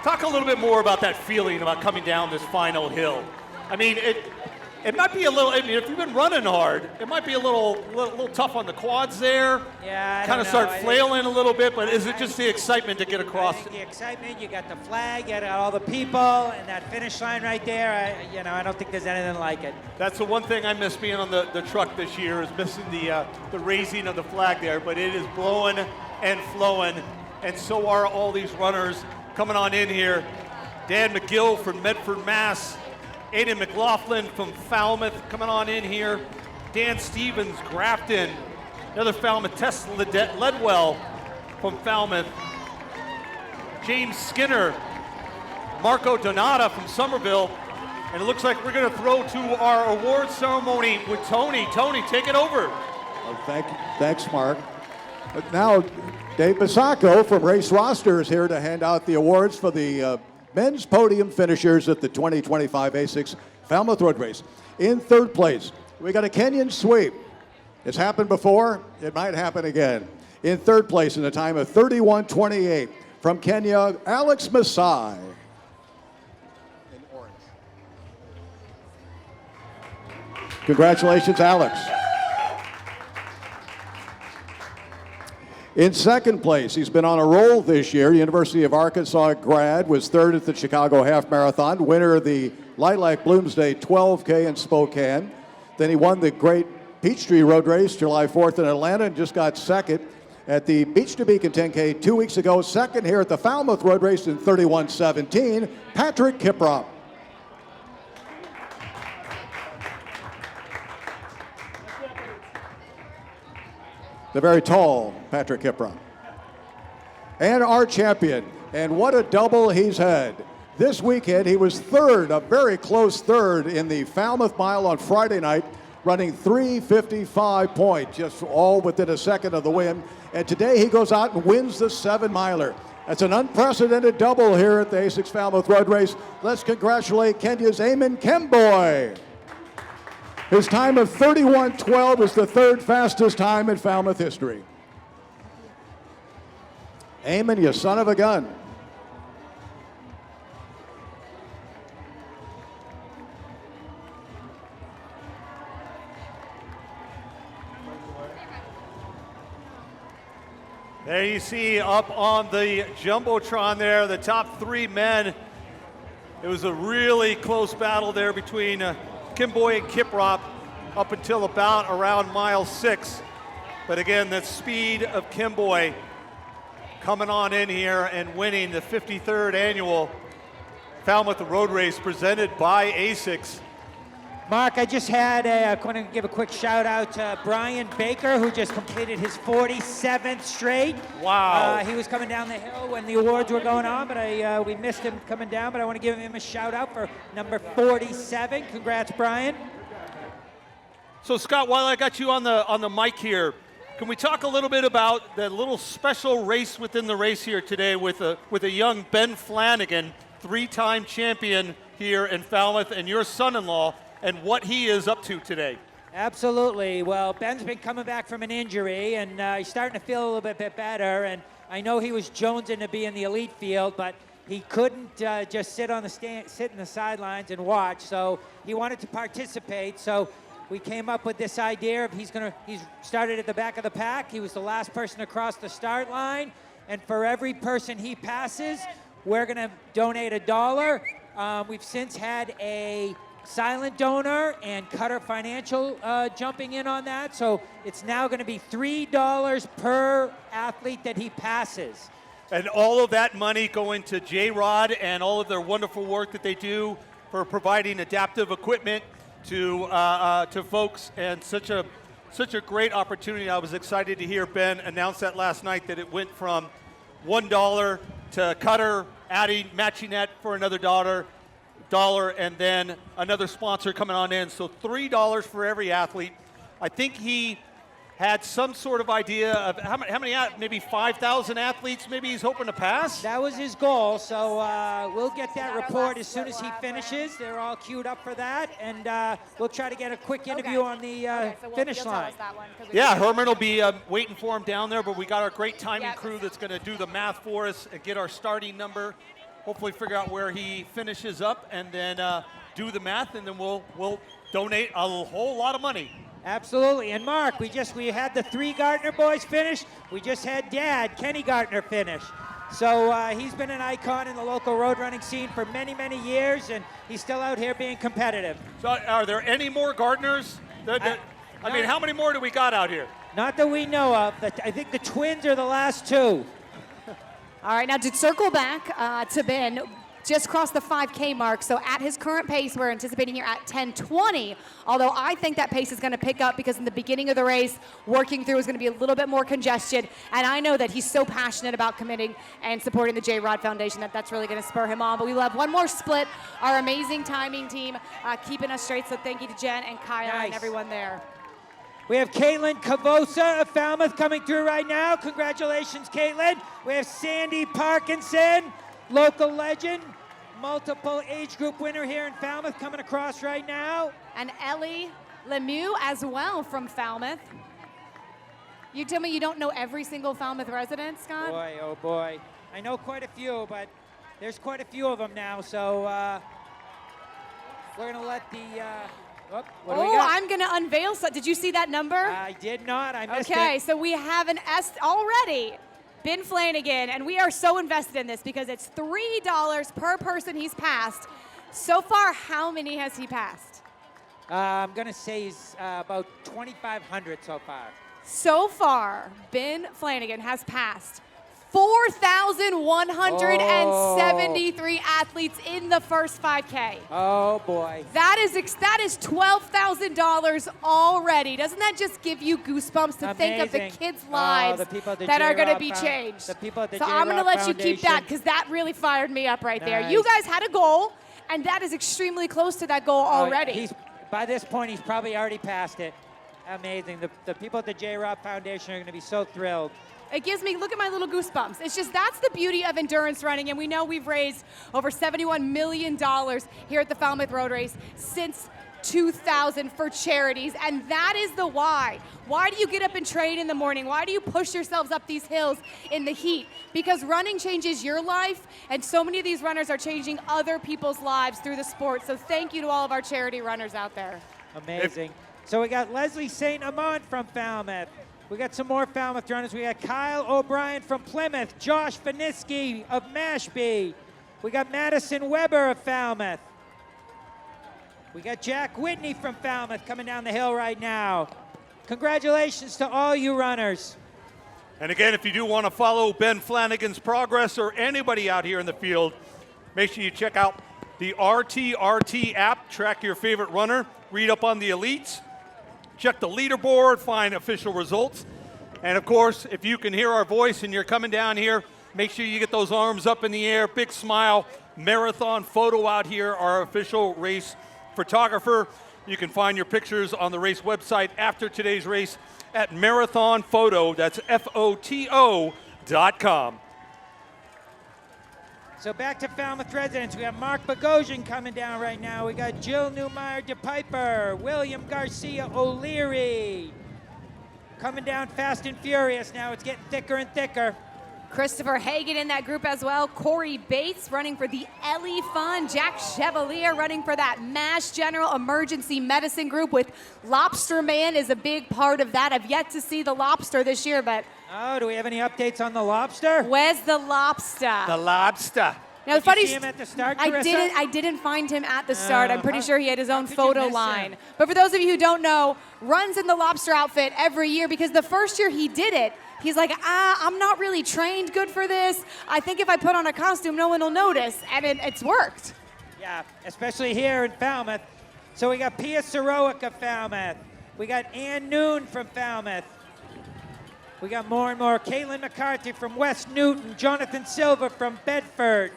Talk a little bit more about that feeling about coming down this final hill. I mean, it might be a little. I mean, if you've been running hard, it might be a little tough on the quads there. Yeah, kind of start flailing a little bit. But is it just the excitement to get across? I think the excitement. You got the flag. You got all the people, and that finish line right there. I don't think there's anything like it. That's the one thing I miss being on the truck this year is missing the raising of the flag there. But it is blowing and flowing, and so are all these runners coming on in here. Dan McGill from Medford, Mass. Aiden McLaughlin from Falmouth coming on in here. Dan Stevens, Grafton. Another Falmouth, Tess Ledwell from Falmouth. James Skinner. Marco Donata from Somerville. And it looks like we're going to throw to our award ceremony with Tony. Tony, take it over. Oh, thanks, Mark. But now, Dave Basacco from Race Roster is here to hand out the awards for the men's podium finishers at the 2025 ASICS Falmouth Road Race. In third place, we got a Kenyan sweep. It's happened before. It might happen again. In third place in a time of 31:28 from Kenya, Alex Masai. In orange. Congratulations, Alex. In second place, he's been on a roll this year. University of Arkansas grad, was third at the Chicago Half Marathon, winner of the Lilac Bloomsday 12K in Spokane. Then he won the great Peachtree Road Race July 4th in Atlanta and just got second at the Beach to Beacon 10K 2 weeks ago. Second here at the Falmouth Road Race in 31:17, Patrick Kiprop. The very tall Patrick Kiprop. And our champion, and what a double he's had. This weekend he was third, a very close third in the Falmouth Mile on Friday night, running 3:55 point, just all within a second of the win. And today he goes out and wins the 7-miler. That's an unprecedented double here at the ASICS Falmouth Road Race. Let's congratulate Kenya's Eamon Kemboy. His time of 31:12 is the third fastest time in Falmouth history. Eamon, you son of a gun. There you see up on the Jumbotron there, the top 3 men It was a really close battle there between Kimboy and Kiprop up until about around mile 6. But again, the speed of Kimboy coming on in here and winning the 53rd annual Falmouth Road Race presented by ASICS. Mark, I just had I want to give a quick shout out to Brian Baker, who just completed his 47th straight. Wow. He was coming down the hill when the awards were going on, but we missed him coming down, but I want to give him a shout out for number 47. Congrats, Brian. So Scott, while I got you on the mic here, can we talk a little bit about the little special race within the race here today with a young Ben Flanagan, 3-time champion here in Falmouth, and your son-in-law, and what he is up to today? Absolutely. Well, Ben's been coming back from an injury, and he's starting to feel a little bit better. And I know he was jonesing to be in the elite field, but he couldn't just sit in the sidelines and watch. So he wanted to participate. So we came up with this idea of he's started at the back of the pack. He was the last person across the start line, and for every person he passes, we're going to donate $1. We've since had a silent donor and Cutter Financial jumping in on that. So it's now going to be $3 per athlete that he passes. And all of that money going to J-Rod and all of their wonderful work that they do for providing adaptive equipment to folks, and such a great opportunity. I was excited to hear Ben announce that last night, that it went from $1 to Cutter matching that for another $1, and then another sponsor coming on in. So $3 for every athlete. I think he had some sort of idea of how many maybe 5,000 athletes maybe he's hoping to pass? That was his goal, so we'll get that report as soon as he finishes. They're all queued up for that, and we'll try to get a quick interview on the finish line. Yeah, Herman will be waiting for him down there, but we got our great timing crew that's going to do the math for us and get our starting number, hopefully figure out where he finishes up, and then do the math, and then we'll donate a whole lot of money. Absolutely. And Mark, we had the 3 Gartner boys finish. We just had Dad, Kenny Gartner, finish. So he's been an icon in the local road running scene for many, many years, and he's still out here being competitive. So are there any more Gartners? I mean, how many more do we got out here? Not that we know of. I think the twins are the last 2. All right, now to circle back to Ben, just crossed the 5K mark, so at his current pace, we're anticipating here at 10:20, although I think that pace is going to pick up because in the beginning of the race, working through is going to be a little bit more congested, and I know that he's so passionate about committing and supporting the J-Rod Foundation that's really going to spur him on, but we will have one more split, our amazing timing team keeping us straight, so thank you to Jen and Kyle and everyone there. We have Caitlin Cavosa of Falmouth coming through right now. Congratulations, Caitlin. We have Sandy Parkinson, local legend, multiple age group winner here in Falmouth, coming across right now. And Ellie Lemieux as well from Falmouth. You tell me you don't know every single Falmouth resident, Scott? Boy, oh boy. I know quite a few, but there's quite a few of them now, so we're going to let the... what do we got? I'm going to unveil something. Did you see that number? I did not. I missed it. Okay, so we have an S already. Ben Flanagan, and we are so invested in this because it's $3 per person he's passed. So far, how many has he passed? I'm going to say he's about 2,500 so far. So far, Ben Flanagan has passed 4,173 athletes in the first 5K. Oh, boy. That is $12,000 already. Doesn't that just give you goosebumps to think of the kids' lives that are going to be changed? The people at the So I'm going to let you keep that because that really fired me up right there. You guys had a goal, and that is extremely close to that goal already. By this point, he's probably already passed it. Amazing. The people at the J-Rob Foundation are going to be so thrilled. It gives me, look at my little goosebumps. It's just, that's the beauty of endurance running. And we know we've raised over $71 million here at the Falmouth Road Race since 2000 for charities. And that is the why. Why do you get up and train in the morning? Why do you push yourselves up these hills in the heat? Because running changes your life. And so many of these runners are changing other people's lives through the sport. So thank you to all of our charity runners out there. Amazing. So we got Leslie St. Amant from Falmouth. We got some more Falmouth runners. We got Kyle O'Brien from Plymouth, Josh Vaniski of Mashpee, We got Madison Weber of Falmouth. We got Jack Whitney from Falmouth coming down the hill right now. Congratulations to all you runners. And again, if you do want to follow Ben Flanagan's progress or anybody out here in the field, make sure you check out the RTRT app, track your favorite runner, read up on the elites, check the leaderboard, find official results. And of course, if you can hear our voice and you're coming down here, make sure you get those arms up in the air, big smile, marathon photo out here, our official race photographer. You can find your pictures on the race website after today's race at Marathon Photo, that's FOTO.com. So back to Falmouth residents. We got Mark Bogosian coming down right now. We got Jill Newmeyer DePiper, William Garcia O'Leary. Coming down fast and furious now. It's getting thicker and thicker. Christopher Hagan in that group as well. Corey Bates running for the Ellie Fund. Jack Chevalier running for that Mass General Emergency Medicine group with Lobster Man is a big part of that. I've yet to see the lobster this year, but... Oh, do we have any updates on the lobster? Where's the lobster? The lobster. Now, Did funny, you see him at the start, Carissa? I didn't find him at the start. I'm pretty sure he had his own photo line. But for those of you who don't know, runs in the lobster outfit every year because the first year he did it, he's like, I'm not really trained good for this. I think if I put on a costume, no one will notice. And it's worked. Yeah, especially here in Falmouth. So we got Pia Sorowick of Falmouth. We got Ann Noon from Falmouth. We got more and more. Caitlin McCarthy from West Newton. Jonathan Silva from Bedford.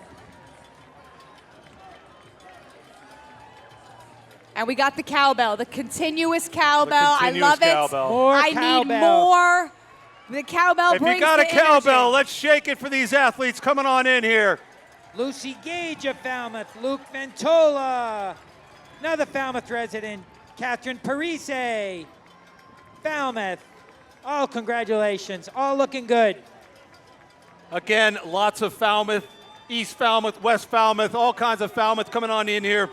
And we got the cowbell, the continuous cowbell. I love cowbell. it. More I cowbell. need more. The cowbell If brings you got a the cowbell, energy. let's shake it for these athletes coming on in here. Lucy Gage of Falmouth. Luke Ventola. Another Falmouth resident. Catherine Parise. Falmouth. All congratulations. All looking good. Again, lots of Falmouth, East Falmouth, West Falmouth, all kinds of Falmouth coming on in here.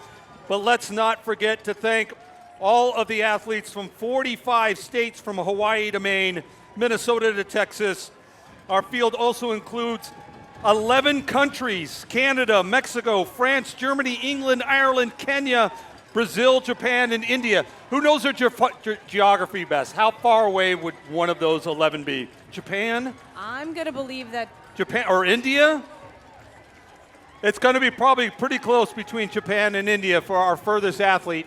But let's not forget to thank all of the athletes from 45 states, from Hawaii to Maine, Minnesota to Texas. Our field also includes 11 countries: Canada, Mexico, France, Germany, England, Ireland, Kenya, Brazil, Japan, and India. Who knows their geography best? How far away would one of those 11 be? Japan? I'm going to believe that. Japan or India? It's going to be probably pretty close between Japan and India for our furthest athlete.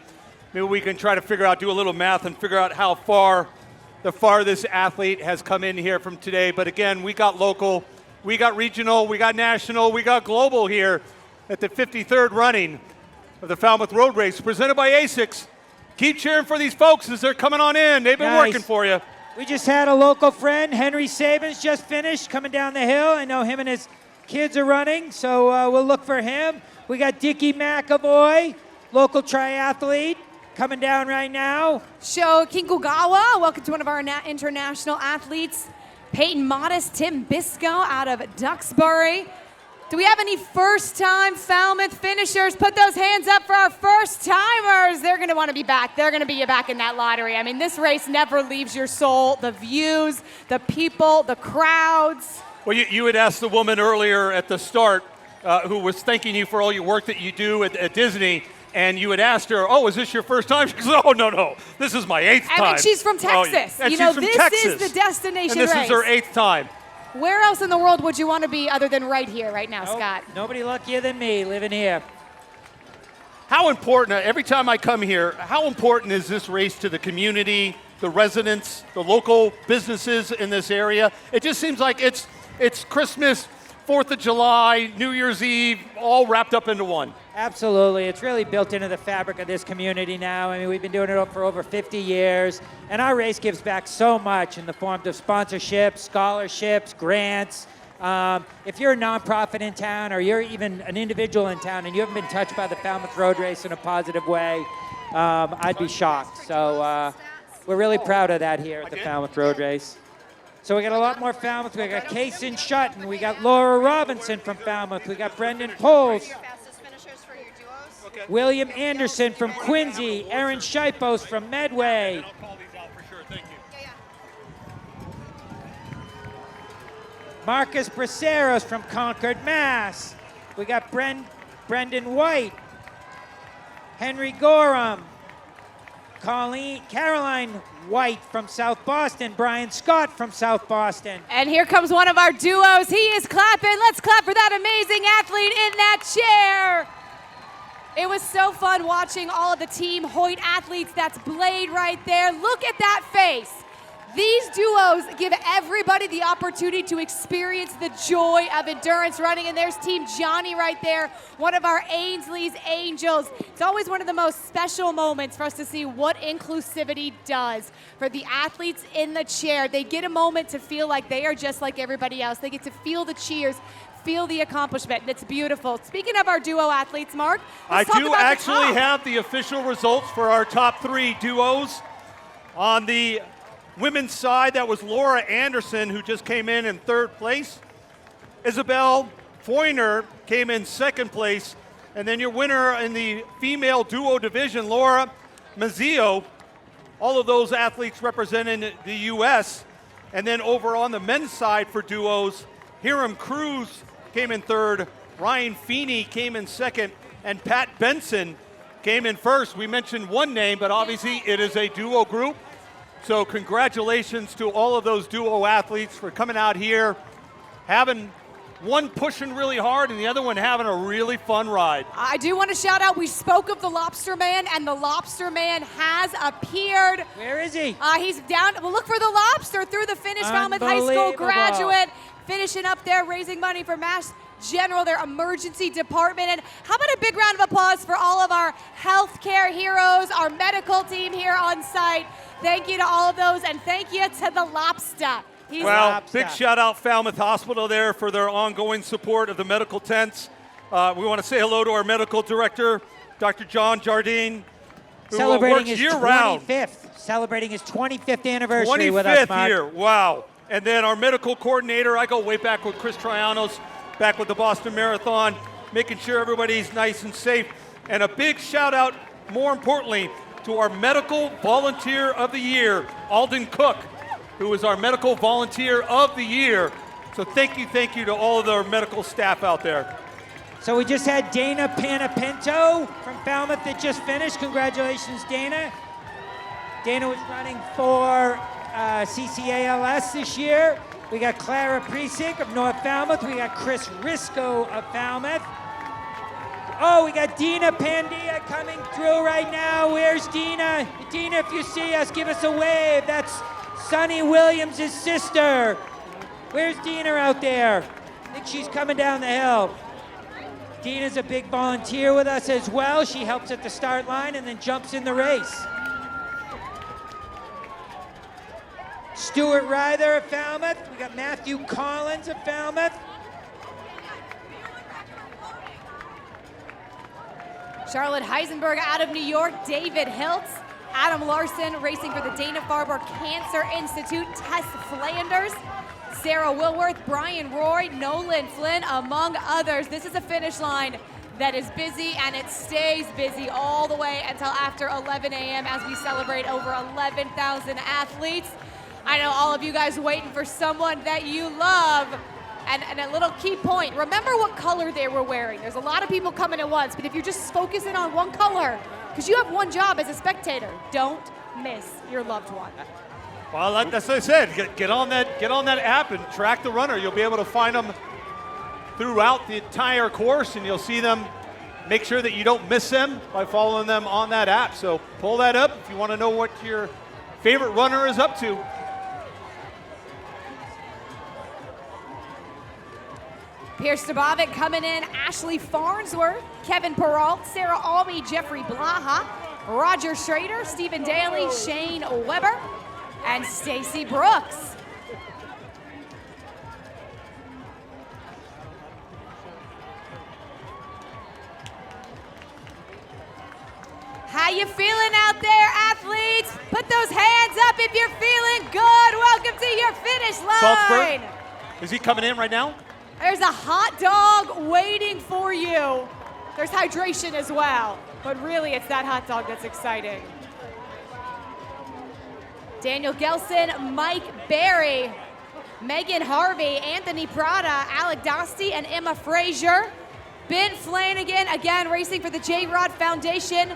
Maybe we can try to figure out, do a little math and figure out how far the farthest athlete has come in here from today. But again, we got local, we got regional, we got national, we got global here at the 53rd running of the Falmouth Road Race, presented by ASICS. Keep cheering for these folks as they're coming on in. They've been working for you. We just had a local friend, Henry Sabins, just finished coming down the hill. I know him and his kids are running, so we'll look for him. We got Dickie McAvoy, local triathlete, coming down right now. Sho Kinkugawa, welcome to one of our international athletes. Peyton Modest, Tim Bisco out of Duxbury. Do we have any first-time Falmouth finishers? Put those hands up for our first-timers. They're going to want to be back. They're going to be back in that lottery. I mean, this race never leaves your soul. The views, the people, the crowds. Well, you had asked the woman earlier at the start who was thanking you for all your work that you do at Disney, and you had asked her, oh, is this your first time? She goes, oh, no, this is my 8th time. I mean, she's from Texas. Oh, and you she's know, from this Texas. is the destination and this race. is her 8th time. Where else in the world would you want to be other than right here, right now, Scott? Nobody luckier than me living here. How important, every time I come here, how important is this race to the community, the residents, the local businesses in this area? It just seems like it's Christmas, 4th of July, New Year's Eve, all wrapped up into one. Absolutely. It's really built into the fabric of this community now. I mean, we've been doing it for over 50 years, and our race gives back so much in the form of sponsorships, scholarships, grants. If you're a nonprofit in town, or you're even an individual in town, and you haven't been touched by the Falmouth Road Race in a positive way, I'd be shocked. So we're really proud of that here at the Falmouth Road Race. So we got a lot more Falmouth. We got Kaysen Shutton. We got Laura Robinson from Falmouth. We got Brendan Poles. William Anderson from Quincy. Aaron Shipos from Medway. Marcus Braceros from Concord, Mass. We got Brendan White, Henry Gorham, Caroline White from South Boston, Brian Scott from South Boston. And here comes one of our duos. He is clapping. Let's clap for that amazing athlete in that chair. It was so fun watching all of the Team Hoyt athletes. That's Blade right there. Look at that face. These duos give everybody the opportunity to experience the joy of endurance running. And there's Team Johnny right there, one of our Ainsley's Angels. It's always one of the most special moments for us to see what inclusivity does for the athletes in the chair. They get a moment to feel like they are just like everybody else. They get to feel the cheers, feel the accomplishment, and it's beautiful. Speaking of our duo athletes, Mark, I do actually have the official results for our top 3 duos. On the women's side, that was Laura Anderson, who just came in 3rd place. Isabel Foyner came in 2nd place. And then your winner in the female duo division, Laura Mazzio. All of those athletes representing the U.S. And then over on the men's side for duos, Hiram Cruz came in 3rd, Ryan Feeney came in 2nd, and Pat Benson came in 1st. We mentioned one name, but obviously it is a duo group. So congratulations to all of those duo athletes for coming out here, having one pushing really hard and the other one having a really fun ride. I do want to shout out, we spoke of the Lobster Man, and the Lobster Man has appeared. Where is he? He's down. Well, look for the Lobster through the finish. Falmouth High School graduate, finishing up there, raising money for Mass General, their emergency department. And how about a big round of applause for all of our healthcare heroes, our medical team here on site. Thank you to all of those, and thank you to the Lobster. Big shout out Falmouth Hospital there for their ongoing support of the medical tents. We want to say hello to our medical director, Dr. John Jardine, who Celebrating works his year-round. 25th anniversary with us, 25th Mark. year, wow. And then our medical coordinator, I go way back with Chris Trianos, back with the Boston Marathon, making sure everybody's nice and safe. And a big shout out, more importantly, to our medical volunteer of the year, Alden Cook, who is our medical volunteer of the year. So thank you to all of our medical staff out there. So we just had Dana Panapinto from Falmouth that just finished. Congratulations, Dana. Dana was running for CCALS this year. We got Clara Precinct of North Falmouth. We got Chris Risco of Falmouth. Oh, we got Dina Pandia coming through right now. Where's Dina? Dina, if you see us, give us a wave. That's Sonny Williams' sister. Where's Dina out there? I think she's coming down the hill. Dina's a big volunteer with us as well. She helps at the start line and then jumps in the race. Stuart Ryther of Falmouth. We got Matthew Collins of Falmouth. Charlotte Heisenberg out of New York, David Hiltz, Adam Larson racing for the Dana-Farber Cancer Institute, Tess Flanders, Sarah Wilworth, Brian Roy, Nolan Flynn, among others. This is a finish line that is busy, and it stays busy all the way until after 11 a.m. as we celebrate over 11,000 athletes. I know all of you guys waiting for someone that you love. And a little key point, remember what color they were wearing. There's a lot of people coming at once, but if you're just focusing on one color, because you have one job as a spectator, don't miss your loved one. Well, that's what I said. Get on that app and track the runner. You'll be able to find them throughout the entire course, and you'll see them. Make sure that you don't miss them by following them on that app. So pull that up if you want to know what your favorite runner is up to. Pierce Stabovic coming in, Ashley Farnsworth, Kevin Peralt, Sarah Albee, Jeffrey Blaha, Roger Schrader, Stephen Daly, Shane Weber, and Stacy Brooks. How you feeling out there, athletes? Put those hands up if you're feeling good. Welcome to your finish line. Salzburg, is he coming in right now? There's a hot dog waiting for you. There's hydration as well, but really it's that hot dog that's exciting. Daniel Gelson, Mike Barry, Megan Harvey, Anthony Prada, Alec Dostie, and Emma Frazier. Ben Flanagan, again racing for the J-Rod Foundation.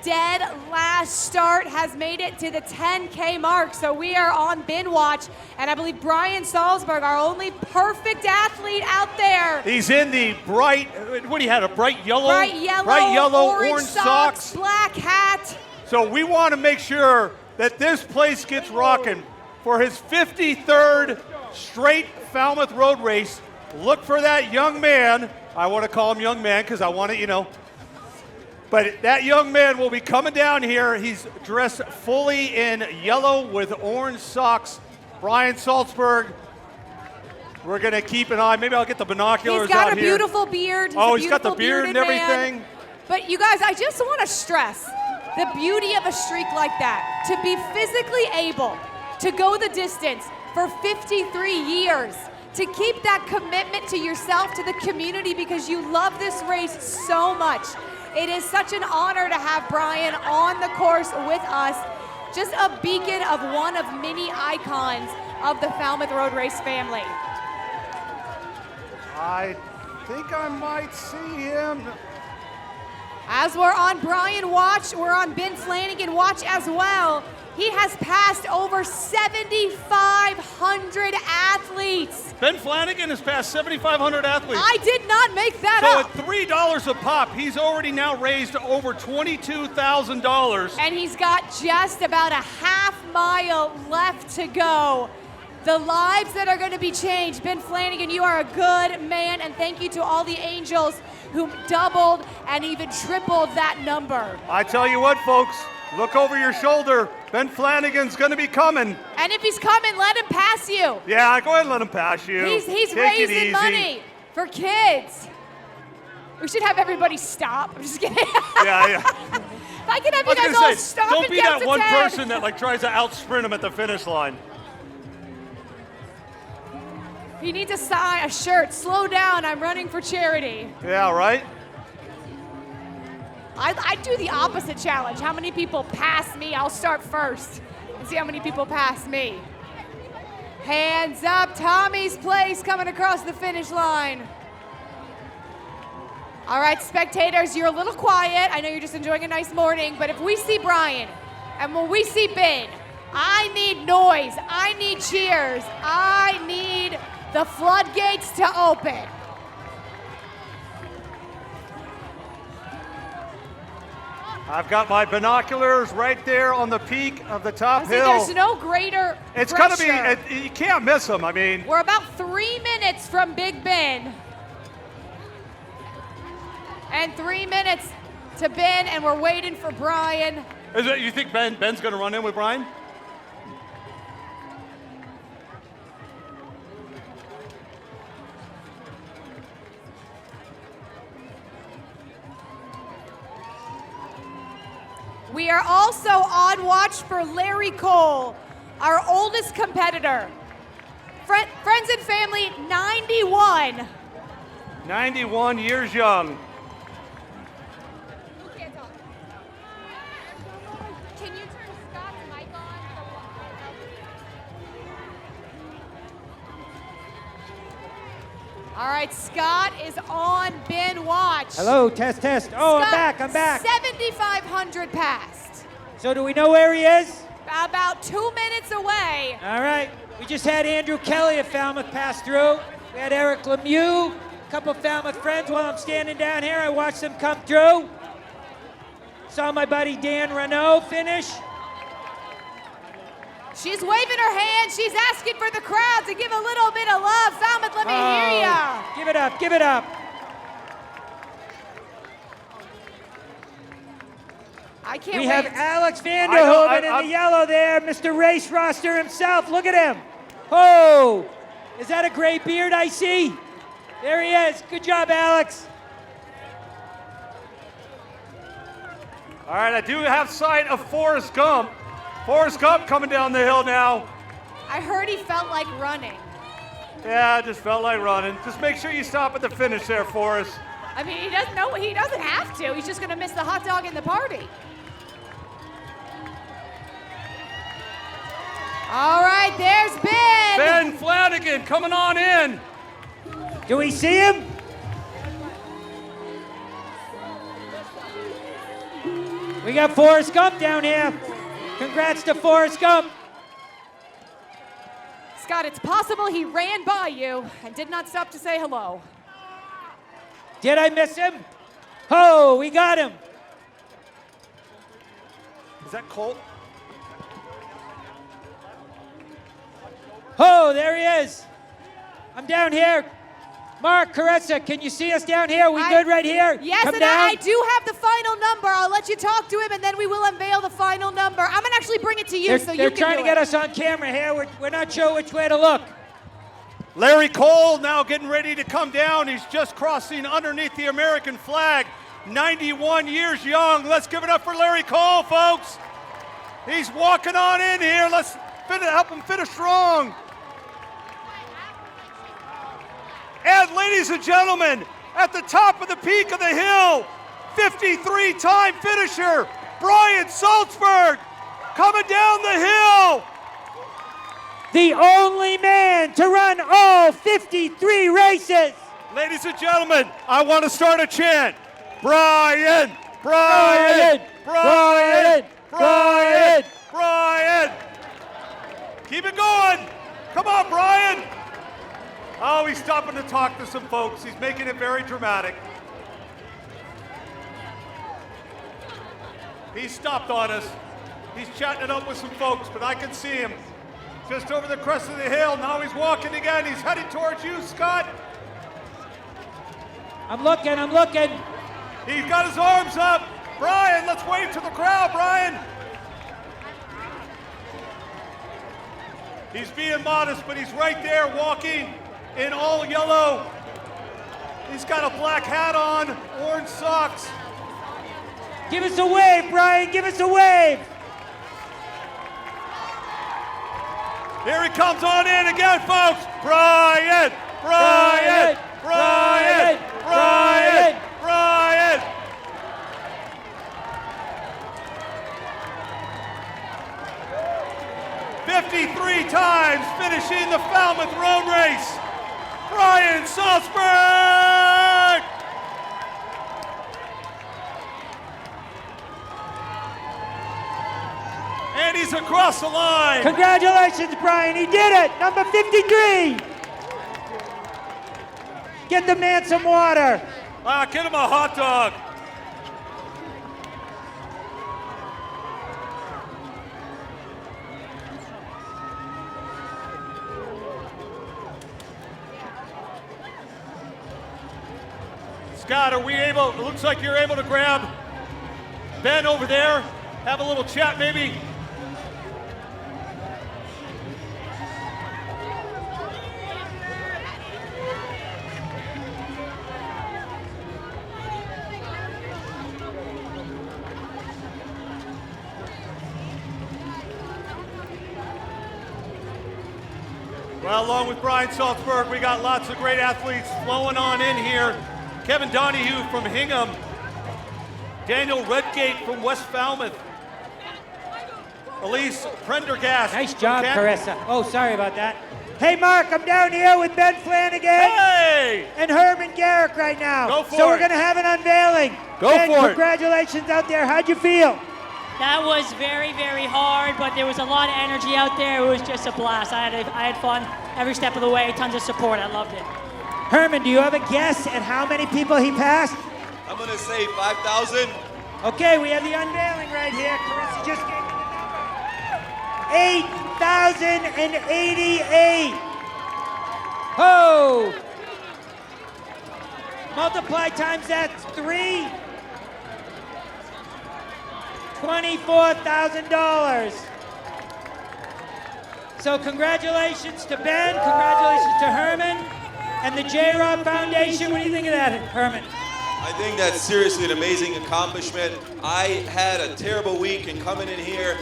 Dead last start, has made it to the 10K mark. So we are on bin watch. And I believe Brian Salzberg, our only perfect athlete out there. He's in the bright, what do you have, a bright yellow? Bright yellow, orange socks. Black hat. So we want to make sure that this place gets rocking for his 53rd straight Falmouth Road Race. Look for that young man. I want to call him young man because I want to, But that young man will be coming down here. He's dressed fully in yellow with orange socks. Brian Salzberg. We're going to keep an eye. Maybe I'll get the binoculars out here. He's got a beautiful beard. He's got the beard and everything. Man. But you guys, I just want to stress the beauty of a streak like that. To be physically able to go the distance for 53 years. To keep that commitment to yourself, to the community, because you love this race so much. It is such an honor to have Brian on the course with us. Just a beacon of one of many icons of the Falmouth Road Race family. I think I might see him. As we're on Brian watch, we're on Ben Flanagan watch as well. He has passed over 7,500 athletes. Ben Flanagan has passed 7,500 athletes. I did not make that up. So at $3 a pop, he's already now raised over $22,000. And he's got just about a half mile left to go. The lives that are going to be changed. Ben Flanagan, you are a good man, and thank you to all the angels who doubled and even tripled that number. I tell you what, folks, look over your shoulder. Ben Flanagan's going to be coming. And if he's coming, let him pass you. Yeah, go ahead and let him pass you. He's raising money for kids. We should have everybody stop. I'm just kidding. Yeah. If I can have you guys all stop don't and be count that to one 10. person that tries to outsprint him at the finish line. You need to sign a shirt. Slow down, I'm running for charity. Yeah, right? I do the opposite challenge. How many people pass me? I'll start first and see how many people pass me. Hands up, Tommy's Place coming across the finish line. All right, spectators, you're a little quiet. I know you're just enjoying a nice morning, but if we see Brian and when we see Ben, I need noise, I need cheers, I need the floodgates to open. I've got my binoculars right there on the peak of the top hill. There's no greater It's pressure. going to be, you can't miss them. I mean, We're about 3 minutes from Big Ben. And 3 minutes to Ben, and we're waiting for Brian. you think Ben's going to run in with Brian? We are also on watch for Larry Cole, our oldest competitor. Friends and family, 91. 91 years young. Can you turn Scott's mic on? All right, Scott is on Ben watch. Hello, test. Oh, Scott, I'm back. 7,500 passed. So do we know where he is? About 2 minutes away. All right. We just had Andrew Kelly of Falmouth pass through. We had Eric Lemieux, a couple of Falmouth friends. While I'm standing down here, I watched them come through. Saw my buddy Dan Renault finish. She's waving her hand. She's asking for the crowd to give a little bit of love. Falmouth, let me hear ya. Give it up, give it up. I can't We wait. have Alex Vanderhoeven in the yellow there, Mr. Race Roster himself. Look at him. Oh, is that a gray beard I see? There he is. Good job, Alex. All right, I do have sight of Forrest Gump. Forrest Gump coming down the hill now. I heard he felt like running. Yeah, I just felt like running. Just make sure you stop at the finish there, Forrest. I mean, he doesn't have to. He's just going to miss the hot dog in the party. All right, there's Ben. Ben Flanagan coming on in. Do we see him? We got Forrest Gump down here. Congrats to Forrest Gump. Scott, it's possible he ran by you and did not stop to say hello. Did I miss him? Oh, we got him. Is that Colt? Oh, there he is. I'm down here. Mark, Carissa, can you see us down here? We good right here? Yes, Come and down. I do have the final number. I'll let you talk to him, and then we will unveil the final number. I'm going to actually bring it to you so you can do it. They're trying to get us on camera here. We're not sure which way to look. Larry Cole now getting ready to come down. He's just crossing underneath the American flag. 91 years young. Let's give it up for Larry Cole, folks. He's walking on in here. Let's help him finish strong. And ladies and gentlemen, at the top of the peak of the hill, 53-time finisher, Brian Salzberg, coming down the hill. The only man to run all 53 races. Ladies and gentlemen, I want to start a chant. Brian, Brian, Brian, Brian, Brian. Keep it going. Come on, Brian. Oh, he's stopping to talk to some folks. He's making it very dramatic. He stopped on us. He's chatting it up with some folks, but I can see him just over the crest of the hill. Now he's walking again. He's heading towards you, Scott. I'm looking. He's got his arms up. Brian, let's wave to the crowd, Brian. He's being modest, but he's right there walking in all yellow. He's got a black hat on, orange socks. Give us a wave, Brian. Give us a wave. Here he comes on in again, folks. Brian, Brian, Brian, Brian, Brian. "53 times finishing the Falmouth Road Race, Brian Salzberg." And he's across the line. Congratulations, Brian. He did it. Number 53. Get the man some water. Get him a hot dog. Scott, are we able, it looks like you're able to grab Ben over there, have a little chat maybe. Well, along with Brian Salzberg, we got lots of great athletes flowing on in here. Kevin Donahue from Hingham. Daniel Redgate from West Falmouth. Elise Prendergast. Nice job, Carissa. Oh, sorry about that. Hey, Mark, I'm down here with Ben Flanagan. Hey! And Herman Garrick right now. Go for so it. we're going to have an unveiling. Go Ben, for it. Congratulations out there. How'd you feel? That was very, very hard, but there was a lot of energy out there. It was just a blast. I had fun every step of the way, tons of support. I loved it. Herman, do you have a guess at how many people he passed? I'm going to say 5,000. Okay, we have the unveiling right here. Carissa just gave me the number. 8,088. Oh! Multiply times that 3. $24,000. So congratulations to Ben, congratulations to Herman, and the J-Rob Foundation. What do you think of that, Herman? I think that's seriously an amazing accomplishment. I had a terrible week, and coming in here,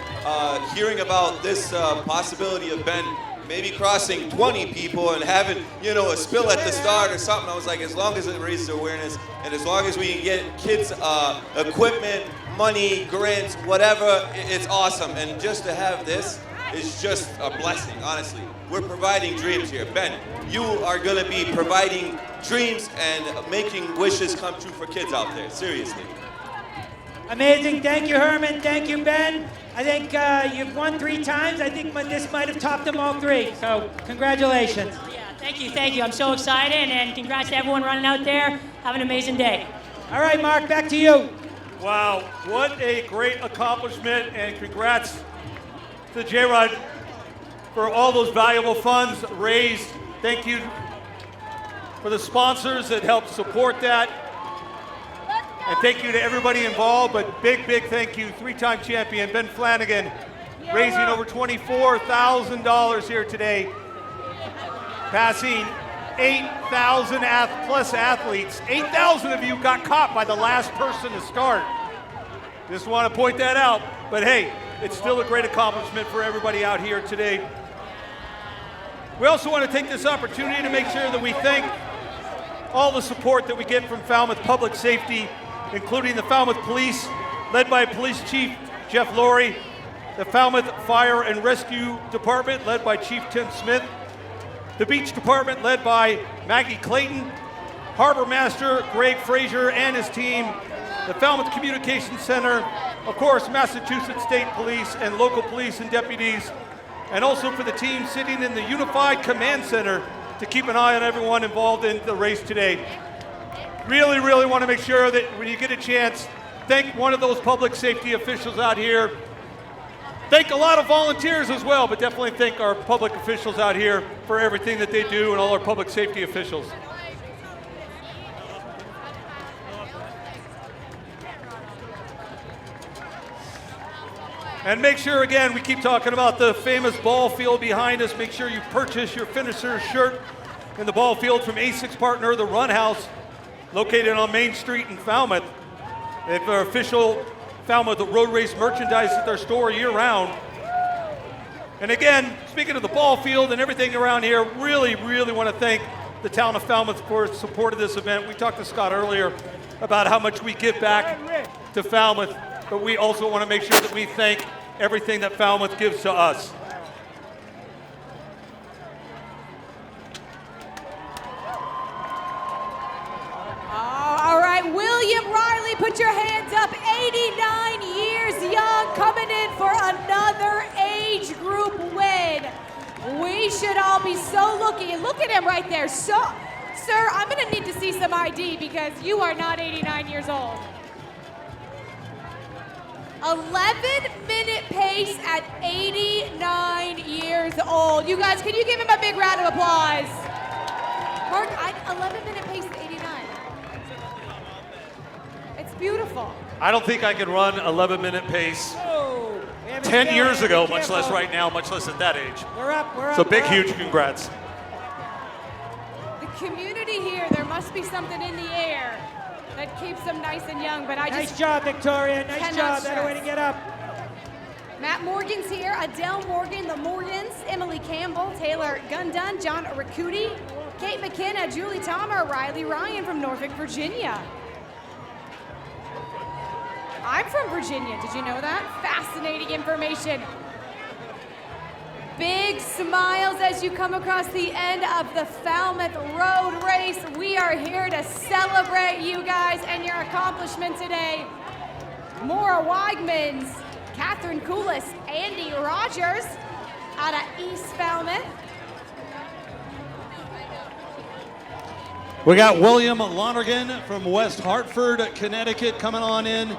hearing about this possibility of Ben maybe crossing 20 people and having, a spill at the start or something, I was like, as long as it raises awareness, and as long as we can get kids equipment, money, grants, whatever, it's awesome. And just to have this is just a blessing, honestly. We're providing dreams here. Ben, you are going to be providing dreams and making wishes come true for kids out there, seriously. Amazing. Thank you, Herman. Thank you, Ben. I think you've won 3 times. I think this might have topped them all 3. So congratulations. Thank you. I'm so excited, and congrats to everyone running out there. Have an amazing day. All right, Mark, back to you. Wow, what a great accomplishment, and congrats to J-Rod for all those valuable funds raised. Thank you for the sponsors that helped support that. And thank you to everybody involved, but big thank you, 3-time champion Ben Flanagan, raising over $24,000 here today, passing 8,000 plus athletes. 8,000 of you got caught by the last person to start. Just want to point that out, but hey, it's still a great accomplishment for everybody out here today. We also want to take this opportunity to make sure that we thank all the support that we get from Falmouth Public Safety, including the Falmouth Police, led by Police Chief Jeff Laurie, the Falmouth Fire and Rescue Department, led by Chief Tim Smith, the Beach Department, led by Maggie Clayton, Harbor Master Greg Frazier and his team, the Falmouth Communications Center, of course, Massachusetts State Police and local police and deputies, and also for the team sitting in the Unified Command Center to keep an eye on everyone involved in the race today. Really want to make sure that when you get a chance, thank one of those public safety officials out here. Thank a lot of volunteers as well, but definitely thank our public officials out here for everything that they do and all our public safety officials. And make sure, again, we keep talking about the famous ball field behind us. Make sure you purchase your finisher shirt in the ball field from ASICS partner, the Run House, located on Main Street in Falmouth. They have our official Falmouth Road Race merchandise at their store year-round. And again, speaking of the ball field and everything around here, really want to thank the town of Falmouth for support of this event. We talked to Scott earlier about how much we give back to Falmouth, but we also want to make sure that we thank everything that Falmouth gives to us. All right, William Riley, put your hands up. 89 years young, coming in for another age group win. We should all be so lucky. Look at him right there. So, sir, I'm going to need to see some ID because you are not 89 years old. 11-minute pace at 89 years old. You guys, can you give him a big round of applause? Mark, 11-minute pace at 89. It's beautiful. I don't think I can run 11-minute pace 10 years ago, much less right now, much less at that age. We're up. So big, huge congrats. The community here, there must be something in the air that keeps them nice and young, but Nice job, Victoria. Nice job. Better way to get up. Matt Morgan's here, Adele Morgan, the Morgans, Emily Campbell, Taylor Gundun, John Rakuti, Kate McKenna, Julie Tomer, Riley Ryan from Norfolk, Virginia. I'm from Virginia, did you know that? Fascinating information. Big smiles as you come across the end of the Falmouth Road Race. We are here to celebrate you guys and your accomplishment today. Maura Weigmans, Catherine Coulis, Andy Rogers out of East Falmouth. We got William Lonergan from West Hartford, Connecticut coming on in.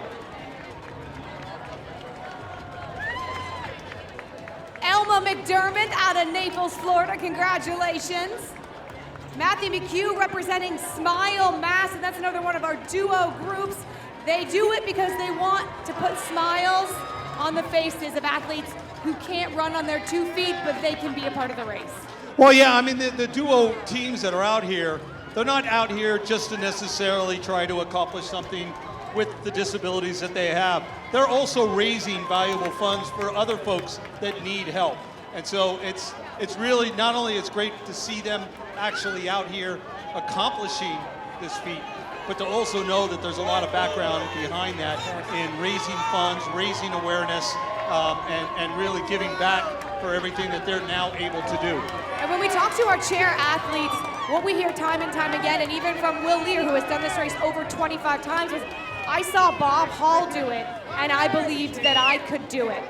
Elma McDermott out of Naples, Florida. Congratulations. Matthew McHugh representing Smile Mass, and that's another one of our duo groups. They do it because they want to put smiles on the faces of athletes who can't run on their 2 feet, but they can be a part of the race. Well, yeah, I mean, the duo teams that are out here, they're not out here just to necessarily try to accomplish something with the disabilities that they have. They're also raising valuable funds for other folks that need help. And so it's really, not only it's great to see them actually out here accomplishing this feat, but to also know that there's a lot of background behind that in raising funds, raising awareness, and really giving back for everything that they're now able to do. And when we talk to our chair athletes, what we hear time and time again, and even from Will Lear, who has done this race over 25 times, is I saw Bob Hall do it, and I believed that I could do it.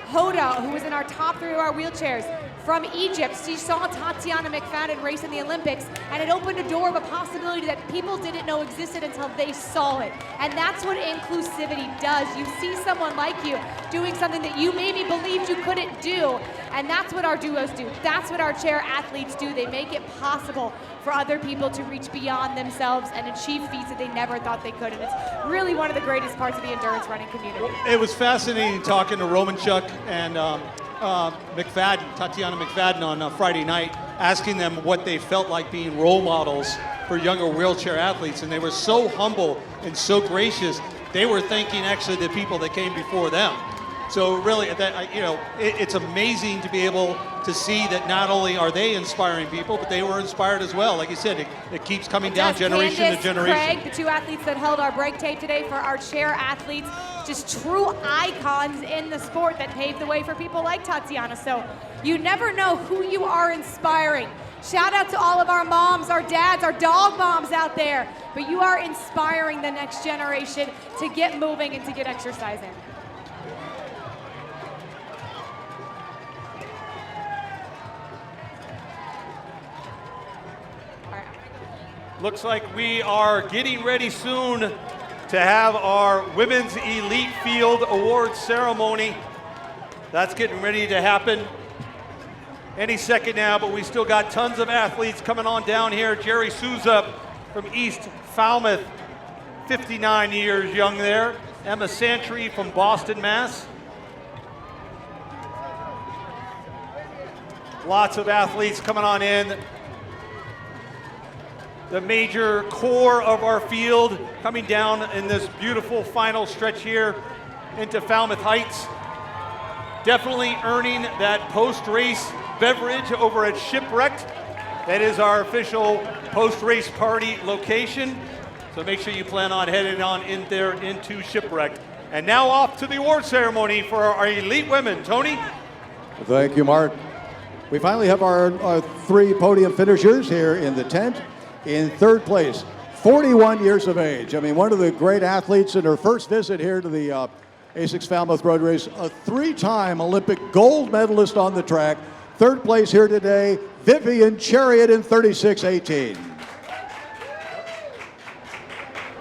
Hoda, who was in our top 3 of our wheelchairs, from Egypt, she saw Tatiana McFadden race in the Olympics, and it opened a door of a possibility that people didn't know existed until they saw it. And that's what inclusivity does. You see someone like you doing something that you maybe believed you couldn't do, and that's what our duos do. That's what our chair athletes do. They make it possible for other people to reach beyond themselves and achieve feats that they never thought they could. And it's really one of the greatest parts of the endurance running community. It was fascinating talking to Romanchuk and McFadden, Tatiana McFadden on Friday night, asking them what they felt like being role models for younger wheelchair athletes, and they were so humble and so gracious. They were thanking actually the people that came before them. So really, it's amazing to be able to see that not only are they inspiring people, but they were inspired as well. Like you said, it keeps coming down generation to generation. Craig, the 2 athletes that held our break tape today for our chair athletes, just true icons in the sport that paved the way for people like Tatiana. So you never know who you are inspiring. Shout out to all of our moms, our dads, our dog moms out there. But you are inspiring the next generation to get moving and to get exercising. Looks like we are getting ready soon to have our Women's Elite Field Awards ceremony. That's getting ready to happen any second now, but we still got tons of athletes coming on down here. Jerry Souza from East Falmouth, 59 years young there. Emma Santry from Boston, Mass. Lots of athletes coming on in. The major core of our field coming down in this beautiful final stretch here into Falmouth Heights. Definitely earning that post-race beverage over at Shipwrecked. That is our official post-race party location. So make sure you plan on heading on in there into Shipwrecked. And now off to the award ceremony for our elite women. Tony? Thank you, Mark. We finally have our 3 podium finishers here in the tent. In 3rd place, 41 years of age. I mean, one of the great athletes in her first visit here to the ASICS Falmouth Road Race, a 3-time Olympic gold medalist on the track. 3rd place here today, Vivian Chariot in 36:18.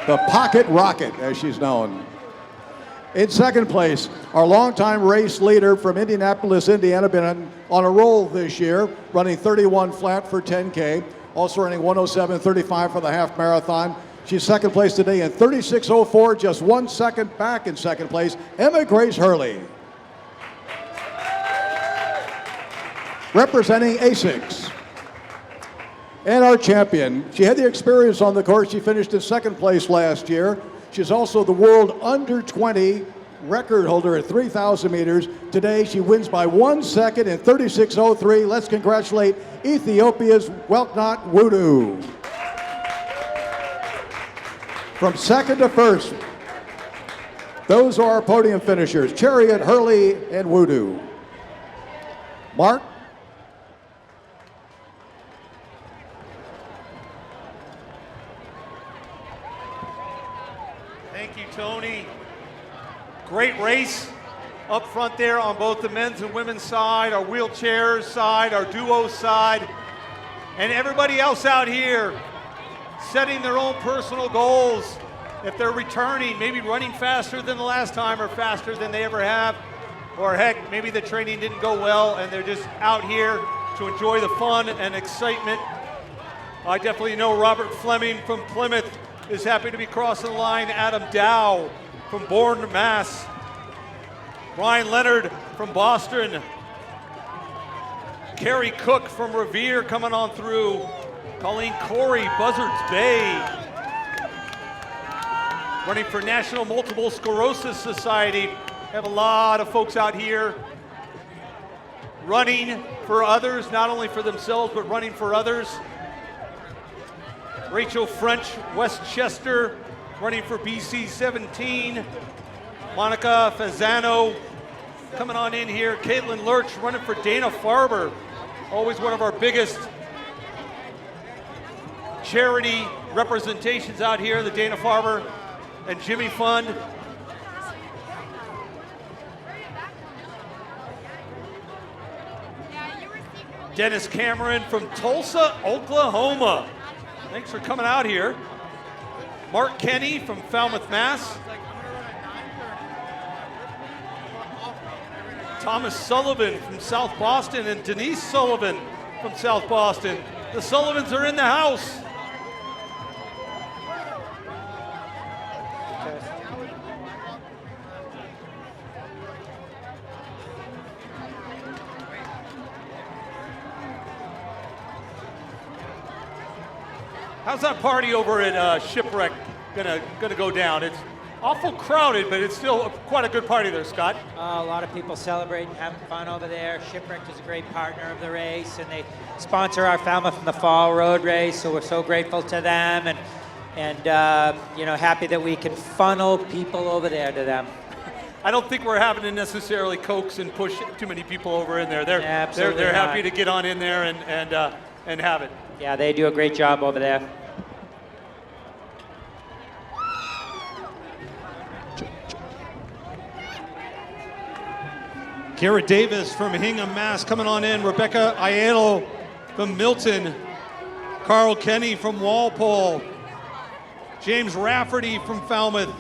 The Pocket Rocket, as she's known. In 2nd place, our longtime race leader from Indianapolis, Indiana, been on a roll this year, running 31 flat for 10K. Also running 107.35 for the half marathon. She's 2nd place today in 36:04, just 1 second back in 2nd place, Emma Grace Hurley. Representing ASICS. And our champion, she had the experience on the course. She finished in 2nd place last year. She's also the world under 20 record holder at 3,000 meters. Today, she wins by 1 second in 36:03. Let's congratulate Ethiopia's Welknot Wudu. From 2nd to 1st, those are our podium finishers, Chariot, Hurley, and Wudu. Mark? Thank you, Tony. Great race up front there on both the men's and women's side, our wheelchairs side, our duo side, and everybody else out here setting their own personal goals. If they're returning, maybe running faster than the last time or faster than they ever have, or heck, maybe the training didn't go well and they're just out here to enjoy the fun and excitement. I definitely know Robert Fleming from Plymouth is happy to be crossing the line. Adam Dow from Bourne, Mass. Ryan Leonard from Boston. Carrie Cook from Revere coming on through. Colleen Corey, Buzzards Bay. Running for National Multiple Sclerosis Society. Have a lot of folks out here running for others, not only for themselves, but running for others. Rachel French, Westchester, running for BC 17. Monica Fazzano coming on in here. Caitlin Lurch running for Dana-Farber. Always one of our biggest charity representations out here, the Dana-Farber. and Jimmy Fund. Dennis Cameron from Tulsa, Oklahoma. Thanks for coming out here. Mark Kenny from Falmouth, Mass. Thomas Sullivan from South Boston and Denise Sullivan from South Boston. The Sullivans are in the house. How's that party over at Shipwreck gonna go down? It's awful crowded, but it's still quite a good party there, Scott. A lot of people celebrating, having fun over there. Shipwreck is a great partner of the race, and they sponsor our Falmouth in the Fall Road Race, so we're so grateful to them, and you know, happy that we can funnel people over there to them. I don't think we're having to necessarily coax and push too many people over in there. They're happy to get on in there and have it. Yeah, they do a great job over there. Garrett Davis from Hingham, Mass. coming on in. Rebecca Aiello from Milton. Carl Kenny from Walpole. James Rafferty from Falmouth.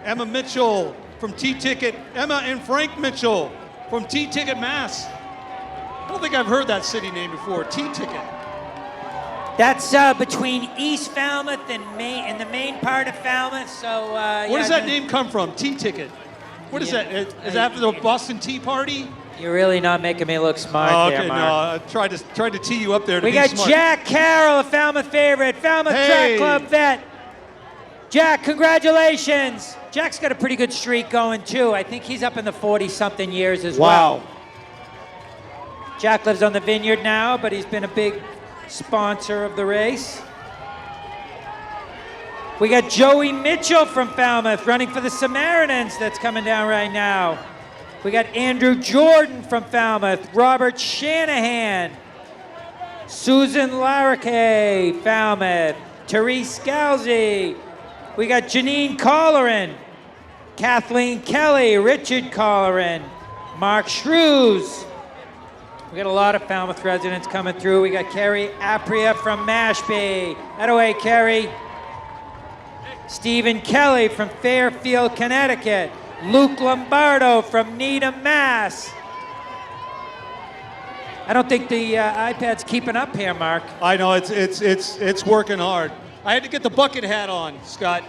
Emma Mitchell from T-Ticket. Emma and Frank Mitchell from T-Ticket, Mass. I don't think I've heard that city name before, T-Ticket. That's between East Falmouth and the main part of Falmouth. So where does that name come from? T-Ticket. What is that? Is that after the Boston Tea Party? You're really not making me look smart there, Mark. No, I tried to tee you up there to We be got smart. Jack Carroll, a Falmouth favorite, Falmouth Track Club vet. Jack, congratulations. Jack's got a pretty good streak going too. I think he's up in the 40-something years as well. Jack lives on the vineyard now, but he's been a big sponsor of the race. We got Joey Mitchell from Falmouth running for the Samaritans that's coming down right now. We got Andrew Jordan from Falmouth, Robert Shanahan, Susan Larake, Falmouth, Therese Scalzi. We got Janine Colleran, Kathleen Kelly, Richard Colleran, Mark Shrews. We got a lot of Falmouth residents coming through. We got Carrie Apria from Mashpee. That away, Carrie. Stephen Kelly from Fairfield, Connecticut. Luke Lombardo from Needham, Mass. I don't think the iPad's keeping up here, Mark. I know, it's working hard. I had to get the bucket hat on, Scott.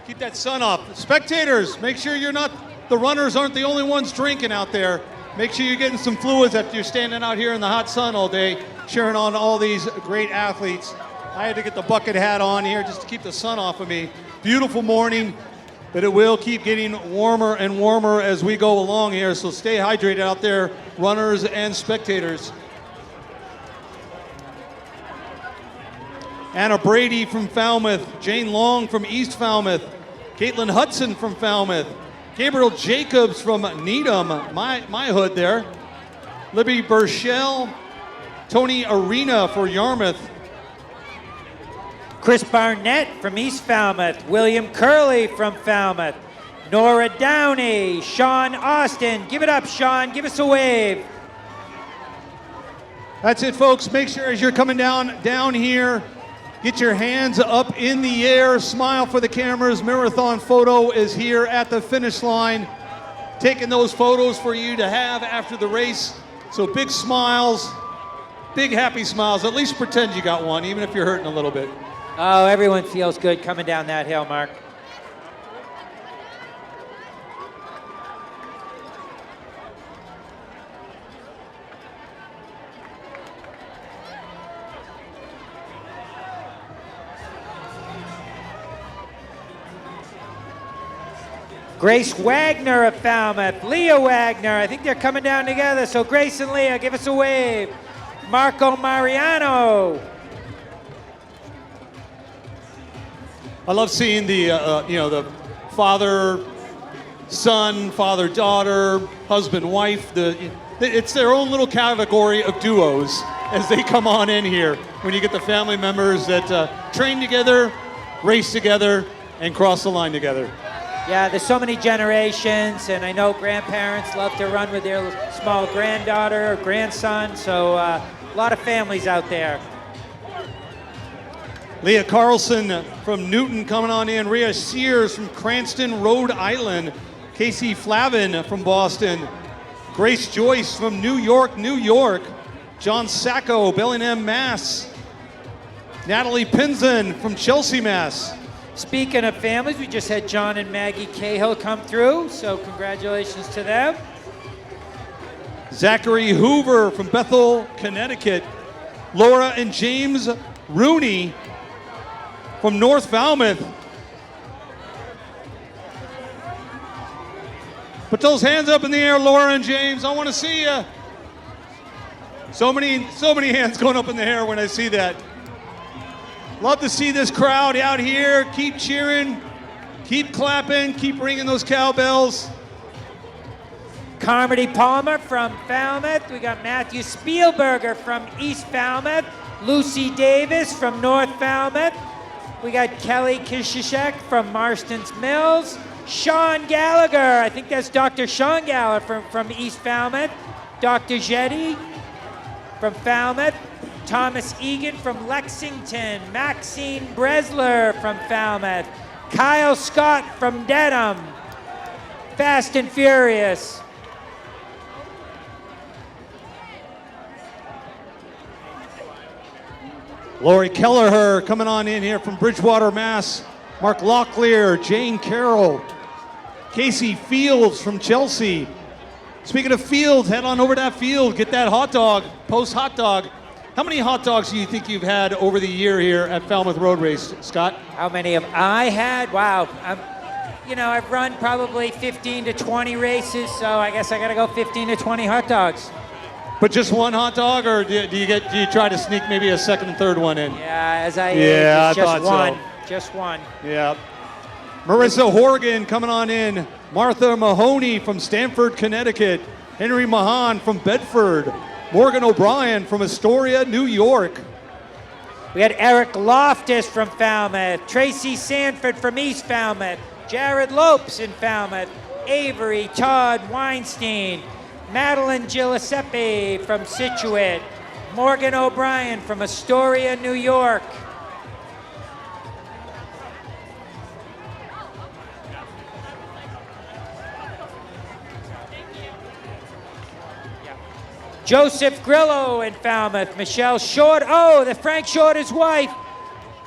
Keep that sun off. Spectators, make sure the runners aren't the only ones drinking out there. Make sure you're getting some fluids after you're standing out here in the hot sun all day, cheering on all these great athletes. I had to get the bucket hat on here just to keep the sun off of me. Beautiful morning, but it will keep getting warmer and warmer as we go along here, so stay hydrated out there, runners and spectators. Anna Brady from Falmouth, Jane Long from East Falmouth, Caitlin Hudson from Falmouth, Gabriel Jacobs from Needham, my hood there, Libby Burchell, Tony Arena for Yarmouth, Chris Barnett from East Falmouth, William Curley from Falmouth, Nora Downey, Sean Austin. Give it up, Sean. Give us a wave. That's it, folks. Make sure as you're coming down here, get your hands up in the air. Smile for the cameras. Marathon Photo is here at the finish line, taking those photos for you to have after the race. So big smiles, big happy smiles. At least pretend you got one, even if you're hurting a little bit. Oh, everyone feels good coming down that hill, Mark. Grace Wagner of Falmouth, Leah Wagner. I think they're coming down together. So Grace and Leah, give us a wave. Marco Mariano. I love seeing the father, son, father, daughter, husband, wife. It's their own little category of duos as they come on in here. When you get the family members that train together, race together, and cross the line together. Yeah, there's so many generations, and I know grandparents love to run with their small granddaughter or grandson, so a lot of families out there. Leah Carlson from Newton coming on in. Rhea Sears from Cranston, Rhode Island. Casey Flavin from Boston. Grace Joyce from New York, New York. John Sacco, Bellingham, Mass. Natalie Pinzon from Chelsea, Mass. Speaking of families, we just had John and Maggie Cahill come through, so congratulations to them. Zachary Hoover from Bethel, Connecticut. Laura and James Rooney from North Falmouth. Put those hands up in the air, Laura and James. I want to see you. So many hands going up in the air when I see that. Love to see this crowd out here. Keep cheering, keep clapping, keep ringing those cowbells. Carmody Palmer from Falmouth. We got Matthew Spielberger from East Falmouth. Lucy Davis from North Falmouth. We got Kelly Kishishek from Marston's Mills. Sean Gallagher, I think that's Dr. Sean Gallagher from East Falmouth. Dr. Jetty from Falmouth. Thomas Egan from Lexington. Maxine Bresler from Falmouth. Kyle Scott from Dedham. Fast and Furious. Lori Kelleher coming on in here from Bridgewater, Mass. Mark Locklear, Jane Carroll. Casey Fields from Chelsea. Speaking of Fields, head on over to that field, get that hot dog, post hot dog. How many hot dogs do you think you've had over the year here at Falmouth Road Race, Scott? How many have I had? Wow. I've run probably 15 to 20 races, so I guess I got to go 15 to 20 hot dogs. But just one hot dog, or do you try to sneak maybe a second and third one in? Yeah, as I age, just one. So. Just one. Yeah. Marissa Horgan coming on in. Martha Mahoney from Stamford, Connecticut. Henry Mahan from Bedford. Morgan O'Brien from Astoria, New York. We had Eric Loftus from Falmouth. Tracy Sanford from East Falmouth. Jared Lopes in Falmouth. Avery Todd Weinstein. Madeline Giuseppe from Scituate. Morgan O'Brien from Astoria, New York. Joseph Grillo in Falmouth. Michelle Short. Oh, the Frank Shorter's wife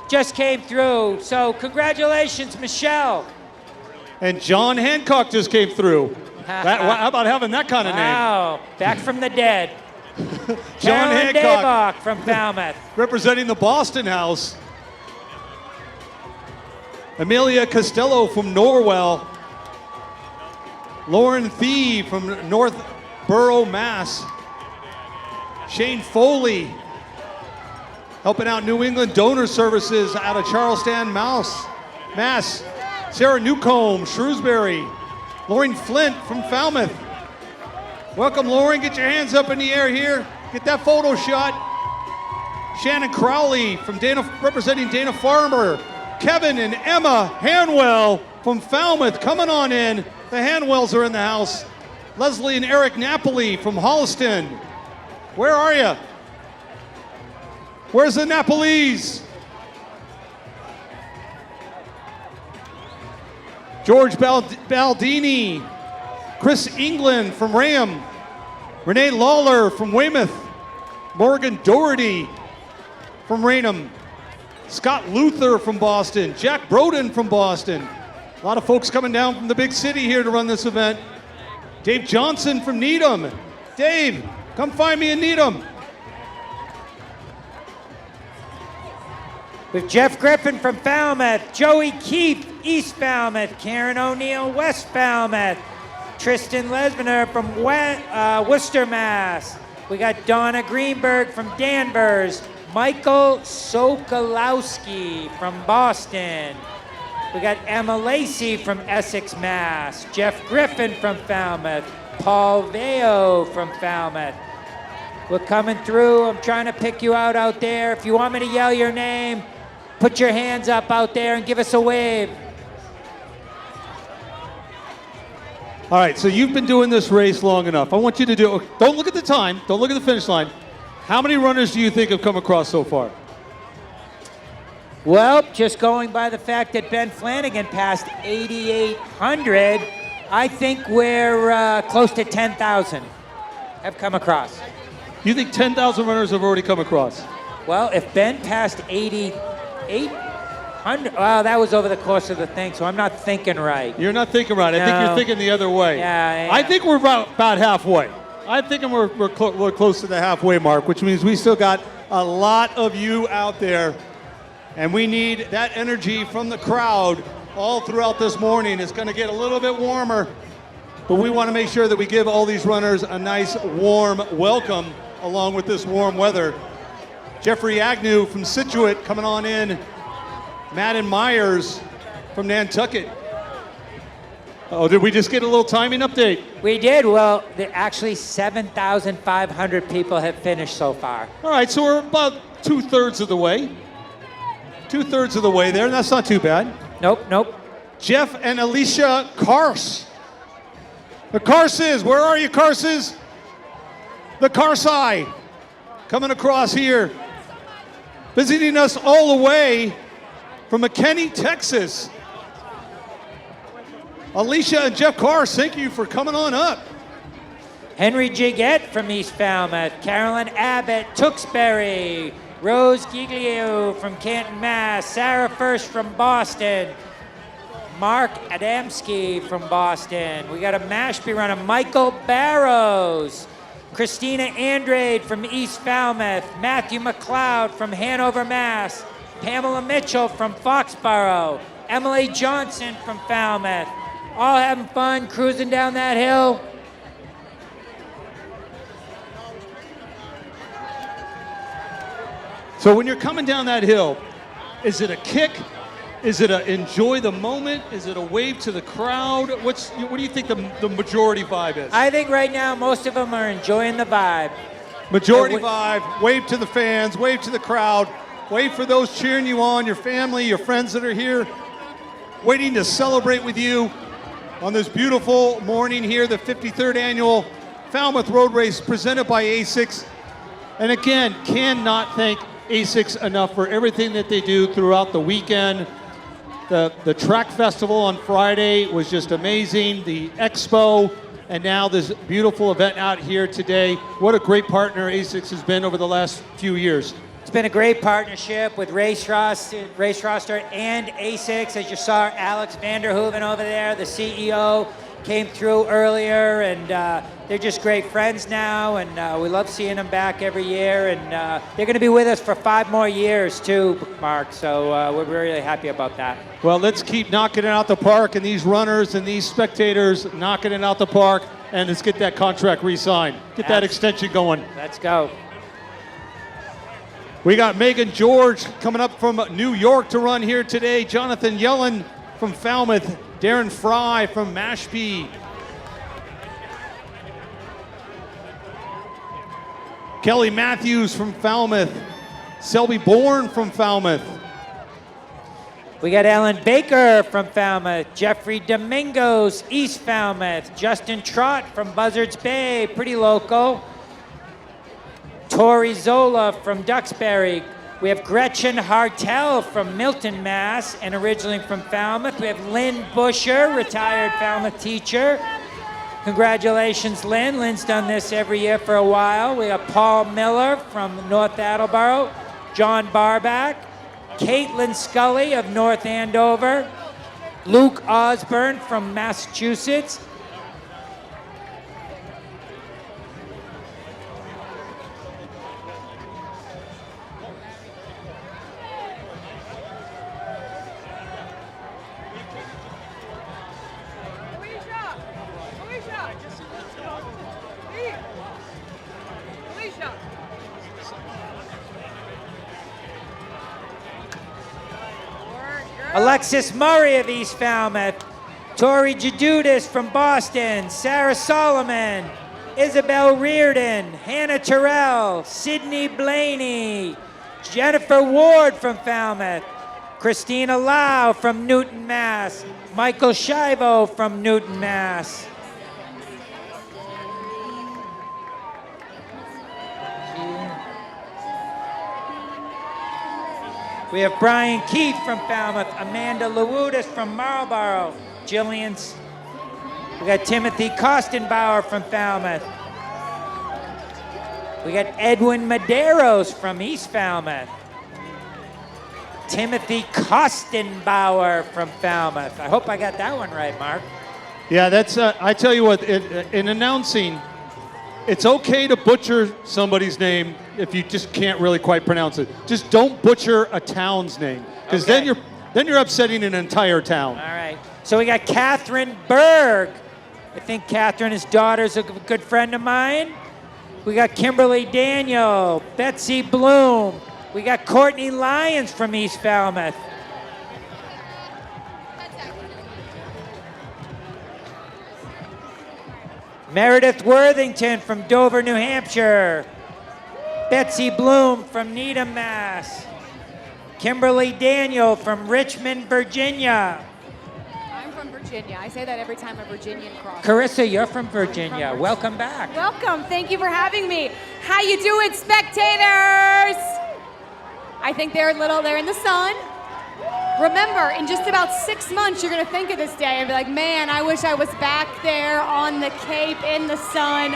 just came through. So congratulations, Michelle. And John Hancock just came through. How about having that kind of name? Wow, back from the dead. John Karen Hancock. Daybach from Falmouth. Representing the Boston House. Amelia Costello from Norwell. Lauren Thie from Northborough, Mass. Shane Foley helping out New England Donor Services out of Charlestown, Mass. Sarah Newcomb, Shrewsbury. Lauren Flint from Falmouth. Welcome, Lauren. Get your hands up in the air here. Get that photo shot. Shannon Crowley from representing Dana Farmer. Kevin and Emma Hanwell from Falmouth coming on in. The Hanwells are in the house. Leslie and Eric Napoli from Holliston. Where are you? Where's the Napolis? George Baldini. Chris England from Ram. Renee Lawler from Weymouth. Morgan Doherty from Raynham. Scott Luther from Boston. Jack Broden from Boston. A lot of folks coming down from the big city here to run this event. Dave Johnson from Needham. Dave, come find me in Needham. With Jeff Griffin from Falmouth, Joey Keefe, East Falmouth, Karen O'Neill, West Falmouth, Tristan Lesbiner from Worcester, Mass. We got Donna Greenberg from Danvers, Michael Sokolowski from Boston. We got Emma Lacey from Essex, Mass. Jeff Griffin from Falmouth, Paul Veo from Falmouth. We're coming through. I'm trying to pick you out there. If you want me to yell your name, put your hands up out there and give us a wave. All right, so you've been doing this race long enough. I want you to don't look at the time, don't look at the finish line. How many runners do you think have come across so far? Well, just going by the fact that Ben Flanagan passed 8,800, I think we're close to 10,000 have come across. You think 10,000 runners have already come across? Well, if Ben passed 8,800, well, that was over the course of the thing, so I'm not thinking right. You're not thinking right. I think you're thinking the other way. Yeah. I think we're about halfway. I think we're close to the halfway mark, which means we still got a lot of you out there, and we need that energy from the crowd all throughout this morning. It's going to get a little bit warmer, but we want to make sure that we give all these runners a nice warm welcome along with this warm weather. Jeffrey Agnew from Situate coming on in. Madden Myers from Nantucket. Oh, did we just get a little timing update? We did. Well, actually 7,500 people have finished so far. All right, so we're about 2/3 of the way. 2/3 of the way there. That's not too bad. Nope. Jeff and Alicia Kars. The Karses. Where are you, Karses? The Karsai. Coming across here. Visiting us all the way from McKinney, Texas. Alicia and Jeff Kars, thank you for coming on up. Henry Jigette from East Falmouth, Carolyn Abbott, Tewksbury, Rose Giglio from Canton, Mass, Sarah First from Boston, Mark Adamski from Boston. We got a Mashpee runner, Michael Barrows, Christina Andrade from East Falmouth, Matthew McLeod from Hanover, Mass, Pamela Mitchell from Foxborough, Emily Johnson from Falmouth. All having fun cruising down that hill. So when you're coming down that hill, is it a kick? Is it a enjoy the moment? Is it a wave to the crowd? What do you think the majority vibe is? I think right now most of them are enjoying the vibe. Majority vibe, wave to the fans, wave to the crowd, wave for those cheering you on, your family, your friends that are here, waiting to celebrate with you on this beautiful morning here, the 53rd annual Falmouth Road Race presented by ASICS. And again, cannot thank ASICS enough for everything that they do throughout the weekend. The track festival on Friday was just amazing. The expo, and now this beautiful event out here today. What a great partner ASICS has been over the last few years. It's been a great partnership with Race Roster and ASICS. As you saw, Alex Vanderhoeven over there, the CEO, came through earlier, and they're just great friends now, and we love seeing them back every year, and they're going to be with us for 5 more years too, Mark, so we're really happy about that. Well, let's keep knocking it out the park, and these runners and these spectators knocking it out the park, and let's get that contract re-signed. Get that extension going. Let's go. We got Megan George coming up from New York to run here today. Jonathan Yellen from Falmouth. Darren Fry from Mashpee. Kelly Matthews from Falmouth. Selby Bourne from Falmouth. We got Ellen Baker from Falmouth, Jeffrey Domingos, East Falmouth, Justin Trott from Buzzards Bay, pretty local. Tori Zola from Duxbury. We have Gretchen Hartel from Milton, Mass, and originally from Falmouth. We have Lynn Busher, retired Falmouth teacher. Congratulations, Lynn. Lynn's done this every year for a while. We have Paul Miller from North Attleboro, John Barback, Caitlin Scully of North Andover, Luke Osborne from Massachusetts, Alexis Murray of East Falmouth, Tori Jadudis from Boston, Sarah Solomon, Isabel Reardon, Hannah Terrell, Sydney Blaney, Jennifer Ward from Falmouth, Christina Lau from Newton, Mass, Michael Shivo from Newton, Mass, We have Brian Keefe from Falmouth, Amanda Lewudis from Marlborough, Jillian's. We got Timothy Kostenbauer from Falmouth. We got Edwin Medeiros from East Falmouth. Timothy Kostenbauer from Falmouth. I hope I got that one right, Mark. Yeah, that's, I tell you what, in announcing, it's okay to butcher somebody's name if you just can't really quite pronounce it. Just don't butcher a town's name, because then you're upsetting an entire town. All right. So we got Catherine Berg. I think Catherine, his daughter's a good friend of mine. We got Kimberly Daniel, Betsy Bloom. We got Courtney Lyons from East Falmouth. Meredith Worthington from Dover, New Hampshire. Betsy Bloom from Needham, Mass. Kimberly Daniel from Richmond, Virginia. I'm from Virginia. I say that every time a Virginian crosses. Carissa, you're from Virginia. Welcome back. Welcome. Thank you for having me. How you doing, spectators? I think they're in the sun. Remember, in just about 6 months, you're going to think of this day and be like, man, I wish I was back there on the Cape in the sun.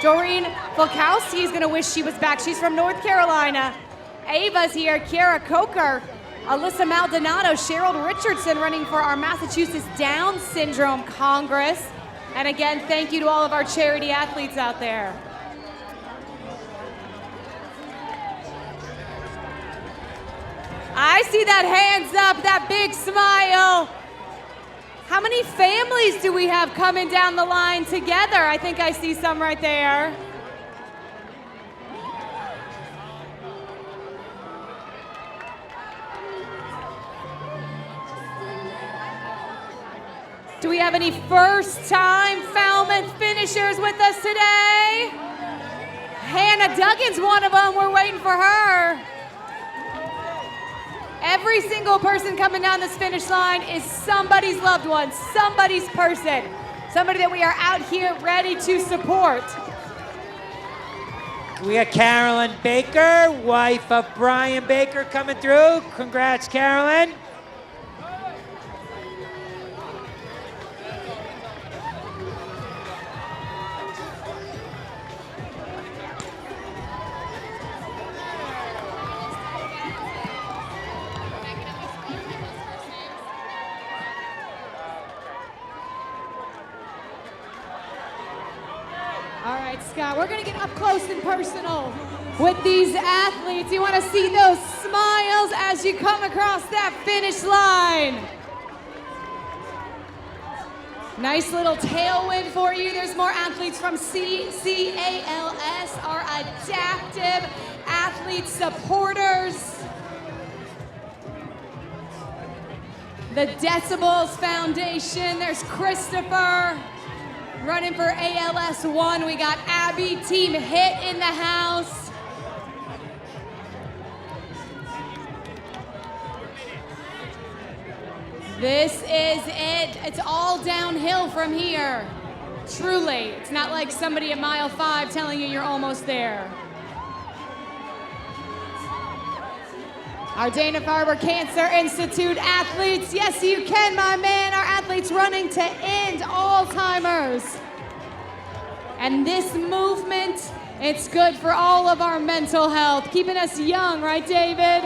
Doreen Volkowski is going to wish she was back. She's from North Carolina. Ava's here, Kiara Coker, Alyssa Maldonado, Cheryl Richardson running for our Massachusetts Down Syndrome Congress. And again, thank you to all of our charity athletes out there. I see that hands up, that big smile. How many families do we have coming down the line together? I think I see some right there. Do we have any first-time Falmouth finishers with us today? Hannah Duggan's one of them. We're waiting for her. Every single person coming down this finish line is somebody's loved one, somebody's person, somebody that we are out here ready to support. We got Carolyn Baker, wife of Brian Baker, coming through. Congrats, Carolyn. All right, Scott, we're going to get up close and personal with these athletes. You want to see those smiles as you come across that finish line. Nice little tailwind for you. There's more athletes from CALS, our adaptive athlete supporters. The Decibels Foundation, there's Christopher. Running for ALS 1, we got Abby, Team Hit in the house. This is it. It's all downhill from here. Truly. It's not like somebody at mile 5 telling you you're almost there. Our Dana-Farber Cancer Institute athletes, yes you can, my man. Our athletes running to end Alzheimer's. And this movement, it's good for all of our mental health, keeping us young, right, David?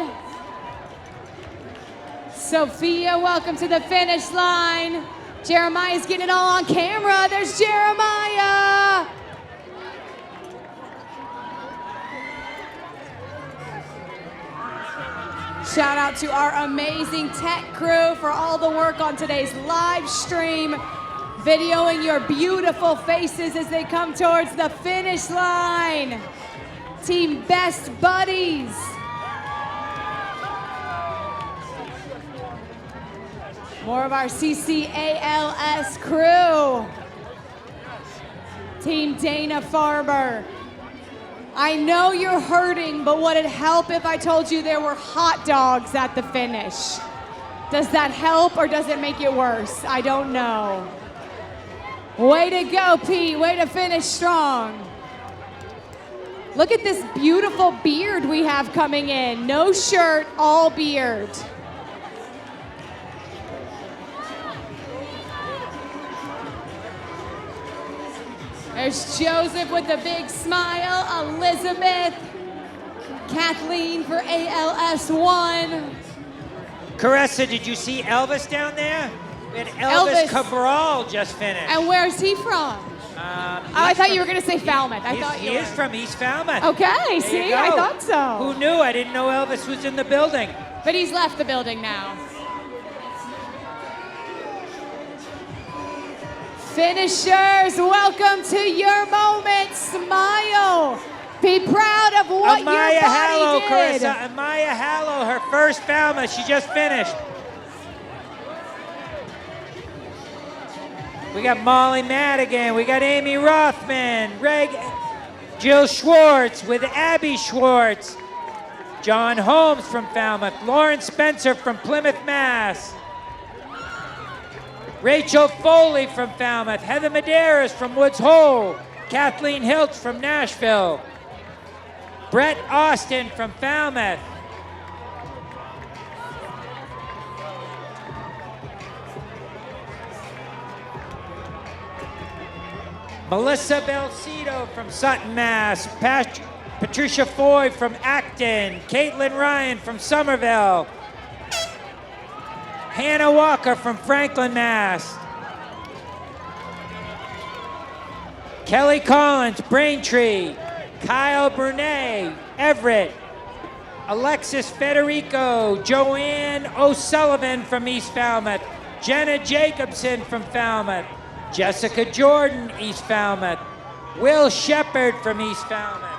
Sophia, welcome to the finish line. Jeremiah's getting it all on camera. There's Jeremiah. Shout out to our amazing tech crew for all the work on today's live stream, videoing your beautiful faces as they come towards the finish line. Team Best Buddies. More of our CCALS crew. Team Dana-Farber. I know you're hurting, but would it help if I told you there were hot dogs at the finish? Does that help or does it make it worse? I don't know. Way to go, Pete. Way to finish strong. Look at this beautiful beard we have coming in. No shirt, all beard. There's Joseph with a big smile, Elizabeth, Kathleen for ALS1. Caressa, did you see Elvis down there? We had Elvis Cabral just finished. And where's he from? I thought you were going to say Falmouth. He is from East Falmouth. Okay, There you see, go. I thought so. Who knew? I didn't know Elvis was in the building. But he's left the building now. Finishers, welcome to your moment. Smile. Be proud of what Amaya your body Hallow, did. Carissa. Amaya Hallow, her first Falmouth. She just finished. We got Molly Madigan. We got Amy Rothman. Jill Schwartz with Abby Schwartz. John Holmes from Falmouth. Lauren Spencer from Plymouth, Mass. Rachel Foley from Falmouth. Heather Medeiros from Woods Hole. Kathleen Hiltz from Nashville. Brett Austin from Falmouth. Melissa Belcito from Sutton, Mass. Patricia Foy from Acton. Caitlin Ryan from Somerville. Hannah Walker from Franklin, Mass. Kelly Collins, Braintree. Kyle Brunet, Everett. Alexis Federico. Joanne O'Sullivan from East Falmouth. Jenna Jacobson from Falmouth. Jessica Jordan, East Falmouth. Will Shepard from East Falmouth.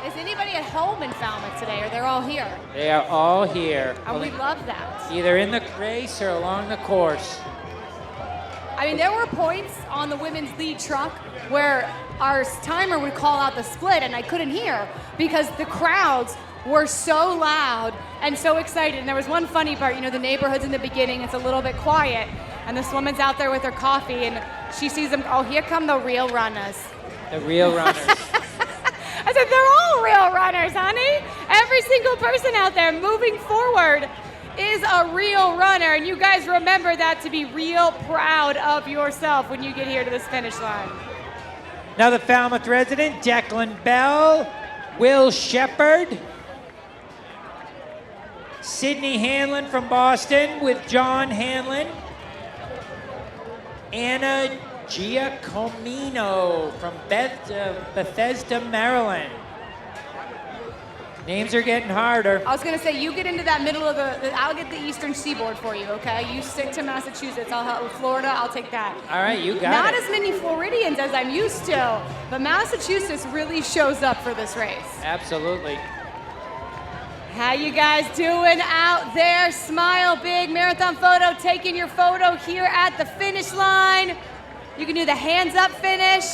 Is anybody at home in Falmouth today, or they're all here? They are all here. And we love that. Either in the race or along the course. I mean, there were points on the women's lead truck where our timer would call out the split, and I couldn't hear because the crowds were so loud and so excited. And there was one funny part, you know, the neighborhood's in the beginning, it's a little bit quiet, and this woman's out there with her coffee, and she sees them, oh, here come the real runners. The real runners. I said, they're all real runners, honey. Every single person out there moving forward is a real runner, and you guys remember that to be real proud of yourself when you get here to this finish line. Now the Falmouth resident, Declan Bell, Will Shepard, Sydney Hanlon from Boston with John Hanlon, Anna Giacomino from Bethesda, Maryland. Names are getting harder. I was going to say, you get into that middle of I'll get the eastern seaboard for you, okay? You stick to Massachusetts, I'll help with Florida, I'll take that. All right, you got it. Not as many Floridians as I'm used to, but Massachusetts really shows up for this race. Absolutely. How you guys doing out there? Smile big, marathon photo, taking your photo here at the finish line. You can do the hands up finish.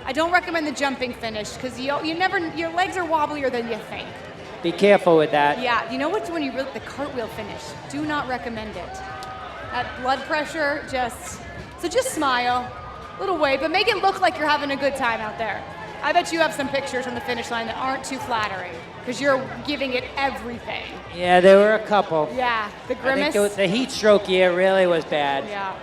I don't recommend the jumping finish because your legs are wobblier than you think. Be careful with that. Yeah, you know what? When you really the cartwheel finish, do not recommend it. That blood pressure, just smile, little wave, but make it look like you're having a good time out there. I bet you have some pictures from the finish line that aren't too flattering because you're giving it everything. Yeah, there were a couple. Yeah, the grimace. I think the heat stroke year really was bad. Yeah.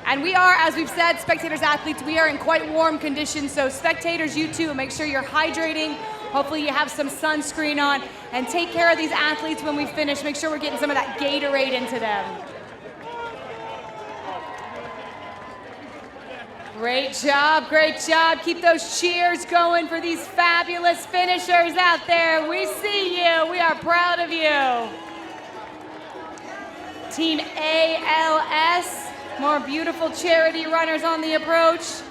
And we are, as we've said, spectators, athletes, we are in quite warm conditions. So spectators, you too, make sure you're hydrating. Hopefully you have some sunscreen on. And take care of these athletes when we finish. Make sure we're getting some of that Gatorade into them. Great job, great job. Keep those cheers going for these fabulous finishers out there. We see you. We are proud of you. Team ALS. More beautiful charity runners on the approach.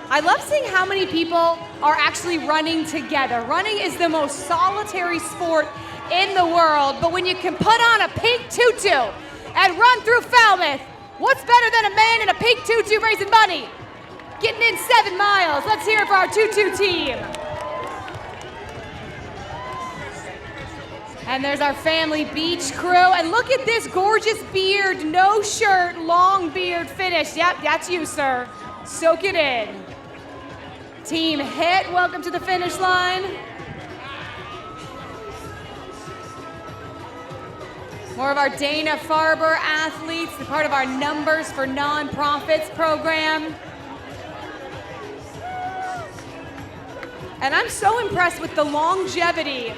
I love seeing how many people are actually running together. Running is the most solitary sport in the world, but when you can put on a pink tutu and run through Falmouth, what's better than a man in a pink tutu raising money? Getting in 7 miles. Let's hear it for our tutu team. And there's our family beach crew. And look at this gorgeous beard, no shirt, long beard finish. Yep, that's you, sir. Soak it in. Team Hit, welcome to the finish line. More of our Dana-Farber athletes, part of our Numbers for Nonprofits program. And I'm so impressed with the longevity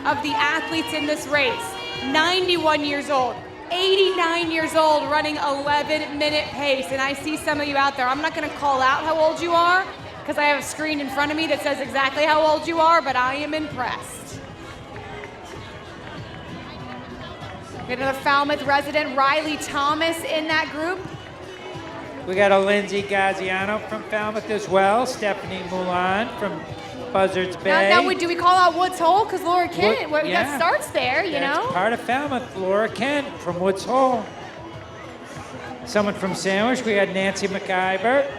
of the athletes in this race. 91 years old, 89 years old, running 11-minute pace. And I see some of you out there. I'm not gonna call out how old you are, because I have a screen in front of me that says exactly how old you are, but I am impressed. We got another Falmouth resident, Riley Thomas, in that group. We got a Lindsay Gaziano from Falmouth as well, Stephanie Moulin from Buzzards Bay. Now do we call out Woods Hole? Because Laura Kent, yeah. that starts there, you know? It's part of Falmouth, Laura Kent from Woods Hole. Someone from Sandwich, we got Nancy McIver.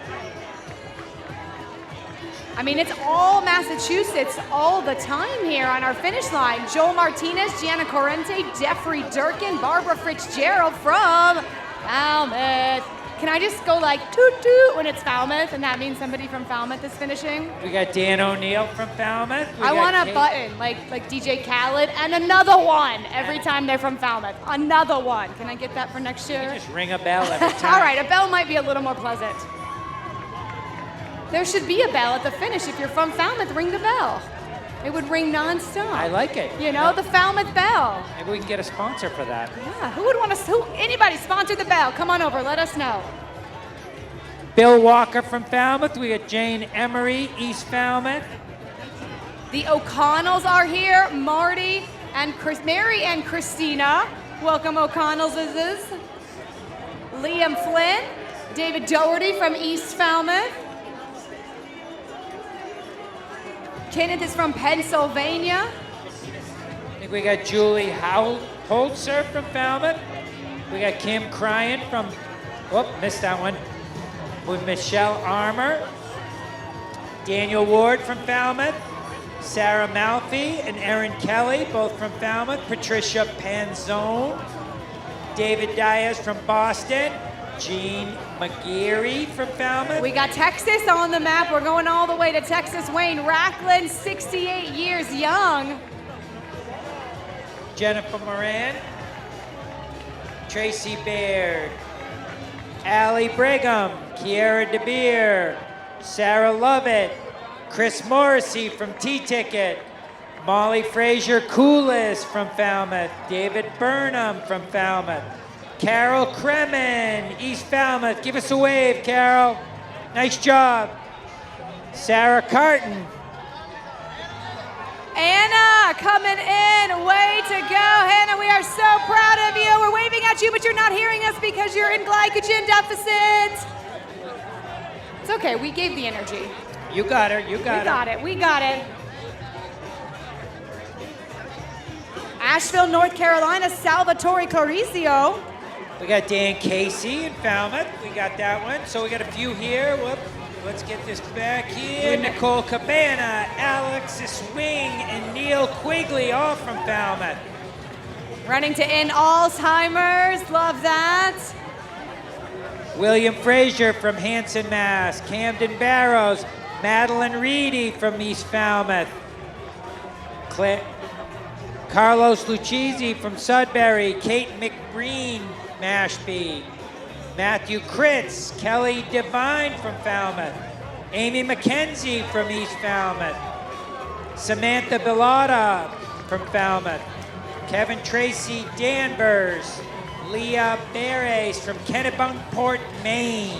I mean, it's all Massachusetts all the time here on our finish line. Joel Martinez, Gianna Corrente, Jeffrey Durkin, Barbara Fitzgerald from Falmouth. Can I just go like toot toot when it's Falmouth, and that means somebody from Falmouth is finishing? We got Dan O'Neill from Falmouth. I want a button like DJ Khaled, and another one every time they're from Falmouth. Another one. Can I get that for next year? Just ring a bell every time. All right, a bell might be a little more pleasant. There should be a bell at the finish. If you're from Falmouth, ring the bell. It would ring nonstop. I like it. You know, the Falmouth bell. Maybe we can get a sponsor for that. Yeah, who would want to, anybody sponsor the bell? Come on over, let us know. Bill Walker from Falmouth. We got Jane Emery, East Falmouth. The O'Connells are here, Marty and Mary and Christina. Welcome, O'Connells. Liam Flynn, David Doherty from East Falmouth. Kenneth is from Pennsylvania. I think we got Julie Holzer from Falmouth. We got Kim Cryan from, missed that one. With Michelle Armour. Daniel Ward from Falmouth. Sarah Malfi and Erin Kelly, both from Falmouth. Patricia Panzone. David Diaz from Boston. Jean McGeary from Falmouth. We got Texas on the map. We're going all the way to Texas. Wayne Racklin, 68 years young. Jennifer Moran. Tracy Baird. Allie Brigham. Kiara DeBeer. Sarah Lovett. Chris Morrissey from T-Ticket. Molly Frazier Coolis from Falmouth. David Burnham from Falmouth. Carol Kremen, East Falmouth. Give us a wave, Carol. Nice job. Sarah Carton. Anna coming in, way to go. Hannah, we are so proud of you. We're waving at you, but you're not hearing us because you're in glycogen deficit. It's okay, we gave the energy. You got her, you got it. We got it. Asheville, North Carolina, Salvatore Claricio. We got Dan Casey in Falmouth. We got that one. So we got a few here. Let's get this back here. Nicole Cabana, Alex Swing, and Neil Quigley, all from Falmouth. Running to end Alzheimer's. Love that. William Frazier from Hanson, Mass. Camden Barrows. Madeline Reedy from East Falmouth. Carlos Lucchese from Sudbury. Kate McBreen, Mashpee. Matthew Kritz, Kelly Devine from Falmouth. Amy McKenzie from East Falmouth. Samantha Bellata from Falmouth. Kevin Tracy Danvers. Leah Beres from Kennebunkport, Maine.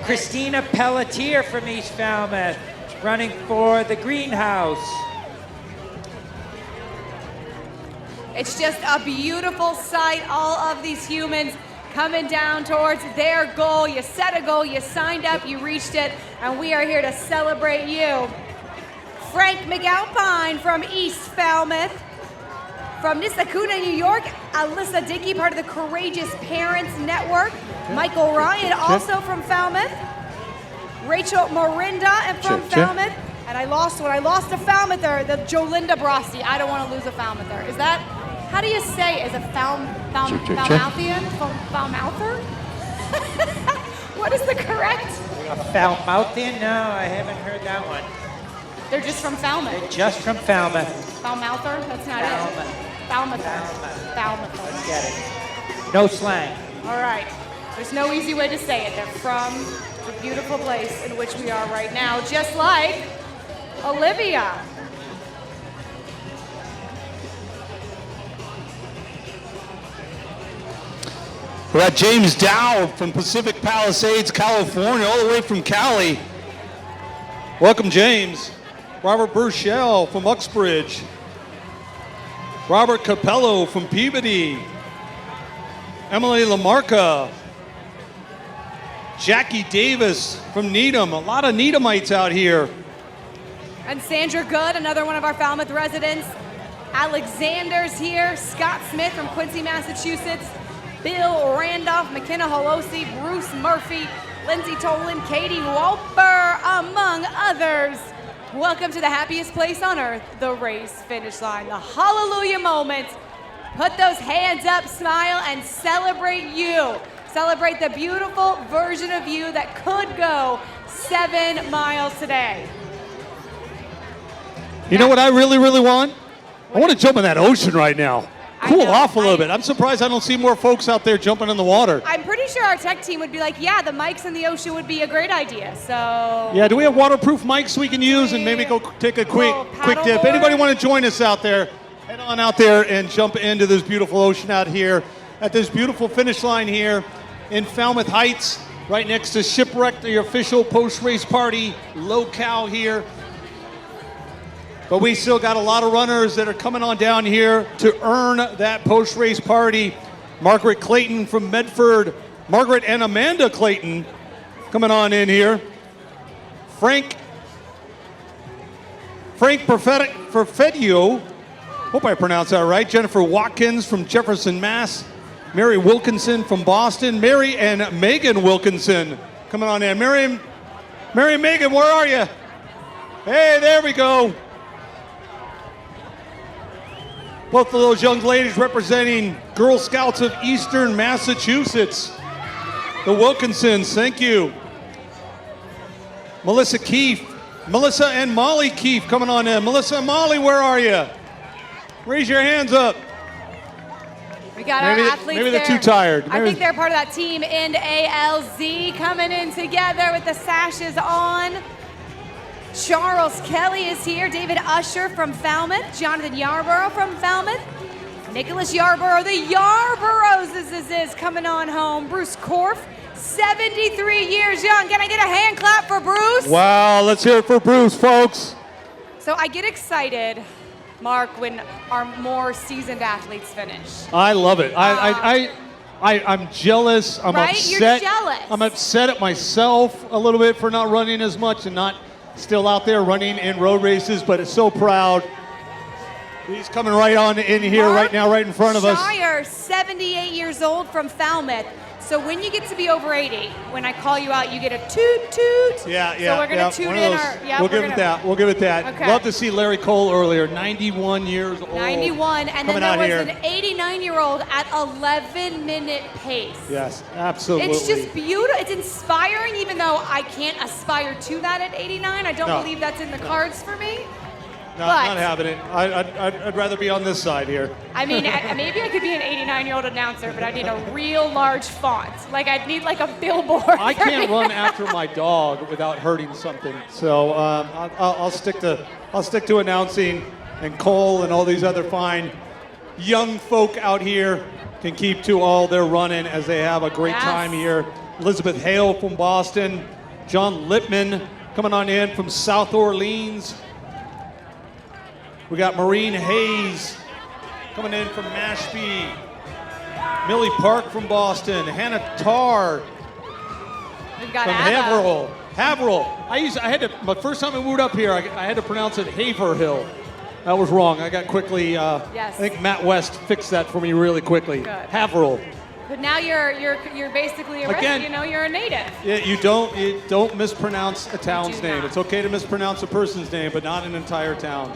Christina Pelletier from East Falmouth, running for the Greenhouse. It's just a beautiful sight, all of these humans coming down towards their goal. You set a goal, you signed up, you reached it, and we are here to celebrate you. Frank McAlpine from East Falmouth. From Nisakuna, New York, Alyssa Dickey, part of the Courageous Parents Network. Michael Ryan, also from Falmouth. Rachel Morinda, and from Falmouth. And I lost one. I lost a Falmouther, the Jolinda Brosty. I don't want to lose a Falmouther. Is that, how do you say, is a Falmouthian? Falmouther? What is the correct? Falmouthian? No, I haven't heard that one. They're just from Falmouth. Just from Falmouth. Falmouther? That's not it. Falmouther. Let's get it. No slang. All right. There's no easy way to say it. They're from the beautiful place in which we are right now, just like Olivia. We're at James Dow from Pacific Palisades, California, all the way from Cali. Welcome, James. Robert Burchell from Uxbridge. Robert Capello from Peabody. Emily Lamarca. Jackie Davis from Needham. A lot of Needhamites out here. And Sandra Good, another one of our Falmouth residents. Alexander's here. Scott Smith from Quincy, Massachusetts. Bill Randolph, McKenna Holosi, Bruce Murphy, Lindsay Tolan, Katie Walper, among others. Welcome to the happiest place on earth, the race finish line, the hallelujah moment. Put those hands up, smile, and celebrate you. Celebrate the beautiful version of you that could go 7 miles today. You know what I really, really want? I want to jump in that ocean right now. Cool off a little bit. I'm surprised I don't see more folks out there jumping in the water. I'm pretty sure our tech team would be like, yeah, the mics in the ocean would be a great idea. So Yeah, do we have waterproof mics we can use and maybe go take a quick dip? Anybody want to join us out there? Head on out there and jump into this beautiful ocean out here at this beautiful finish line here in Falmouth Heights, right next to Shipwreck, the official post-race party locale here. But we still got a lot of runners that are coming on down here to earn that post-race party. Margaret Clayton from Medford. Margaret and Amanda Clayton coming on in here. Frank Perfedio, hope I pronounced that right. Jennifer Watkins from Jefferson, Mass. Mary Wilkinson from Boston. Mary and Megan Wilkinson coming on in. Mary and Megan, where are you? Hey, there we go. Both of those young ladies representing Girl Scouts of Eastern Massachusetts. The Wilkinsons, thank you. Melissa and Molly Keefe coming on in. Melissa and Molly, where are you? Raise your hands up. we got our athletes Maybe they're there. too tired. I think they're part of that team in ALZ coming in together with the sashes on. Charles Kelly is here. David Usher from Falmouth. Jonathan Yarborough from Falmouth. Nicholas Yarborough, the Yarboroughs is coming on home. Bruce Korf, 73 years young. Can I get a hand clap for Bruce? Wow, let's hear it for Bruce, folks. So I get excited, Mark, when our more seasoned athletes finish. I love it. I'm jealous. I'm right? upset. You're jealous. I'm upset at myself a little bit for not running as much and not still out there running in road races, but it's so proud. He's coming right on in here right now, right in front of us. Shire, 78 years old from Falmouth. So when you get to be over 80, when I call you out, you get a toot toot. Yeah. So we're going to toot in our. Yeah, we'll give it that. We'll give it that. Okay. Love to see Larry Cole earlier, 91 years old. 91, and then coming there out was here. an 89-year-old at 11-minute pace. Yes, absolutely. It's just beautiful. It's inspiring, even though I can't aspire to that at 89. I don't No. believe that's in the cards for me. Not having it. I'd rather be on this side here. I mean, maybe I could be an 89-year-old announcer, but I need a real large font. Like, I'd need like a billboard. I can't run after my dog without hurting something. So I'll stick to announcing, and Cole and all these other fine young folk out here can keep to all their running as they have a great time here. Elizabeth Hale from Boston, John Lippman coming on in from South Orleans. We got Maureen Hayes coming in from Mashpee. Millie Park from Boston. Hannah Tarr We've got from Abba. Haverhill. My first time I moved up here, I had to pronounce it Haverhill. That was wrong. I got quickly, I think Matt West fixed that for me really quickly. Good. Haverhill. But now you're basically Again, you're a native. Yeah, you don't mispronounce a town's name. It's okay to mispronounce a person's name, but not an entire town.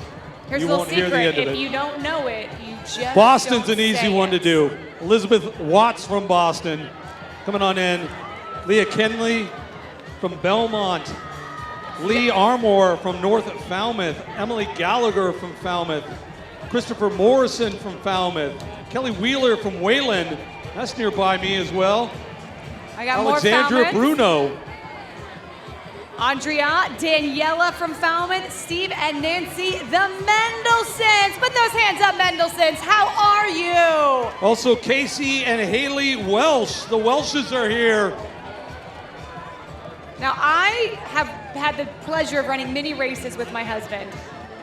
Here's You a little won't hear the secret. end of If it. you don't know it, you just Boston's don't an easy say one to it. do. Elizabeth Watts from Boston, coming on in. Leah Kenley from Belmont. Lee Armour from North Falmouth. Emily Gallagher from Falmouth. Christopher Morrison from Falmouth. Kelly Wheeler from Wayland. That's nearby me as well. I got Alexandra more Falmouth. Bruno. Andrea, Daniela from Falmouth, Steve and Nancy, the Mendelsons. Put those hands up, Mendelsons. How are you? Also Casey and Haley Welsh. The Welshes are here. Now, I have had the pleasure of running many races with my husband,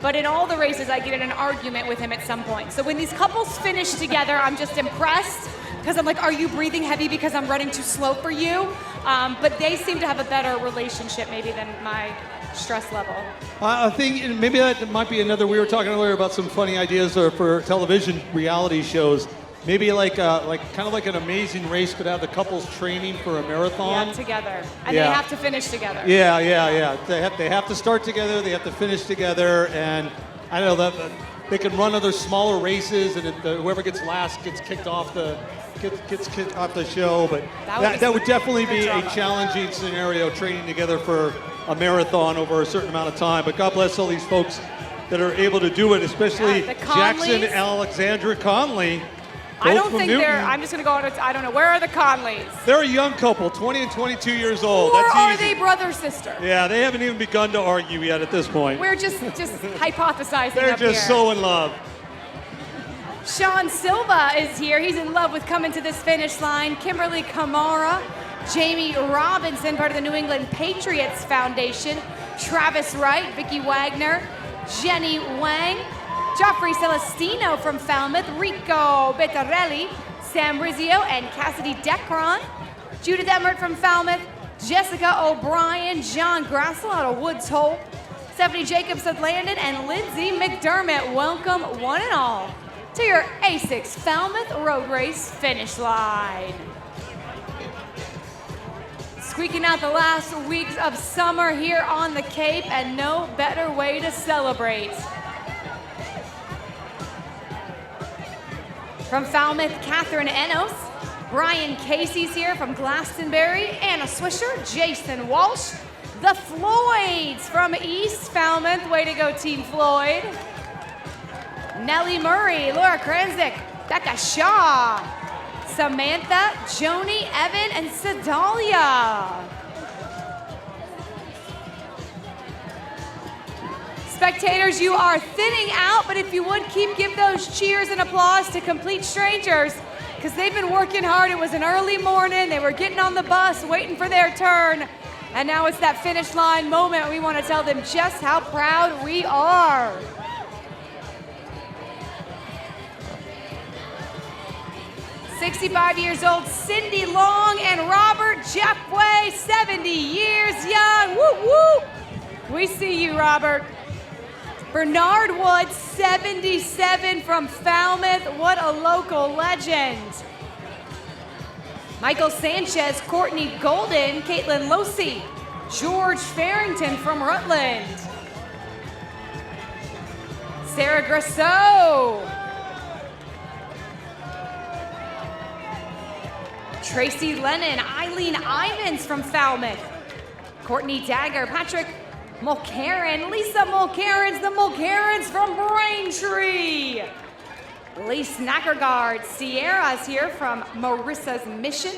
but in all the races, I get in an argument with him at some point. So when these couples finish together, I'm just impressed because I'm like, are you breathing heavy because I'm running too slow for you? But they seem to have a better relationship maybe than my stress level. I think maybe that might be another, we were talking earlier about some funny ideas for television reality shows. Maybe like kind of like an Amazing Race could have the couples training for a marathon. Yeah, together. And Yeah. they have to finish together. Yeah. They have to start together. They have to finish together, and I don't know that they can run other smaller races, and whoever gets last gets kicked off the show. But that would definitely be a challenging scenario, training together for a marathon over a certain amount of time. But God bless all these folks that are able to do it, especially the Jackson Conleys. and Alexandra Conley. I both don't from think Newton. I'm just going to go on, I don't know, where are the Conleys? They're a young couple, 20 and 22 years old. Or That's are easy. they brother-sister? Yeah, they haven't even begun to argue yet at this point. We're just hypothesizing They're up just here. so in love. Sean Silva is here. He's in love with coming to this finish line. Kimberly Kamara, Jamie Robinson, part of the New England Patriots Foundation. Travis Wright, Vicky Wagner, Jenny Wang, Joffrey Celestino from Falmouth, Rico Bettarelli, Sam Rizzio, and Cassidy Decron. Judith Emmert from Falmouth, Jessica O'Brien, John Grassel out of Woods Hole, Stephanie Jacobs of Landon, and Lindsay McDermott. Welcome, one and all, to your ASICS Falmouth Road Race finish line. Squeaking out the last weeks of summer here on the Cape, and no better way to celebrate. From Falmouth, Catherine Enos, Brian Casey's here from Glastonbury, Anna Swisher, Jason Walsh, the Floyds from East Falmouth. Way to go, Team Floyd. Nellie Murray, Laura Kranzik, Becca Shaw, Samantha, Joni, Evan, and Sedalia. Spectators, you are thinning out, but if you would give those cheers and applause to complete strangers, because they've been working hard. It was an early morning. They were getting on the bus, waiting for their turn. And now it's that finish line moment. We want to tell them just how proud we are. "65 years old, Cindy Long and Robert Jeffway, 70 years young. Woo woo! We see you, Robert. Bernard Wood, 77 from Falmouth. What a local legend. Michael Sanchez, Courtney Golden, Caitlin Losey, George Farrington from Rutland. Sarah Grasso. Tracy Lennon, Eileen Ivins from Falmouth. Courtney Dagger, Patrick Mulcairn, Lisa Mulcairns, the Mulcairns from Braintree. Lee Snackergaard, Sierra's here from Marissa's Mission.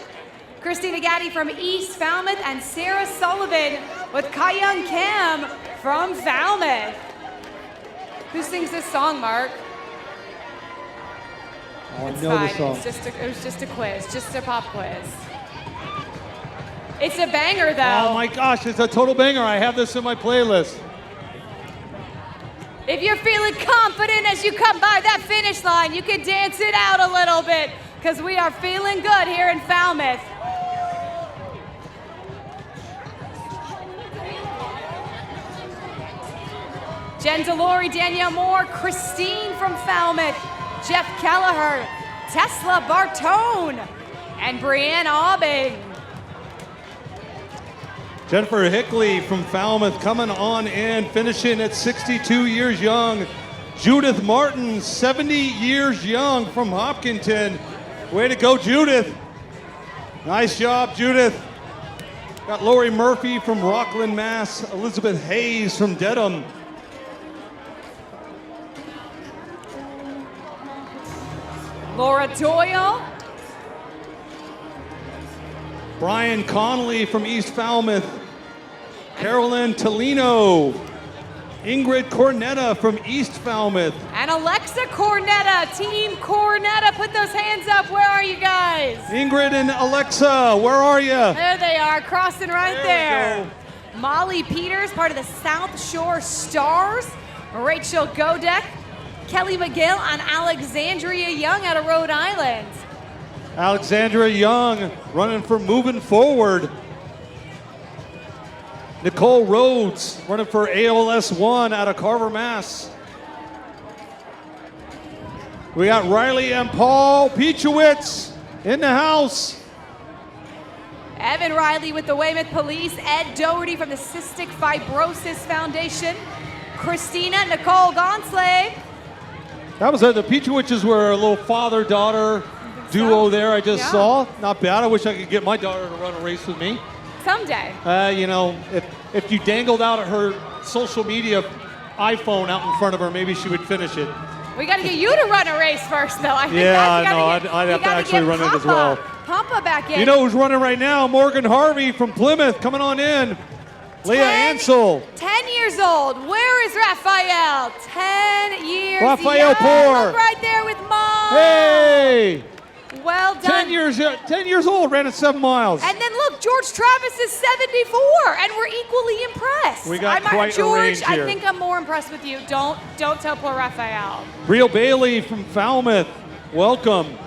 Christina Gaddy from East Falmouth, and Sarah Sullivan with Kayung Kim from Falmouth. Who sings this song, Mark? Oh, I It's know fine. the song. It was just a quiz, just a pop quiz. It's a banger, though. Oh my gosh, it's a total banger. I have this in my playlist. If you're feeling confident as you come by that finish line, you can dance it out a little bit, because we are feeling good here in Falmouth. Jen Delori, Danielle Moore, Christine from Falmouth, Jeff Kelleher, Tesla Bartone, And Brianne Aubing. Jennifer Hickley from Falmouth coming on in, finishing at 62 years young. Judith Martin, 70 years young from Hopkinton. Way to go, Judith. Nice job, Judith. Got Lori Murphy from Rockland, Mass. Elizabeth Hayes from Dedham. Laura Doyle. Brian Connolly from East Falmouth. Carolyn Tolino. Ingrid Cornetta from East Falmouth. And Alexa Cornetta, Team Cornetta, put those hands up. Where are you guys? Ingrid and Alexa, where are you? There they are, crossing right there. We Molly Peters, part of the South Shore Stars. Rachel Godek, Kelly McGill, and Alexandria Young out of Rhode Island. Alexandria Young running for Moving Forward. Nicole Rhodes running for ALS 1 out of Carver, Mass. We got Riley and Paul Piechowitz in the house. Evan Riley with the Weymouth Police. Ed Doherty from the Cystic Fibrosis Foundation. Christina Nicole Gonslave. That was the Piechowitzes were a little father-daughter duo there I just saw. Not bad. I wish I could get my daughter to run a race with me. Someday. You know, if you dangled out at her social media iPhone out in front of her, maybe she would finish it. We got to get you to run a race first, though. I think I'd have to actually run it as well. Pampa back in. You know who's running right now? Morgan Harvey from Plymouth coming on in. Leah Ansel. 10 years old. Where is Raphael? 10 years Raphael young. Poor. Look right there with Mom. Hey! Well done. 10 years old, ran at 7 miles. And then look, George Travis is 74, and we're equally impressed. We got quite a George, range here. I think I'm more impressed with you. Don't tell poor Raphael. Rio Bailey from Falmouth, welcome.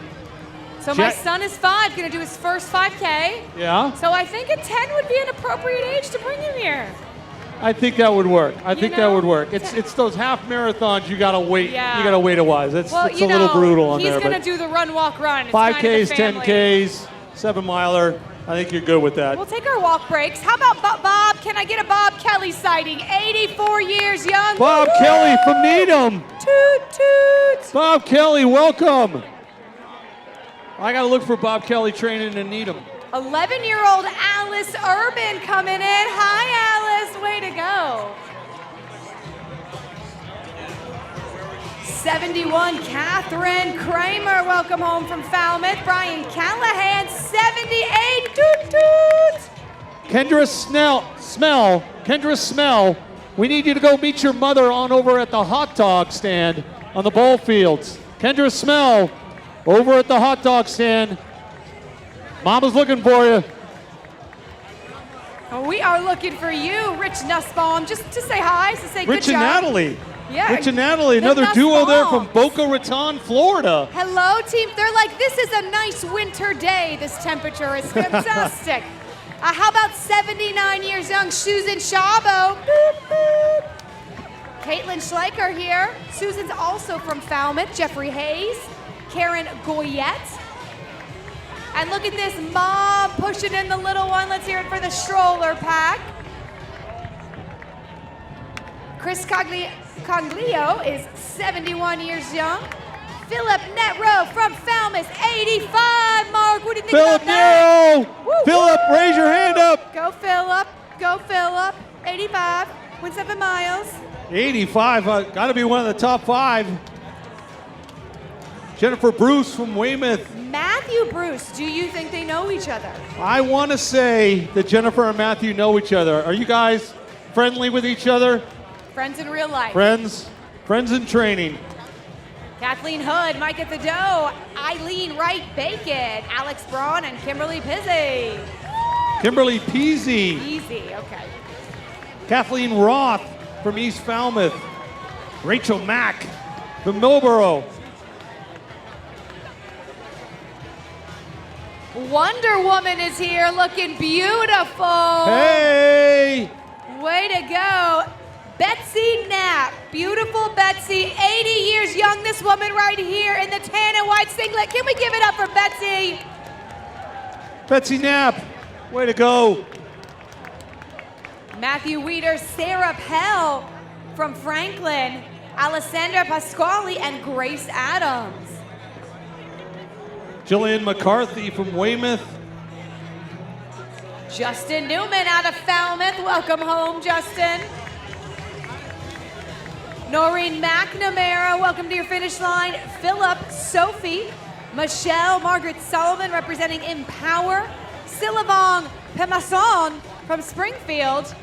So my son is 5, going to do his first 5K. Yeah? So I think a 10 would be an appropriate age to bring him here. I think that would work. I think that would work. It's those half marathons you gotta wait. Yeah. You gotta wait a while. It's a little brutal on there. He's gonna do the run, walk, run. It's 5Ks, kind of 10Ks, 7-miler. I think you're good with that. We'll take our walk breaks. How about Bob? Can I get a Bob Kelly sighting? 84 years young. Bob Woo-hoo! Kelly from Needham. Toot toot. Bob Kelly, welcome. I gotta look for Bob Kelly training in Needham. 11-year-old Alice Urban coming in. Hi, Alice. Way to go. 71, Catherine Kramer. Welcome home from Falmouth. Brian Callahan, 78. Toot toot. Kendra Smell. We need you to go meet your mother on over at the hot dog stand on the ball fields. Kendra Smell, over at the hot dog stand. Mama's looking for you. We are looking for you, Rich Nussbaum. Just to say hi, to say Rich good job. and Natalie. Yeah. Rich and Natalie, the another duo there Nussbaums. from Boca Raton, Florida. Hello, team. They're like, this is a nice winter day. This temperature is fantastic. How about 79 years young, Susan Shabo? Boop, boop. Caitlin Schleicher here. Susan's also from Falmouth. Jeffrey Hayes. Karen Goyette. And look at this mom pushing in the little one. Let's hear it for the stroller pack. Chris Coglio is 71 years young. Philip Netro from Falmouth, 85. Mark, what do you think Philip about that? Nero! Philip, raise your hand up. Go Philip. Go Philip. 85. Went 7 miles. 85, got to be one of the top 5. Jennifer Bruce from Weymouth. Matthew Bruce, do you think they know each other? I want to say that Jennifer and Matthew know each other. Are you guys friendly with each other? Friends in real life. Friends in training. Kathleen Hood, Mike at the Dough, Eileen Wright Bacon, Alex Braun, and Kimberly Pizzi. Kimberly Peasy. Easy, okay. Kathleen Roth from East Falmouth. Rachel Mack from Millboro. Wonder Woman is here looking beautiful. Hey! Way to go. Betsy Knapp, beautiful Betsy, 80 years young, this woman right here in the tan and white singlet. Can we give it up for Betsy? Betsy Knapp, way to go. Matthew Weeder, Sarah Pell from Franklin, Alessandra Pasquale, and Grace Adams. Jillian McCarthy from Weymouth. Justin Newman out of Falmouth. Welcome home, Justin. Noreen McNamara, welcome to your finish line. Philip, Sophie, Michelle, Margaret Sullivan representing Empower. Sillavong Pemason from Springfield.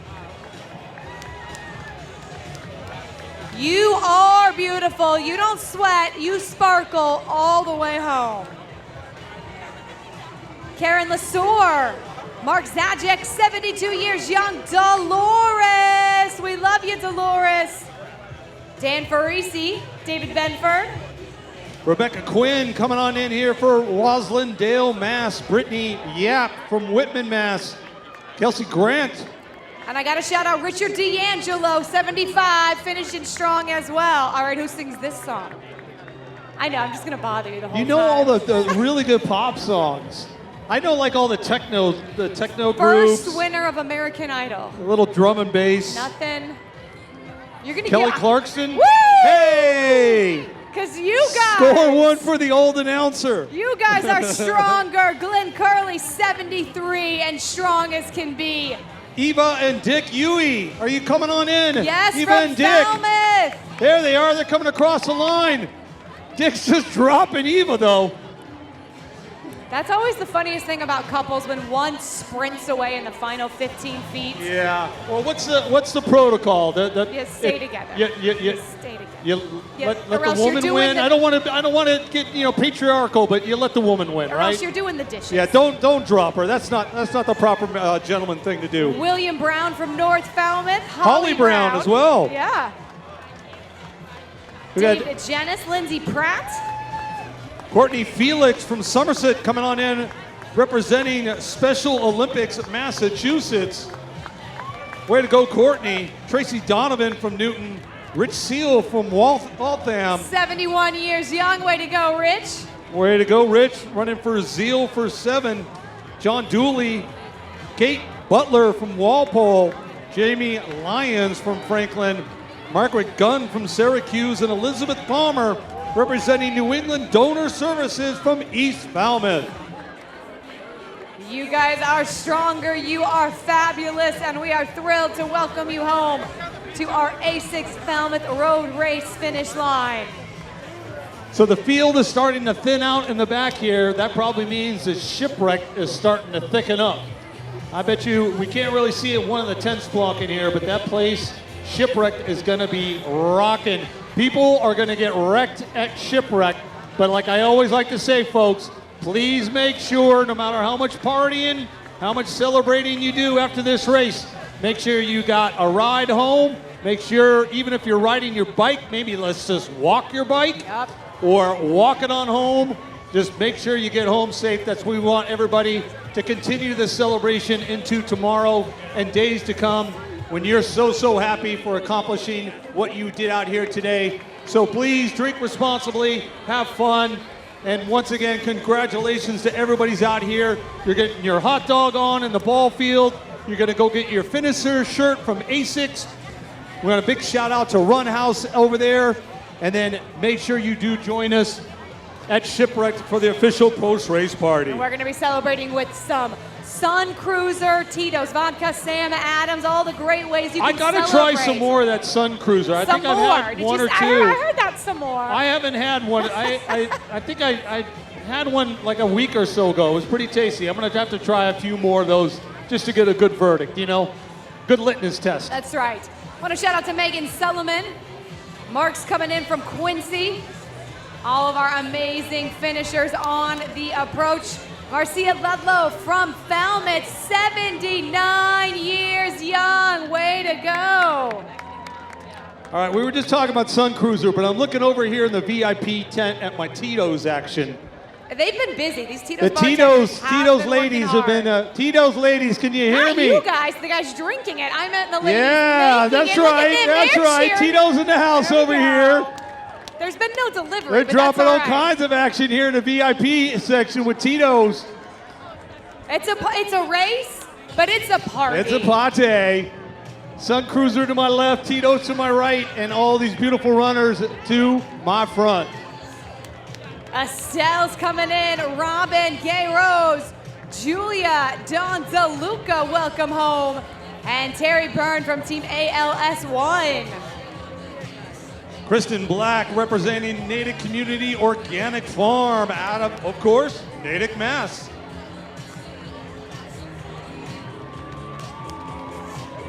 You are beautiful. You don't sweat. You sparkle all the way home. Karen Lesueur, Mark Zajic, 72 years young. Dolores, we love you, Dolores. Dan Farisi, David Benford. Rebecca Quinn coming on in here for Roslyn Dale, Mass. Brittany Yap from Whitman, Mass. Kelsey Grant. And I got to shout out Richard D'Angelo, 75, finishing strong as well. All right, who sings this song? I know, I'm just going to bother you the whole time. You know all the really good pop songs. I know like all the techno groups. First winner of American Idol. A little drum and bass. Nothing. You're going to Kelly get... Clarkson. Woo! Hey! Because you guys... Score one for the old announcer. You guys are stronger. Glenn Curley, 73, and strong as can be. Eva and Dick Huey, are you coming on in? Yes, Eva from and Dick. Falmouth. There they are. They're coming across the line. Dick's just dropping Eva, though. That's always the funniest thing about couples, when one sprints away in the final 15 feet. Yeah. Well, what's the protocol? You stay together. You stay together. You Yeah, let or the else you're woman doing win. the- I don't want to get patriarchal, but you let the woman win, Or right? else you're doing the dishes. Yeah. Don't drop her. That's not the proper gentleman thing to do. William Brown from North Falmouth. Holly Brown as well. Yeah. We got David Jennis, Lindsay Pratt. Courtney Felix from Somerset coming on in, representing Special Olympics Massachusetts. Way to go, Courtney. Tracy Donovan from Newton. Rich Seal from Waltham. 71 years young. Way to go, Rich. Way to go, Rich. Running for Zeal for 7. John Dooley. Kate Butler from Walpole. Jamie Lyons from Franklin. Margaret Gunn from Syracuse. And Elizabeth Palmer representing New England Donor Services from East Falmouth. You guys are stronger. You are fabulous. And we are thrilled to welcome you home to our ASICS Falmouth Road Race finish line. So the field is starting to thin out in the back here. That probably means the shipwreck is starting to thicken up. I bet you, we can't really see it one of the tents blocking here, but that place, shipwreck, is going to be rocking. People are going to get wrecked at shipwreck, but like I always like to say, folks, please make sure, no matter how much partying, how much celebrating you do after this race, make sure you got a ride home. Make sure, even if you're riding your bike, maybe let's just walk your bike or walk it on home. Just make sure you get home safe. That's what we want everybody to continue this celebration into tomorrow and days to come, when you're so happy for accomplishing what you did out here today. So please drink responsibly, have fun, and once again, congratulations to everybody's out here. You're getting your hot dog on in the ball field. You're gonna go get your finisher shirt from ASICS. We got a big shout out to Run House over there. And then make sure you do join us at Shipwrecked for the official post-race party. And we're going to be celebrating with some Sun Cruiser, Tito's Vodka, Sam Adams, all the great ways you can I gotta celebrate. try some more of that Sun Cruiser. I Some think I've more. had Did one you or s- two. I heard that some more. I haven't had one. I think I had one like a week or so ago. It was pretty tasty. I'm gonna have to try a few more of those just to get a good verdict, good litmus test. That's right. I want to shout out to Megan Sullivan. Mark's coming in from Quincy. All of our amazing finishers on the approach. Marcia Ludlow from Falmouth, 79 years young. Way to go. All right, we were just talking about Sun Cruiser, but I'm looking over here in the VIP tent at my Tito's action. They've been busy. These Tito's The bartenders Tito's been ladies working have been, hard. Tito's ladies, can you hear Not me? you guys, the guys drinking it. I meant the ladies Yeah, making that's it. Look at right, them, that's they're right. cheering. Tito's in the house There we over go. here. There's been no delivery, They're but dropping that's all all right. kinds of action here in the VIP section with Tito's. It's a race, but it's a party. It's a party. Sun Cruiser to my left, Tito's to my right, and all these beautiful runners to my front. Estelle's coming in, Robin, Gay Rose, Julia, Don DeLuca, welcome home, and Terry Byrne from Team ALS1. Kristen Black representing Natick Community Organic Farm out of course, Natick, Mass.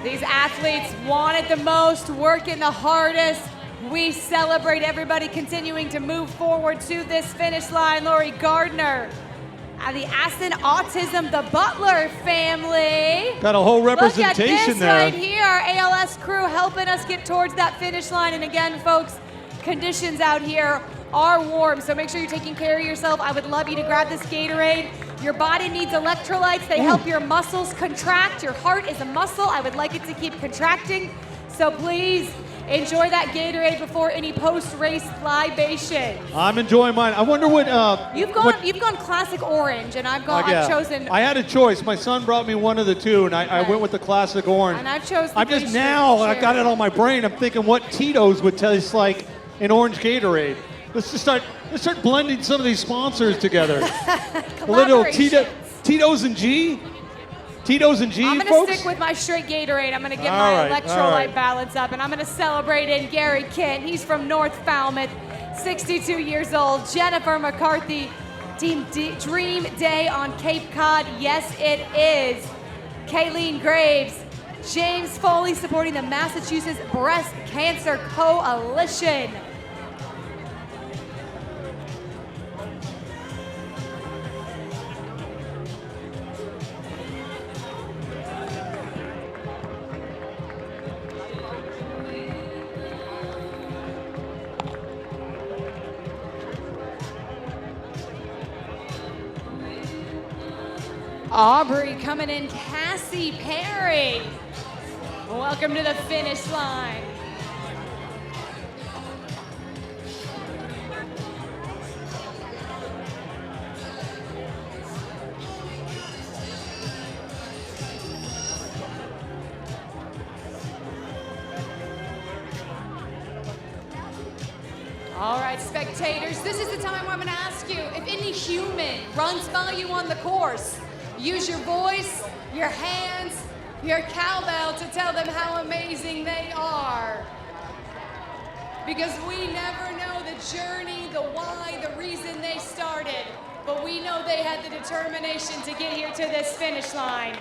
These athletes want it the most, working the hardest. We celebrate everybody continuing to move forward to this finish line. Lori Gardner, the Aston Autism, the Butler family. Got a whole representation Look at this there. right here, our ALS crew helping us get towards that finish line. And again, folks, conditions out here are warm, so make sure you're taking care of yourself. I would love you to grab this Gatorade. Your body needs electrolytes. They help your muscles contract. Your heart is a muscle. I would like it to keep contracting. So please enjoy that Gatorade before any post-race libations. I'm enjoying mine. I wonder what You've gone classic orange, and I've chosen. I had a choice. My son brought me one of the two, and I went with the classic orange. And I've chosen. I'm just now. I got it on my brain. I'm thinking what Tito's would taste like in orange Gatorade. Let's start blending some of these sponsors together. A little Tito's and G. Tito's and G, I'm going folks? to stick with my straight Gatorade. I'm going to get All my right, electrolyte balance up, and I'm going to celebrate in Gary Kent. He's from North Falmouth, 62 years old. Jennifer McCarthy, Team Dream Day on Cape Cod. Yes, it is. Kayleen Graves, James Foley supporting the Massachusetts Breast Cancer Coalition. Aubrey coming in, Cassie Perry. Welcome to the finish line. All right, spectators, this is the time where I'm going to ask you if any human runs by you on the course, use your voice, your hands, your cowbell to tell them how amazing they are. Because we never know the journey, the why, the reason they started, but we know they had the determination to get here to this finish line.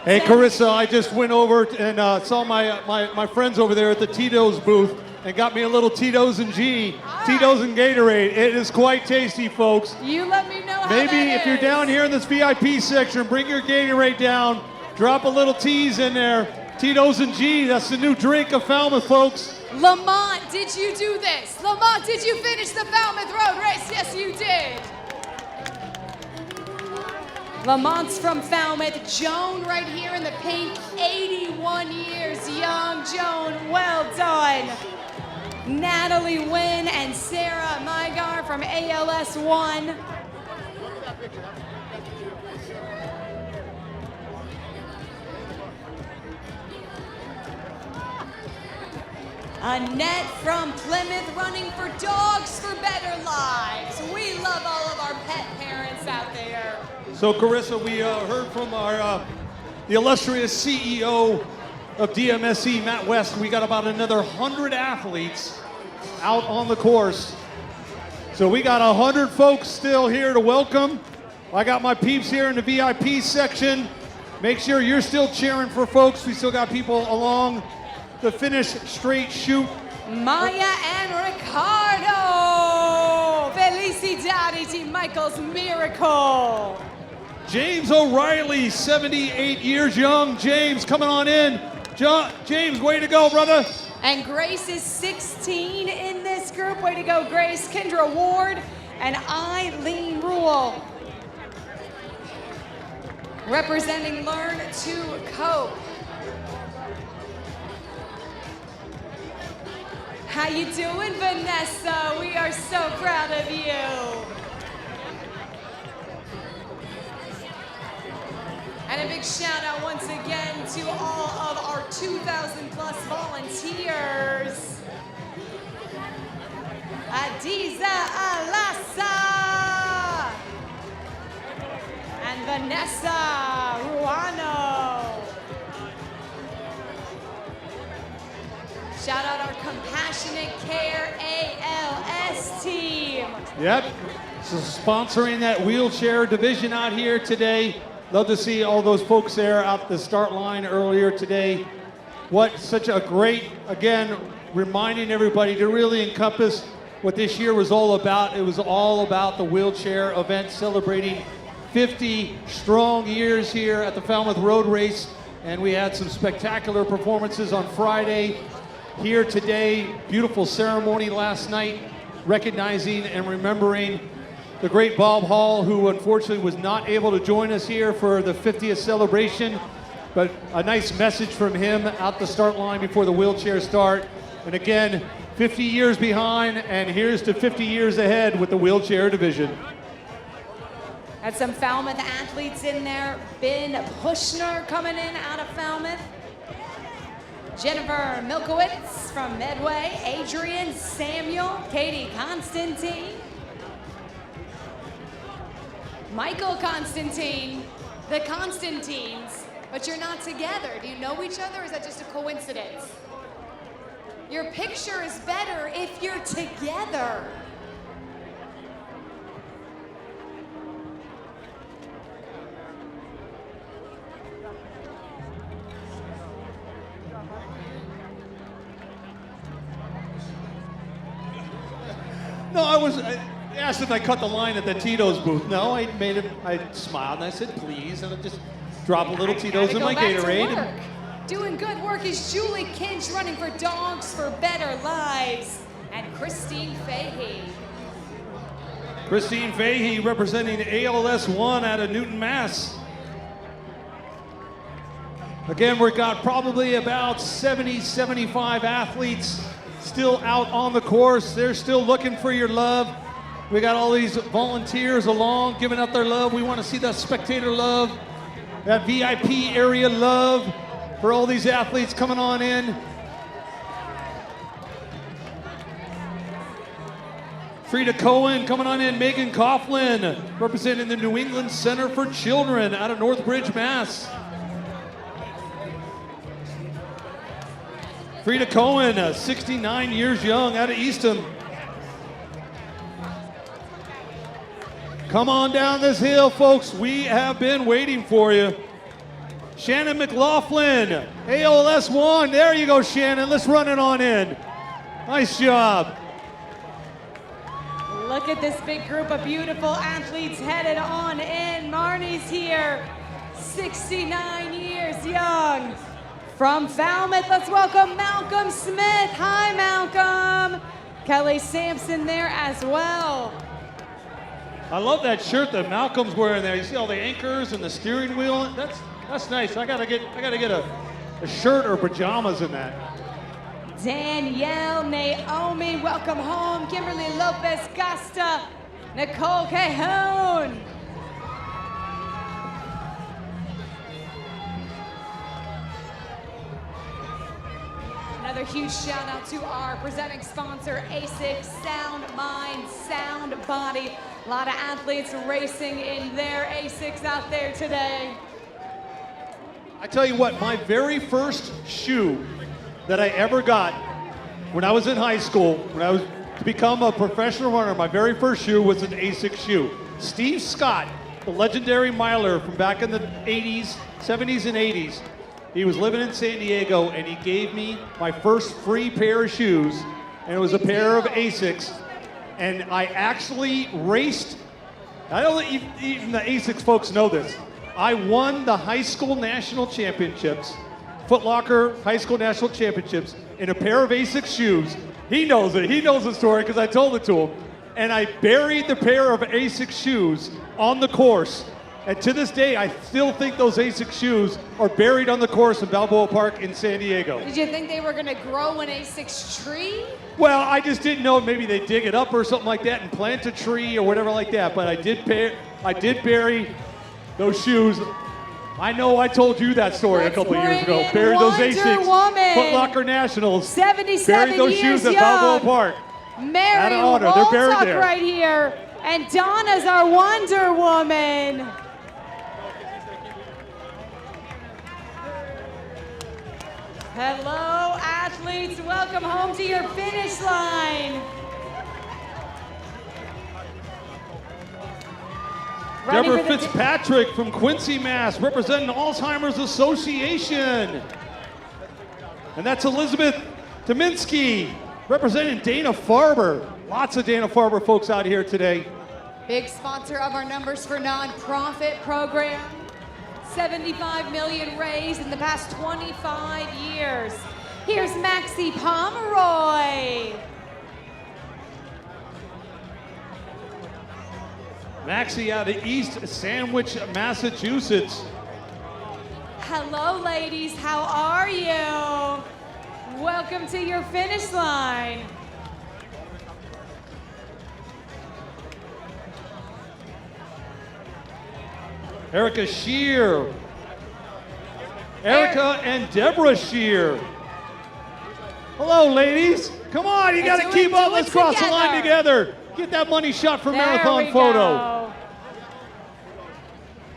Hey, Carissa, I just went over and saw my friends over there at the Tito's booth and got me a little Tito's and G, Tito's and Gatorade. It is quite tasty, folks. You let me know how Maybe that if you're is. down here in this VIP section, bring your Gatorade down, drop a little T's in there. Tito's and G, that's the new drink of Falmouth, folks. Lamont, did you do this? Lamont, did you finish the Falmouth Road Race? Yes, you did. Lamont's from Falmouth. Joan right here in the pink, 81 years young. Joan, well done. Natalie Wynn and Sarah Mygar from ALS1. Annette from Plymouth running for Dogs for Better Lives. We love all of our pet parents out there. So, Carissa, we heard from the illustrious CEO of DMSE, Matt West. We got about another 100 athletes out on the course. So we got 100 folks still here to welcome. I got my peeps here in the VIP section. Make sure you're still cheering for folks. We still got people along the finish straight chute. Maya and Ricardo. Felicidades to Michael's Miracle. James O'Reilly, 78 years young. James, coming on in. James, way to go, brother. And Grace is 16 in this group. Way to go, Grace. Kendra Ward and Eileen Rule. Representing Learn to Cope. How you doing, Vanessa? We are so proud of you. And a big shout out once again to all of our 2,000 plus volunteers. Adiza Alasa and Vanessa Ruano. Shout out our Compassionate Care ALS team. Yep, so sponsoring that wheelchair division out here today. Love to see all those folks there out the start line earlier today. What such a great, again, reminding everybody to really encompass what this year was all about. It was all about the wheelchair event, celebrating 50 strong years here at the Falmouth Road Race. And we had some spectacular performances on Friday. Here today, beautiful ceremony last night, recognizing and remembering the great Bob Hall, who unfortunately was not able to join us here for the 50th celebration, but a nice message from him out the start line before the wheelchair start. And again, 50 years behind, and here's to 50 years ahead with the wheelchair division. Had some Falmouth athletes in there. Ben Pushner coming in out of Falmouth. Jennifer Milkowitz from Medway. Adrian Samuel. Katie Constantine. Michael Constantine. The Constantines. But you're not together. Do you know each other, or is that just a coincidence? Your picture is better if you're together. No, I asked if I cut the line at the Tito's booth. No, I smiled and I said, please, and I just drop a little Tito's in my Gatorade. Doing good work is Julie Kinch running for Dogs for Better Lives, and Christine Fahey. Christine Fahey representing ALS 1 out of Newton, Mass. Again, we've got probably about 70, 75 athletes still out on the course. They're still looking for your love. We got all these volunteers along giving up their love. We want to see that spectator love, that VIP area love for all these athletes coming on in. Frida Cohen coming on in. Megan Coughlin representing the New England Center for Children out of Northbridge, Mass. Frida Cohen, 69 years young, out of Eastham. Come on down this hill, folks. We have been waiting for you. Shannon McLaughlin, ALS 1. There you go, Shannon. Let's run it on in. Nice job. Look at this big group of beautiful athletes headed on in. Marnie's here, 69 years young. From Falmouth, let's welcome Malcolm Smith. Hi, Malcolm. Kelly Sampson there as well. I love that shirt that Malcolm's wearing there. You see all the anchors and the steering wheel. That's nice. I gotta get a shirt or pajamas in that. Danielle, Naomi, welcome home. Kimberly Lopez Costa, Nicole Cajon. Another huge shout out to our presenting sponsor, ASICS Sound Mind, Sound Body. A lot of athletes racing in their ASICS out there today. I tell you what, my very first shoe that I ever got when I was in high school, when I was to become a professional runner, my very first shoe was an ASICS shoe. Steve Scott, the legendary miler from back in the 80s, 70s and 80s, he was living in San Diego, and he gave me my first free pair of shoes, and it was a pair of ASICS, and I actually raced. I don't think even the ASICS folks know this. I won the high school national championships, Foot Locker high school national championships, in a pair of ASICS shoes. He knows it. He knows the story because I told it to him. And I buried the pair of ASICS shoes on the course. And to this day, I still think those ASICS shoes are buried on the course in Balboa Park in San Diego. Did you think they were going to grow an ASICS tree? Well, I just didn't know. Maybe they dig it up or something like that and plant a tree or whatever like that. But I did bury those shoes I know I told you that story a couple of years ago. Buried those Wonder ASICS Woman. Foot Locker Nationals. 77 Buried those years shoes at young. Balboa Park. Mary Out of honor. They're buried Waltuck there. right here. And Donna's our Wonder Woman. Hello, athletes. Welcome home to your finish line. Running Deborah for the Fitzpatrick from Quincy, Mass, representing Alzheimer's Association. And that's Elizabeth Dominski, representing Dana-Farber. Lots of Dana-Farber folks out here today. Big sponsor of our Numbers for Nonprofit program. 75 million raised in the past 25 years. Here's Maxie Pomeroy. Maxie out of East Sandwich, Massachusetts. Hello, ladies. How are you? Welcome to your finish line. Erica Shear. Erica and Deborah Shear. Hello, ladies. Come on, you got to keep up. Let's cross the line together. Get that money shot for marathon photo.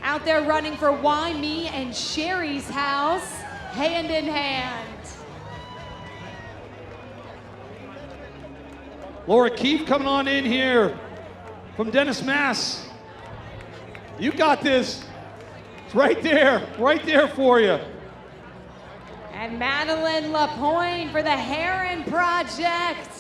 Out there running for Why Me and Sherry's house, hand in hand. Laura Keefe coming on in here from Dennis, Mass. You got this. It's right there for you. And Madeline Lapointe for the Heron Project.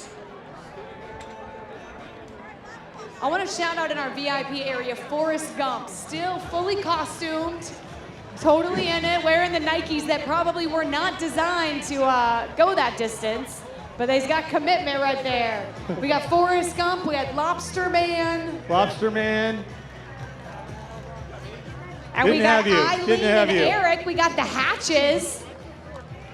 I want to shout out in our VIP area, Forrest Gump, still fully costumed, totally in it, wearing the Nikes that probably were not designed to go that distance, but they've got commitment right there. We got Forrest Gump, we got Lobster Man. Lobster Man. And we got Eileen and Eric, we got the Hatches.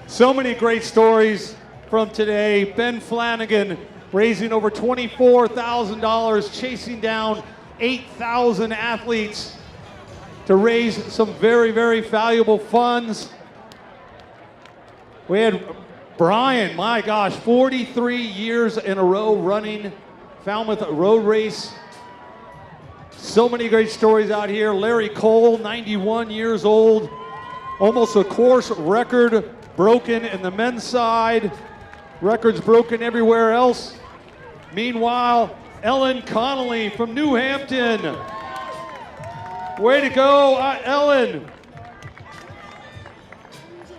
So many great stories from today. Ben Flanagan raising over $24,000, chasing down 8,000 athletes to raise some very, very valuable funds. We had Brian, my gosh, 43 years in a row running Falmouth Road Race. So many great stories out here. Larry Cole, 91 years old, almost a course record broken in the men's side, records broken everywhere else. Meanwhile, Ellen Connolly from New Hampton. Way to go, Ellen.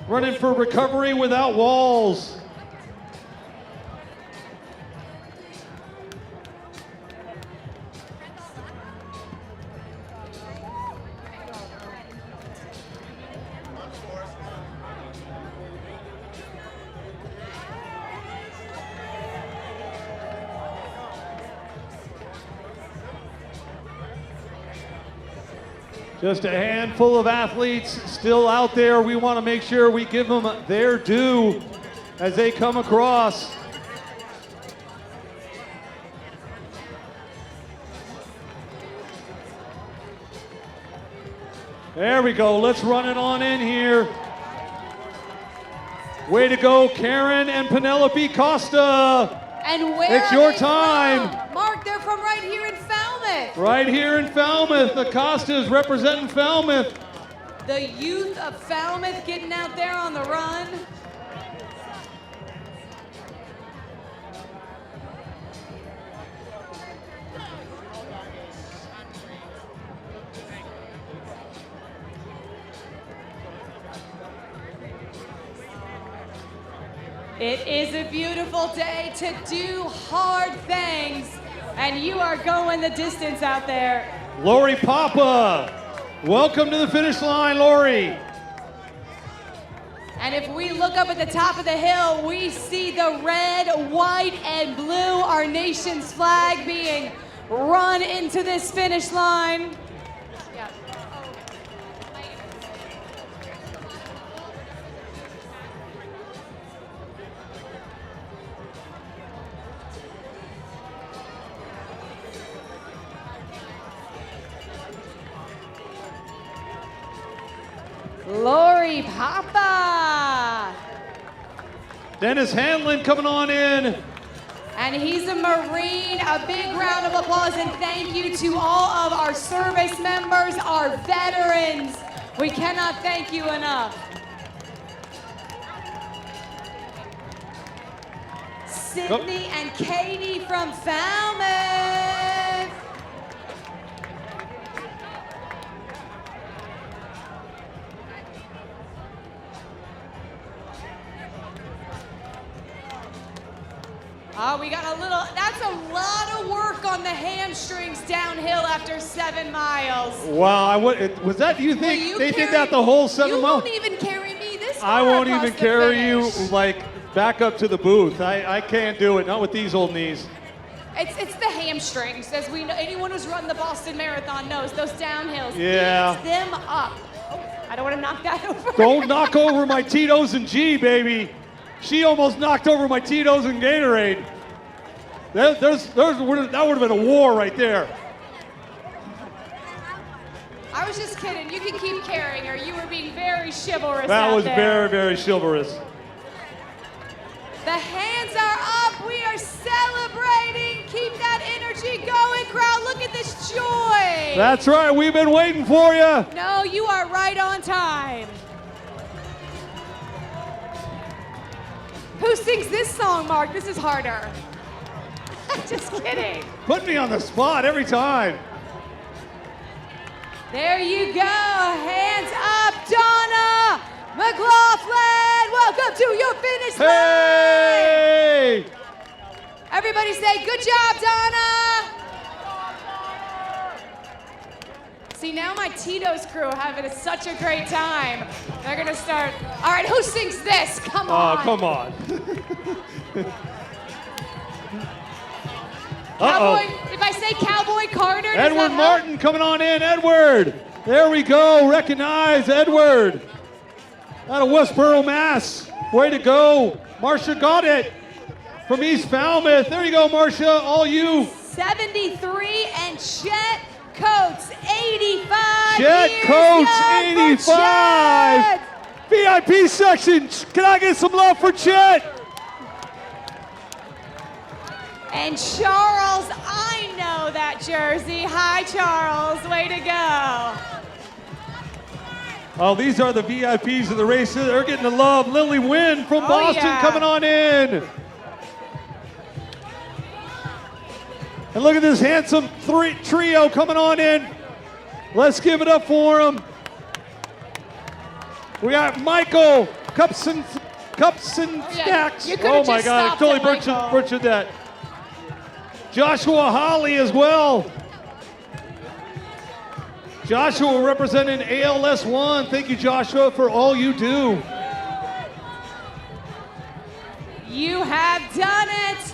Running for Recovery Without Walls. Just a handful of athletes still out there. We want to make sure we give them their due as they come across. There we go. Let's run it on in here. Way to go, Karen and Penelope Costa. And where it's your time. From? Mark, they're from right here in Falmouth. Right here in Falmouth. The Costas representing Falmouth. The youth of Falmouth getting out there on the run. It is a beautiful day to do hard things, and you are going the distance out there. Lori Papa, welcome to the finish line, Lori. And if we look up at the top of the hill, we see the red, white, and blue, our nation's flag being run into this finish line. Yeah. Gary Papa. Dennis Hanlon coming on in. And he's a Marine. A big round of applause and thank you to all of our service members, our veterans. We cannot thank you enough. Sydney and Katie from Falmouth. Oh, we got a little, that's a lot of work on the hamstrings downhill after 7 miles. Wow, was that, you think Will you they carry, did that the whole 7 You miles? won't even carry me this far I won't across even the carry finish. you like back up to the booth. I can't do it, not with these old knees. It's the hamstrings, as we know. Anyone who's run the Boston Marathon knows those downhills. Yeah. Eats them up. Oh, I don't want to knock that over. Don't knock over my Tito's and G, baby. She almost knocked over my Tito's and Gatorade. That would have been a war right there. I was just kidding. You can keep carrying her. You were being very chivalrous That out was there. very, very chivalrous. The hands are up. We are celebrating. Keep that energy going, crowd. Look at this joy. That's right. We've been waiting for you. No, you are right on time. Who sings this song, Mark? This is harder. Just kidding. Put me on the spot every time. There you go. Hands up, Donna McLaughlin. Welcome to your finish line. Hey! Everybody say, good job, Donna. See, now my Tito's crew are having such a great time. They're going to start. All right, who sings this? Come on. Oh, come on. Cowboy, if I say Cowboy Carter, does Edward that help? Martin coming on in. Edward. There we go. Recognize Edward. Out of Westboro, Mass. Way to go. Marcia got it from East Falmouth. There you go, Marcia. All you. 73 and Chet Coates, 85. Chet years Coates, young for 85. Chet. VIP section. Can I get some love for Chet? And Charles, I know that jersey. Hi, Charles. Way to go. Oh, these are the VIPs of the race. They're getting the love. Lily Wynn from Boston coming on in. And look at this handsome trio coming on in. Let's give it up for them. We got Michael Cups and Stacks. You could've Oh my just God, I stopped totally at Michael. butchered that. Joshua Holly as well. Joshua representing ALS 1. Thank you, Joshua, for all you do. You have done it.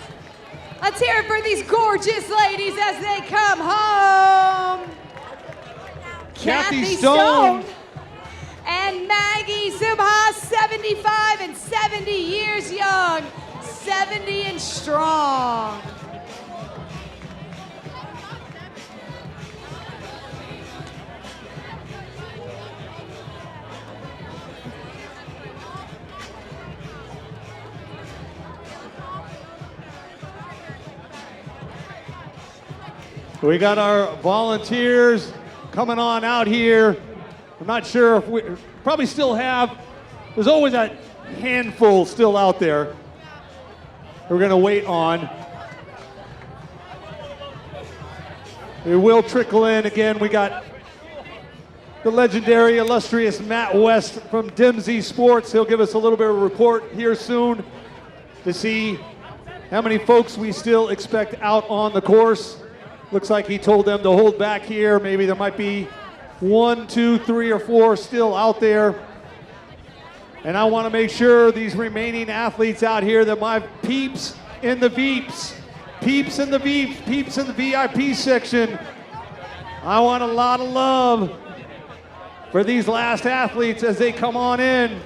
Let's hear it for these gorgeous ladies as they come home. Kathy Stone. And Maggie Subha, 75 and 70 years young, 70 and strong. We got our volunteers coming on out here. I'm not sure if we probably still have, there's always that handful still out there we're going to wait on. It will trickle in again. We got the legendary, illustrious Matt West from Dempsey Sports. He'll give us a little bit of a report here soon to see how many folks we still expect out on the course. Looks like he told them to hold back here. Maybe there might be 1, 2, 3, or 4 still out there. And I want to make sure these remaining athletes out here that my peeps in the Veeps, peeps in the Veeps, peeps in the VIP section, I want a lot of love for these last athletes as they come on in.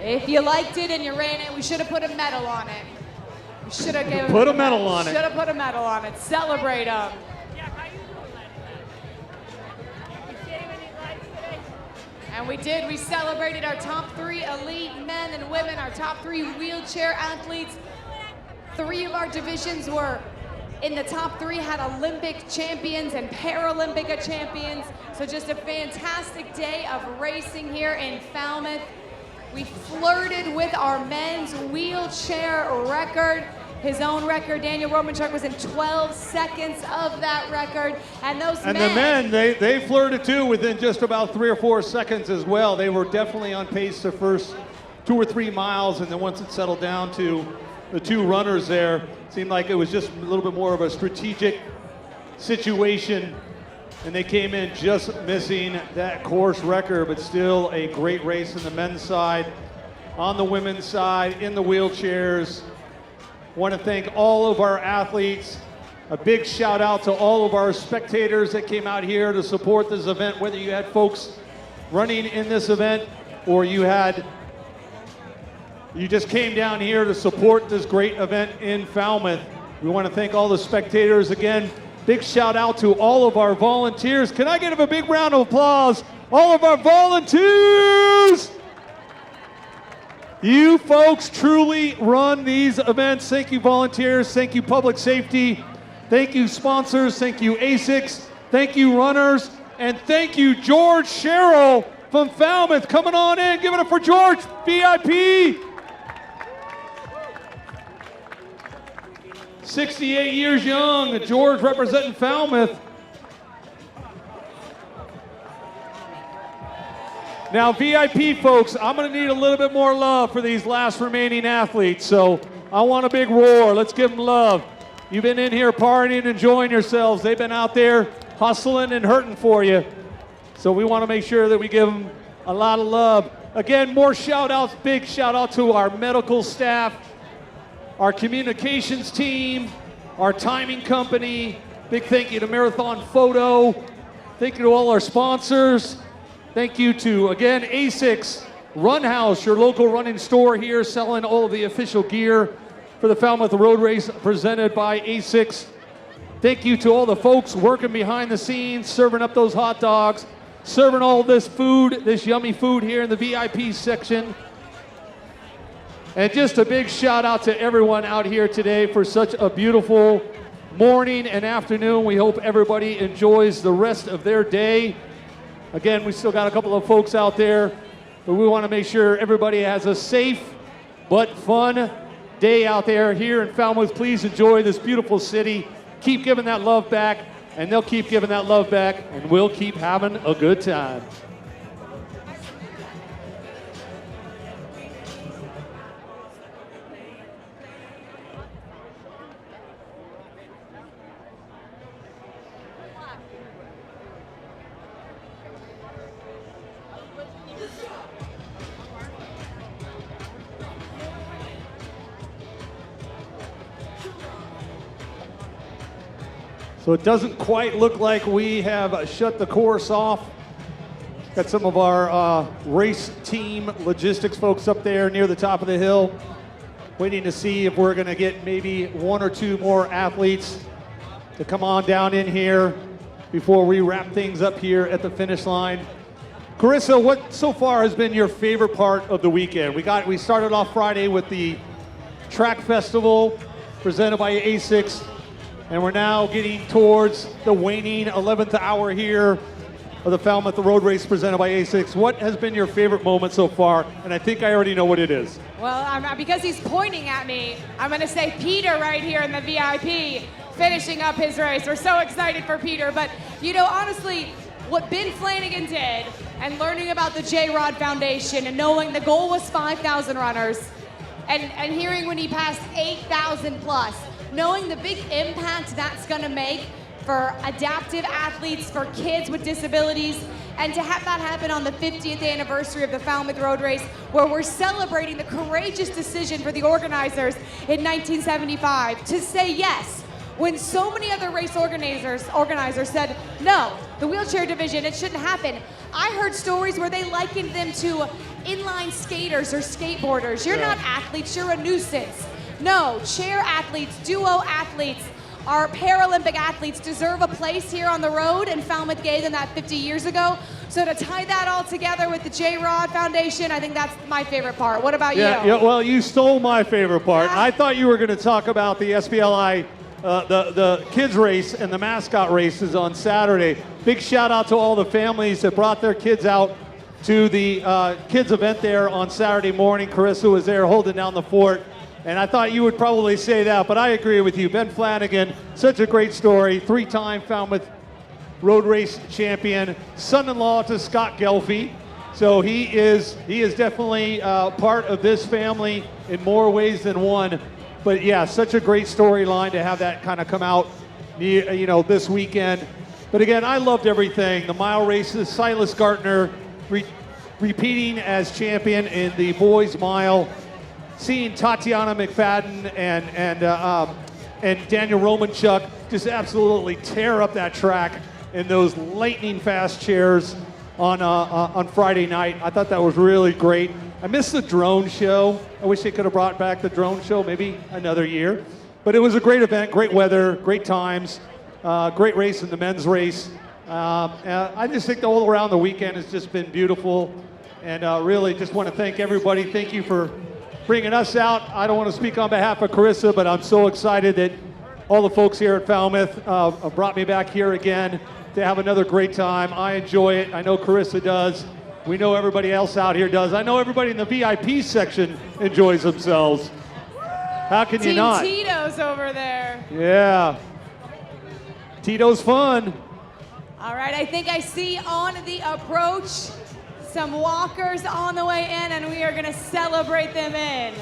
If you liked it and you ran it, we should have put a medal on it. We Should have given Put a medal on it. Should have put a medal on it. Celebrate them. And we did. We celebrated our top 3 elite men and women, our top 3 wheelchair athletes. 3 of our divisions were in the top 3, had Olympic champions and Paralympic champions. So just a fantastic day of racing here in Falmouth. We flirted with our men's wheelchair record. His own record, Daniel Romanchuk, was in 12 seconds of that record. And the men, they flirted too within just about 3 or 4 seconds as well. They were definitely on pace the first 2 or 3 miles, and then once it settled down to the 2 runners there, it seemed like it was just a little bit more of a strategic situation, and they came in just missing that course record, but still a great race in the men's side. On the women's side, in the wheelchairs, want to thank all of our athletes. A big shout out to all of our spectators that came out here to support this event, whether you had folks running in this event or you just came down here to support this great event in Falmouth. We want to thank all the spectators again. Big shout out to all of our volunteers. Can I give a big round of applause? All of our volunteers! You folks truly run these events. Thank you, volunteers. Thank you, public safety. Thank you, sponsors. Thank you, ASICS. Thank you, runners. And thank you, George Sherrill from Falmouth. Coming on in. Give it up for George, VIP. 68 years young. George representing Falmouth. Now, VIP folks, I'm going to need a little bit more love for these last remaining athletes. So I want a big roar. Let's give them love. You've been in here partying, enjoying yourselves. They've been out there hustling and hurting for you. So we want to make sure that we give them a lot of love. Again, more shout outs. Big shout out to our medical staff, our communications team, our timing company. Big thank you to Marathon Photo. Thank you to all our sponsors. Thank you to, again, ASICS Run House, your local running store here, selling all of the official gear for the Falmouth Road Race presented by ASICS. Thank you to all the folks working behind the scenes, serving up those hot dogs, serving all this food, this yummy food here in the VIP section. And just a big shout out to everyone out here today for such a beautiful morning and afternoon. We hope everybody enjoys the rest of their day. Again, we still got a couple of folks out there, but we want to make sure everybody has a safe but fun day out there here in Falmouth. Please enjoy this beautiful city. Keep giving that love back, and they'll keep giving that love back, and we'll keep having a good time. So it doesn't quite look like we have shut the course off. Got some of our race team logistics folks up there near the top of the hill, waiting to see if we're gonna get maybe 1 or 2 more athletes to come on down in here before we wrap things up here at the finish line. Carissa, what so far has been your favorite part of the weekend? We started off Friday with the track festival presented by ASICS. And we're now getting towards the waning 11th hour here of the Falmouth Road Race presented by ASICS. What has been your favorite moment so far? And I think I already know what it is. Well, because he's pointing at me, I'm going to say Peter right here in the VIP, finishing up his race. We're so excited for Peter. But, you know, honestly, what Ben Flanagan did and learning about the J-Rod Foundation and knowing the goal was 5,000 runners and hearing when he passed 8,000 plus, knowing the big impact that's gonna make for adaptive athletes, for kids with disabilities, and to have that happen on the 50th anniversary of the Falmouth Road Race, where we're celebrating the courageous decision for the organizers in 1975 to say yes, when so many other race organizers said, no, the wheelchair division, it shouldn't happen. I heard stories where they likened them to inline skaters or skateboarders. You're not athletes, you're a nuisance. No, chair athletes, duo athletes, our Paralympic athletes deserve a place here on the road, and Falmouth gave them that 50 years ago. So to tie that all together with the J-Rod Foundation, I think that's my favorite part. What about you? Yeah, well, you stole my favorite part. I thought you were going to talk about the SBLI, the kids race and the mascot races on Saturday. Big shout out to all the families that brought their kids out to the kids event there on Saturday morning. Carissa was there holding down the fort. And I thought you would probably say that, but I agree with you. Ben Flanagan, such a great story. 3-time Falmouth Road Race champion, son-in-law to Scott Gelfie. So he is definitely part of this family in more ways than one. But yeah, such a great storyline to have that kind of come out, this weekend. But again, I loved everything. The mile races, Silas Gartner repeating as champion in the boys mile. Seeing Tatiana McFadden and Daniel Romanchuk just absolutely tear up that track in those lightning fast chairs on Friday night. I thought that was really great. I missed the drone show. I wish they could have brought back the drone show maybe another year. But it was a great event, great weather, great times, great race in the men's race. I just think all around the weekend has just been beautiful. And really just want to thank everybody. Thank you for bringing us out. I don't want to speak on behalf of Carissa, but I'm so excited that all the folks here at Falmouth brought me back here again to have another great time. I enjoy it. I know Carissa does. We know everybody else out here does. I know everybody in the VIP section enjoys themselves. How can you not? Team Tito's over there. Yeah. Tito's fun. All right, I think I see on the approach some walkers on the way in, and we are going to celebrate them in.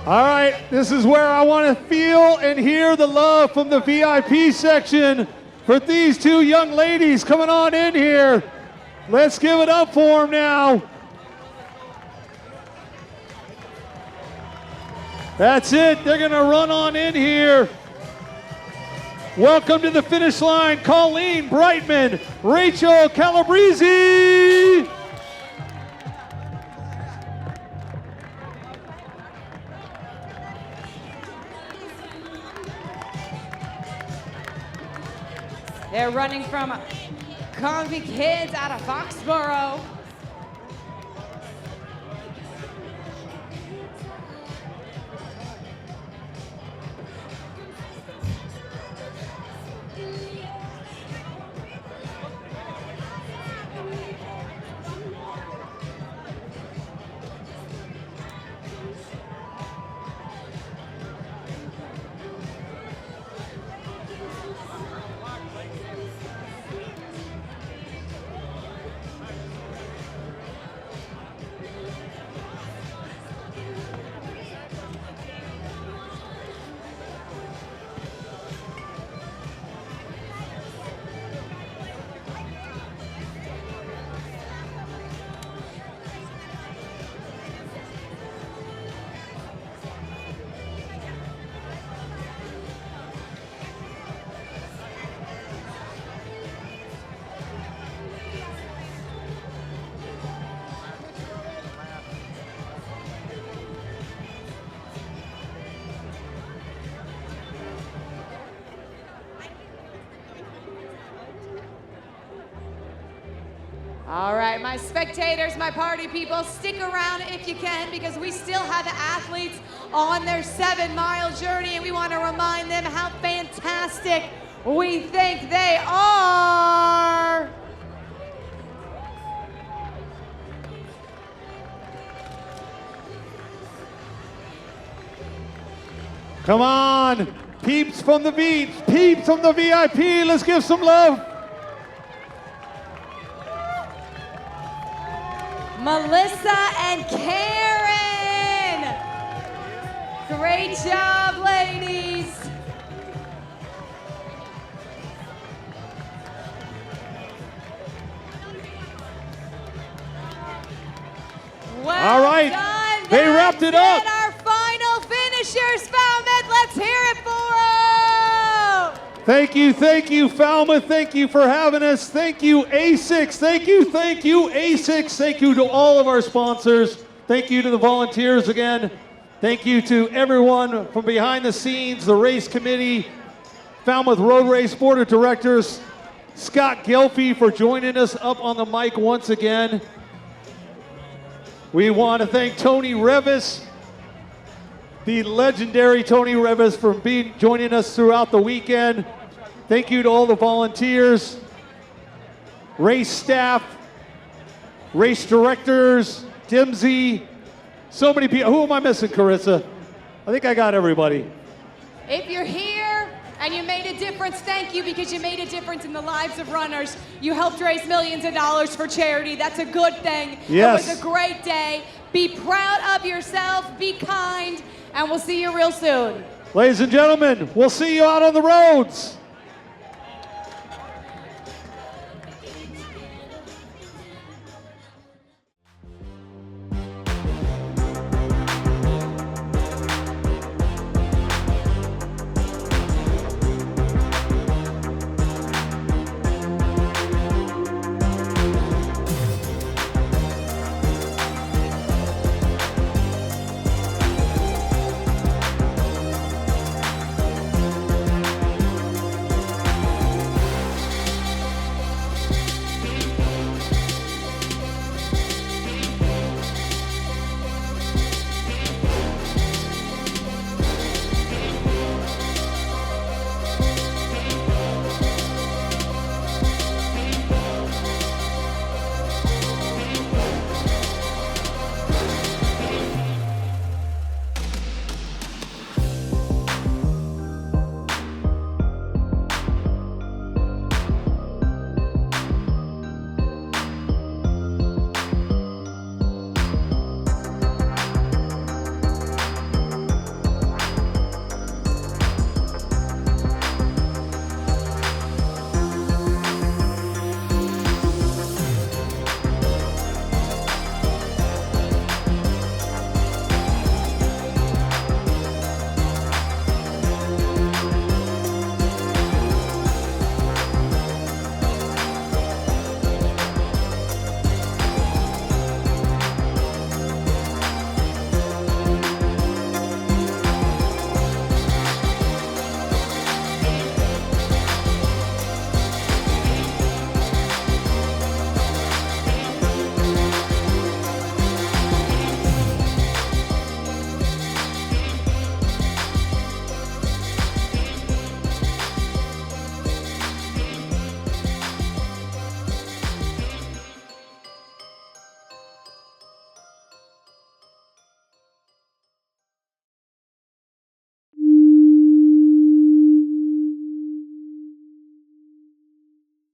All right, this is where I want to feel and hear the love from the VIP section for these two young ladies coming on in here. Let's give it up for them now. That's it, they're gonna run on in here. Welcome to the finish line, Colleen Brightman, Rachel Calabrese. They're running from Convy Kids out of Foxborough. All right, my spectators, my party people, stick around if you can, because we still have the athletes on their 7-mile journey, and we want to remind them how fantastic we think they are. Come on, peeps from the beach, peeps from the VIP, let's give some love. Melissa and Karen. Great job, ladies. Well wrapped it up. And our final finishers, Falmouth. Let's hear it for them. Thank you, Falmouth. Thank you for having us. Thank you, ASICS. Thank you, ASICS. Thank you to all of our sponsors. Thank you to the volunteers again. Thank you to everyone from behind the scenes, the race committee, Falmouth Road Race Board of Directors, Scott Gelfie for joining us up on the mic once again. We want to thank Tony Revis, the legendary Tony Revis, for joining us throughout the weekend. Thank you to all the volunteers, race staff, race directors, Dimsey, so many people. Who am I missing, Carissa? I think I got everybody. If you're here and you made a difference, thank you, because you made a difference in the lives of runners. You helped raise millions of dollars for charity. That's a good thing. Yes. It was a great day. Be proud of yourself, be kind, and we'll see you real soon. Ladies and gentlemen, we'll see you out on the roads.